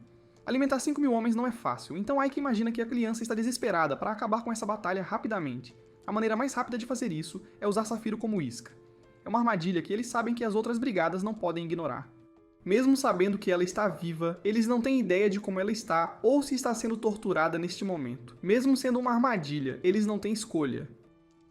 Alimentar 5.000 homens não é fácil, então Ike imagina que a criança está desesperada para acabar com essa batalha rapidamente. A maneira mais rápida de fazer isso é usar Safiro como isca. É uma armadilha que eles sabem que as outras brigadas não podem ignorar. Mesmo sabendo que ela está viva, eles não têm ideia de como ela está ou se está sendo torturada neste momento. Mesmo sendo uma armadilha, eles não têm escolha.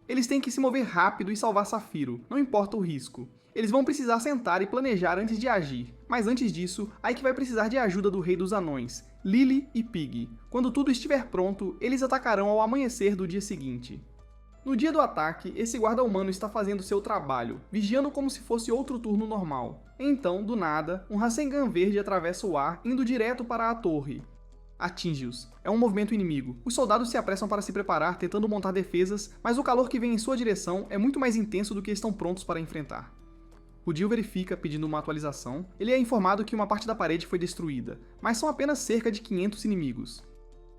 Eles têm que se mover rápido e salvar Safiro, não importa o risco. Eles vão precisar sentar e planejar antes de agir, mas antes disso, Ike vai precisar de ajuda do Rei dos Anões, Lily e Pig. Quando tudo estiver pronto, eles atacarão ao amanhecer do dia seguinte. No dia do ataque, esse guarda humano está fazendo seu trabalho, vigiando como se fosse outro turno normal. Então, do nada, um Rasengan verde atravessa o ar, indo direto para a torre. Atinge-os. É um movimento inimigo. Os soldados se apressam para se preparar, tentando montar defesas, mas o calor que vem em sua direção é muito mais intenso do que estão prontos para enfrentar. Rudil verifica, pedindo uma atualização. Ele é informado que uma parte da parede foi destruída, mas são apenas cerca de 500 inimigos.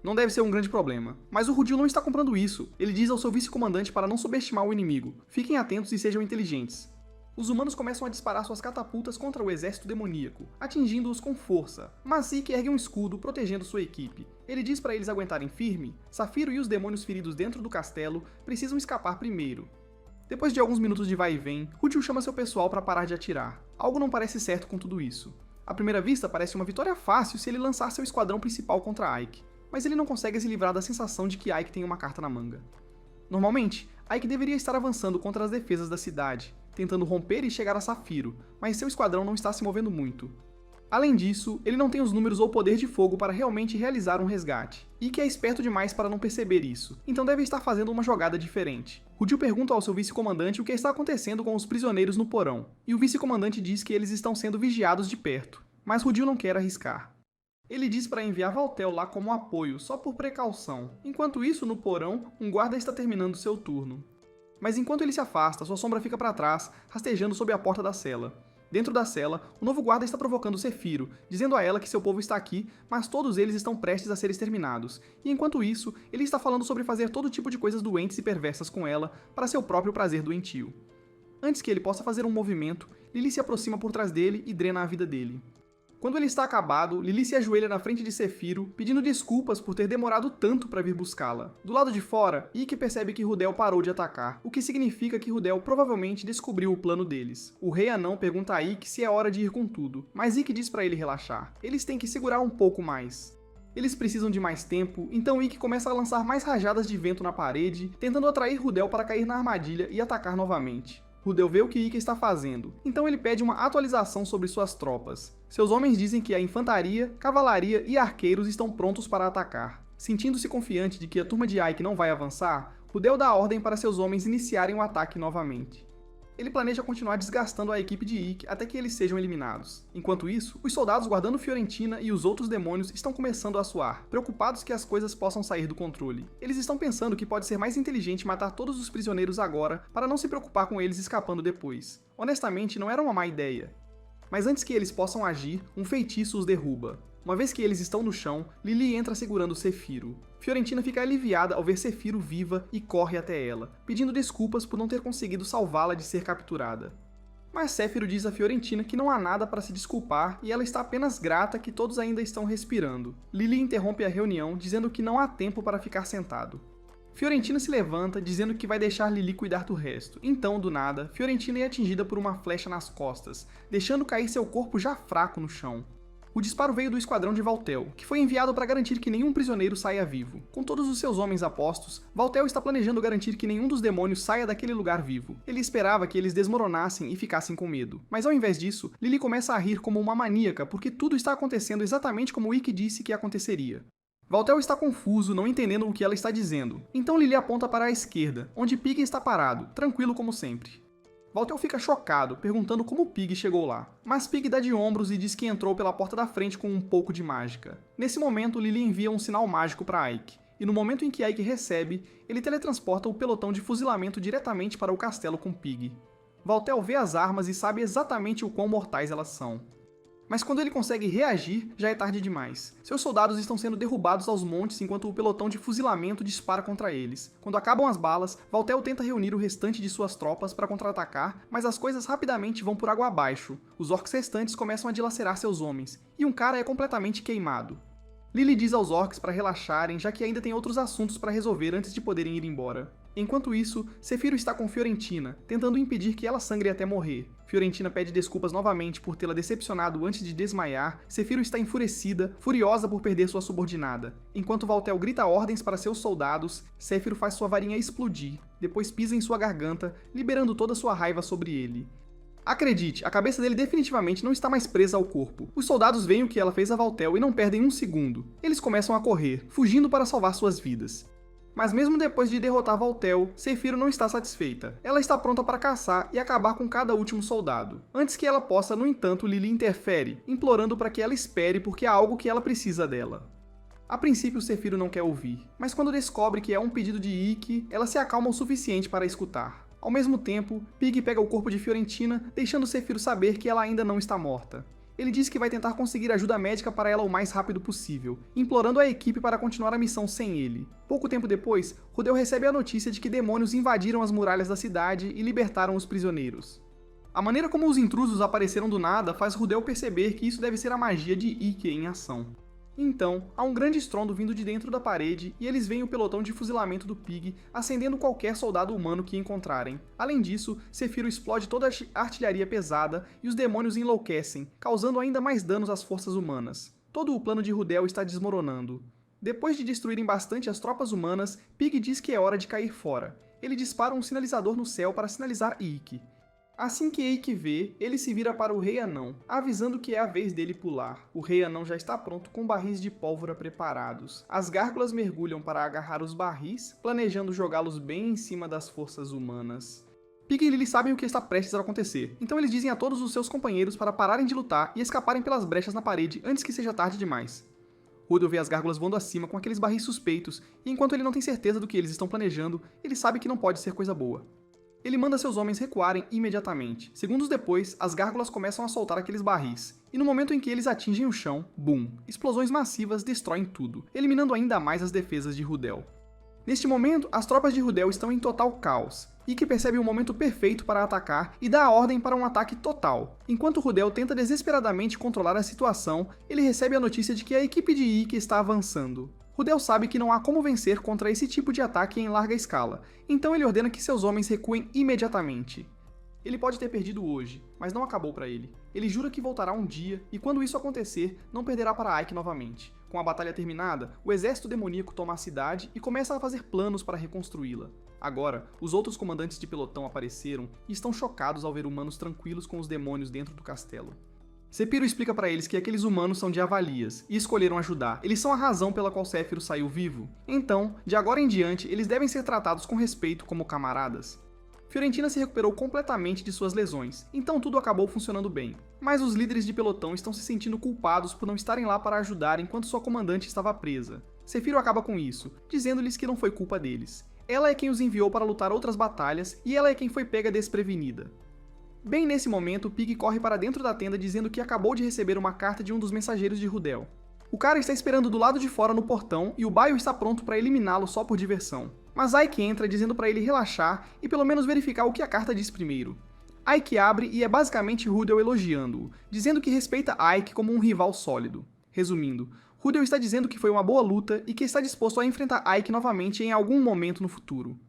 Não deve ser um grande problema, mas o Rudil não está comprando isso. Ele diz ao seu vice-comandante para não subestimar o inimigo. Fiquem atentos e sejam inteligentes. Os humanos começam a disparar suas catapultas contra o exército demoníaco, atingindo-os com força, mas Zeke ergue um escudo protegendo sua equipe. Ele diz para eles aguentarem firme. Safiro e os demônios feridos dentro do castelo precisam escapar primeiro. Depois de alguns minutos de vai e vem, Rudil chama seu pessoal para parar de atirar. Algo não parece certo com tudo isso. À primeira vista parece uma vitória fácil se ele lançar seu esquadrão principal contra Ike, mas ele não consegue se livrar da sensação de que Ike tem uma carta na manga. Normalmente, Ike deveria estar avançando contra as defesas da cidade, tentando romper e chegar a Safiro, mas seu esquadrão não está se movendo muito. Além disso, ele não tem os números ou poder de fogo para realmente realizar um resgate, e que é esperto demais para não perceber isso, então deve estar fazendo uma jogada diferente. Rudil pergunta ao seu vice-comandante o que está acontecendo com os prisioneiros no porão, e o vice-comandante diz que eles estão sendo vigiados de perto, mas Rudil não quer arriscar. Ele diz para enviar Valtel lá como apoio, só por precaução. Enquanto isso, no porão, um guarda está terminando seu turno. Mas enquanto ele se afasta, sua sombra fica para trás, rastejando sob a porta da cela. Dentro da cela, o novo guarda está provocando Sefiro, dizendo a ela que seu povo está aqui, mas todos eles estão prestes a ser exterminados. E enquanto isso, ele está falando sobre fazer todo tipo de coisas doentes e perversas com ela, para seu próprio prazer doentio. Antes que ele possa fazer um movimento, Lily se aproxima por trás dele e drena a vida dele. Quando ele está acabado, Lily se ajoelha na frente de Sefiro, pedindo desculpas por ter demorado tanto para vir buscá-la. Do lado de fora, Ikki percebe que Rudel parou de atacar, o que significa que Rudel provavelmente descobriu o plano deles. O Rei Anão pergunta a Ikki se é hora de ir com tudo, mas Ikki diz para ele relaxar. Eles têm que segurar um pouco mais. Eles precisam de mais tempo, então Ikki começa a lançar mais rajadas de vento na parede, tentando atrair Rudel para cair na armadilha e atacar novamente. Rudel vê o que Ikki está fazendo, então ele pede uma atualização sobre suas tropas. Seus homens dizem que a infantaria, cavalaria e arqueiros estão prontos para atacar. Sentindo-se confiante de que a turma de Ike não vai avançar, Rudel dá ordem para seus homens iniciarem o ataque novamente. Ele planeja continuar desgastando a equipe de Ikki até que eles sejam eliminados. Enquanto isso, os soldados guardando Fiorentina e os outros demônios estão começando a suar, preocupados que as coisas possam sair do controle. Eles estão pensando que pode ser mais inteligente matar todos os prisioneiros agora para não se preocupar com eles escapando depois. Honestamente, não era uma má ideia. Mas antes que eles possam agir, um feitiço os derruba. Uma vez que eles estão no chão, Lily entra segurando Sefiro. Fiorentina fica aliviada ao ver Sefiro viva e corre até ela, pedindo desculpas por não ter conseguido salvá-la de ser capturada. Mas Sefiro diz a Fiorentina que não há nada para se desculpar e ela está apenas grata que todos ainda estão respirando. Lily interrompe a reunião, dizendo que não há tempo para ficar sentado. Fiorentina se levanta, dizendo que vai deixar Lily cuidar do resto. Então, do nada, Fiorentina é atingida por uma flecha nas costas, deixando cair seu corpo já fraco no chão. O disparo veio do esquadrão de Valtel, que foi enviado para garantir que nenhum prisioneiro saia vivo. Com todos os seus homens a postos, Valtel está planejando garantir que nenhum dos demônios saia daquele lugar vivo. Ele esperava que eles desmoronassem e ficassem com medo. Mas ao invés disso, Lily começa a rir como uma maníaca porque tudo está acontecendo exatamente como Ikki disse que aconteceria. Valtel está confuso, não entendendo o que ela está dizendo. Então Lily aponta para a esquerda, onde Pig está parado, tranquilo como sempre. Valtel fica chocado, perguntando como Pig chegou lá. Mas Pig dá de ombros e diz que entrou pela porta da frente com um pouco de mágica. Nesse momento, Lily envia um sinal mágico para Ike. E no momento em que Ike recebe, ele teletransporta o pelotão de fuzilamento diretamente para o castelo com Pig. Valtel vê as armas e sabe exatamente o quão mortais elas são. Mas quando ele consegue reagir, já é tarde demais. Seus soldados estão sendo derrubados aos montes enquanto o pelotão de fuzilamento dispara contra eles. Quando acabam as balas, Valtel tenta reunir o restante de suas tropas para contra-atacar, mas as coisas rapidamente vão por água abaixo. Os orcs restantes começam a dilacerar seus homens, e um cara é completamente queimado. Lily diz aos orcs para relaxarem, já que ainda tem outros assuntos para resolver antes de poderem ir embora. Enquanto isso, Zephyro está com Fiorentina, tentando impedir que ela sangre até morrer. Fiorentina pede desculpas novamente por tê-la decepcionado antes de desmaiar. Zephyro está enfurecida, furiosa por perder sua subordinada. Enquanto Valtel grita ordens para seus soldados, Zephyro faz sua varinha explodir, depois pisa em sua garganta, liberando toda sua raiva sobre ele. Acredite, a cabeça dele definitivamente não está mais presa ao corpo. Os soldados veem o que ela fez a Valtel e não perdem um segundo. Eles começam a correr, fugindo para salvar suas vidas. Mas mesmo depois de derrotar Valtel, Zephyro não está satisfeita. Ela está pronta para caçar e acabar com cada último soldado. Antes que ela possa, no entanto, Lily interfere, implorando para que ela espere porque há algo que ela precisa dela. A princípio, Zephyro não quer ouvir, mas quando descobre que é um pedido de Ikki, ela se acalma o suficiente para escutar. Ao mesmo tempo, Pig pega o corpo de Fiorentina, deixando Zephyro saber que ela ainda não está morta. Ele diz que vai tentar conseguir ajuda médica para ela o mais rápido possível, implorando a equipe para continuar a missão sem ele. Pouco tempo depois, Rudel recebe a notícia de que demônios invadiram as muralhas da cidade e libertaram os prisioneiros. A maneira como os intrusos apareceram do nada faz Rudel perceber que isso deve ser a magia de Ikki em ação. Então, há um grande estrondo vindo de dentro da parede e eles veem o pelotão de fuzilamento do Pig acendendo qualquer soldado humano que encontrarem. Além disso, Zephyro explode toda a artilharia pesada e os demônios enlouquecem, causando ainda mais danos às forças humanas. Todo o plano de Rudel está desmoronando. Depois de destruírem bastante as tropas humanas, Pig diz que é hora de cair fora. Ele dispara um sinalizador no céu para sinalizar Ikki. Assim que Ikki vê, ele se vira para o Rei Anão, avisando que é a vez dele pular. O Rei Anão já está pronto com barris de pólvora preparados. As gárgulas mergulham para agarrar os barris, planejando jogá-los bem em cima das forças humanas. Pig e Lily sabem o que está prestes a acontecer, então eles dizem a todos os seus companheiros para pararem de lutar e escaparem pelas brechas na parede antes que seja tarde demais. Rudel vê as gárgulas voando acima com aqueles barris suspeitos, e enquanto ele não tem certeza do que eles estão planejando, ele sabe que não pode ser coisa boa. Ele manda seus homens recuarem imediatamente. Segundos depois, as gárgulas começam a soltar aqueles barris, e no momento em que eles atingem o chão, boom! Explosões massivas destroem tudo, eliminando ainda mais as defesas de Rudel. Neste momento, as tropas de Rudel estão em total caos. Ikki percebe o momento perfeito para atacar e dá a ordem para um ataque total. Enquanto Rudel tenta desesperadamente controlar a situação, ele recebe a notícia de que a equipe de Ikki está avançando. Rudel sabe que não há como vencer contra esse tipo de ataque em larga escala, então ele ordena que seus homens recuem imediatamente. Ele pode ter perdido hoje, mas não acabou para ele. Ele jura que voltará um dia, e quando isso acontecer, não perderá para Ike novamente. Com a batalha terminada, o exército demoníaco toma a cidade e começa a fazer planos para reconstruí-la. Agora, os outros comandantes de pelotão apareceram e estão chocados ao ver humanos tranquilos com os demônios dentro do castelo. Zephyro explica para eles que aqueles humanos são de Avalias e escolheram ajudar. Eles são a razão pela qual Zephyro saiu vivo. Então, de agora em diante, eles devem ser tratados com respeito como camaradas. Fiorentina se recuperou completamente de suas lesões, então tudo acabou funcionando bem. Mas os líderes de pelotão estão se sentindo culpados por não estarem lá para ajudar enquanto sua comandante estava presa. Zephyro acaba com isso, dizendo-lhes que não foi culpa deles. Ela é quem os enviou para lutar outras batalhas e ela é quem foi pega desprevenida. Bem nesse momento, Pig corre para dentro da tenda dizendo que acabou de receber uma carta de um dos mensageiros de Rudel. O cara está esperando do lado de fora no portão e o Baio está pronto para eliminá-lo só por diversão. Mas Ike entra dizendo para ele relaxar e pelo menos verificar o que a carta diz primeiro. Ike abre e é basicamente Rudel elogiando-o, dizendo que respeita Ike como um rival sólido. Resumindo, Rudel está dizendo que foi uma boa luta e que está disposto a enfrentar Ike novamente em algum momento no futuro.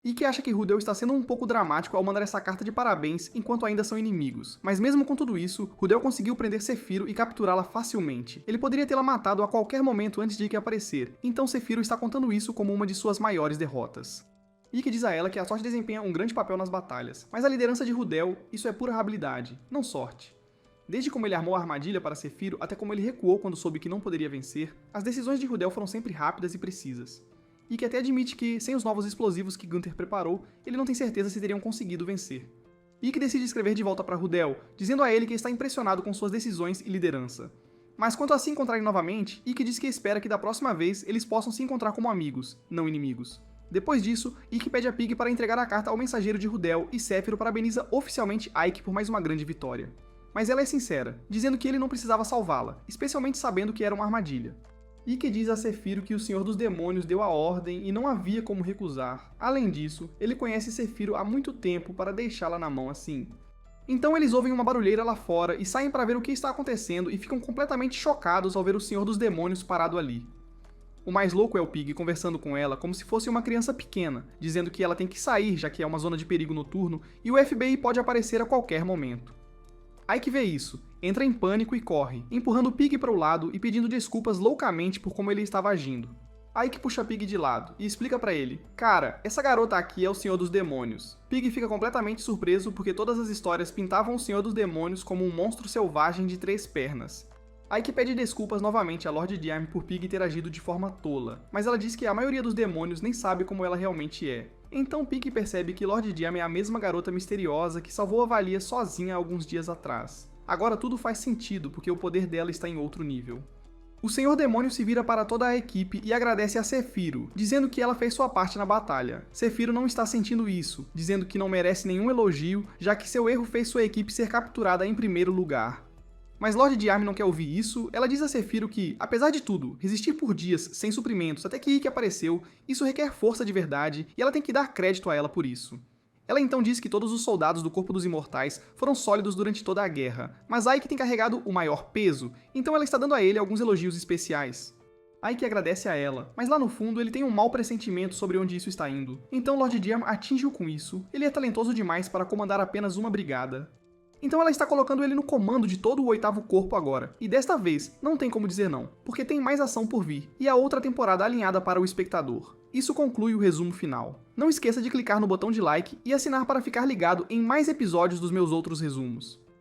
Ikki acha que Rudel está sendo um pouco dramático ao mandar essa carta de parabéns enquanto ainda são inimigos. Mas mesmo com tudo isso, Rudel conseguiu prender Zephyro e capturá-la facilmente. Ele poderia tê-la matado a qualquer momento antes de Ikki aparecer, então Zephyro está contando isso como uma de suas maiores derrotas. Ikki diz a ela que a sorte desempenha um grande papel nas batalhas, mas a liderança de Rudel, isso é pura habilidade, não sorte. Desde como ele armou a armadilha para Zephyro até como ele recuou quando soube que não poderia vencer, as decisões de Rudel foram sempre rápidas e precisas. E que até admite que, sem os novos explosivos que Gunther preparou, ele não tem certeza se teriam conseguido vencer. Ikki decide escrever de volta para Rudel, dizendo a ele que está impressionado com suas decisões e liderança. Mas quanto a se encontrarem novamente, Ikki diz que espera que da próxima vez eles possam se encontrar como amigos, não inimigos. Depois disso, Ikki pede a Pig para entregar a carta ao mensageiro de Rudel e Zephyro parabeniza oficialmente Ike por mais uma grande vitória. Mas ela é sincera, dizendo que ele não precisava salvá-la, especialmente sabendo que era uma armadilha. Ikki diz a Zephyro que o Senhor dos Demônios deu a ordem e não havia como recusar. Além disso, ele conhece Zephyro há muito tempo para deixá-la na mão assim. Então eles ouvem uma barulheira lá fora e saem para ver o que está acontecendo e ficam completamente chocados ao ver o Senhor dos Demônios parado ali. O mais louco é o Pig conversando com ela como se fosse uma criança pequena, dizendo que ela tem que sair já que é uma zona de perigo noturno e o FBI pode aparecer a qualquer momento. Ike vê isso, entra em pânico e corre, empurrando o Pig para o lado e pedindo desculpas loucamente por como ele estava agindo. Ike puxa Pig de lado e explica pra ele: "Cara, essa garota aqui é o Senhor dos Demônios." Pig fica completamente surpreso porque todas as histórias pintavam o Senhor dos Demônios como um monstro selvagem de 3 pernas. Ike pede desculpas novamente a Lord Diam por Pig ter agido de forma tola, mas ela diz que a maioria dos demônios nem sabe como ela realmente é. Então Pig percebe que Lord Diam é a mesma garota misteriosa que salvou a Valia sozinha alguns dias atrás. Agora tudo faz sentido porque o poder dela está em outro nível. O Senhor Demônio se vira para toda a equipe e agradece a Zephyro, dizendo que ela fez sua parte na batalha. Zephyro não está sentindo isso, dizendo que não merece nenhum elogio, já que seu erro fez sua equipe ser capturada em primeiro lugar. Mas Lord Diam não quer ouvir isso, ela diz a Zephyro que, apesar de tudo, resistir por dias sem suprimentos até que Ikki apareceu, isso requer força de verdade e ela tem que dar crédito a ela por isso. Ela então diz que todos os soldados do Corpo dos Imortais foram sólidos durante toda a guerra, mas Ike tem carregado o maior peso, então ela está dando a ele alguns elogios especiais. Ike agradece a ela, mas lá no fundo ele tem um mau pressentimento sobre onde isso está indo, então Lord Diam atinge-o com isso, ele é talentoso demais para comandar apenas uma brigada. Então ela está colocando ele no comando de todo o 8º Corpo agora, e desta vez não tem como dizer não, porque tem mais ação por vir, e a outra temporada alinhada para o espectador. Isso conclui o resumo final. Não esqueça de clicar no botão de like e assinar para ficar ligado em mais episódios dos meus outros resumos.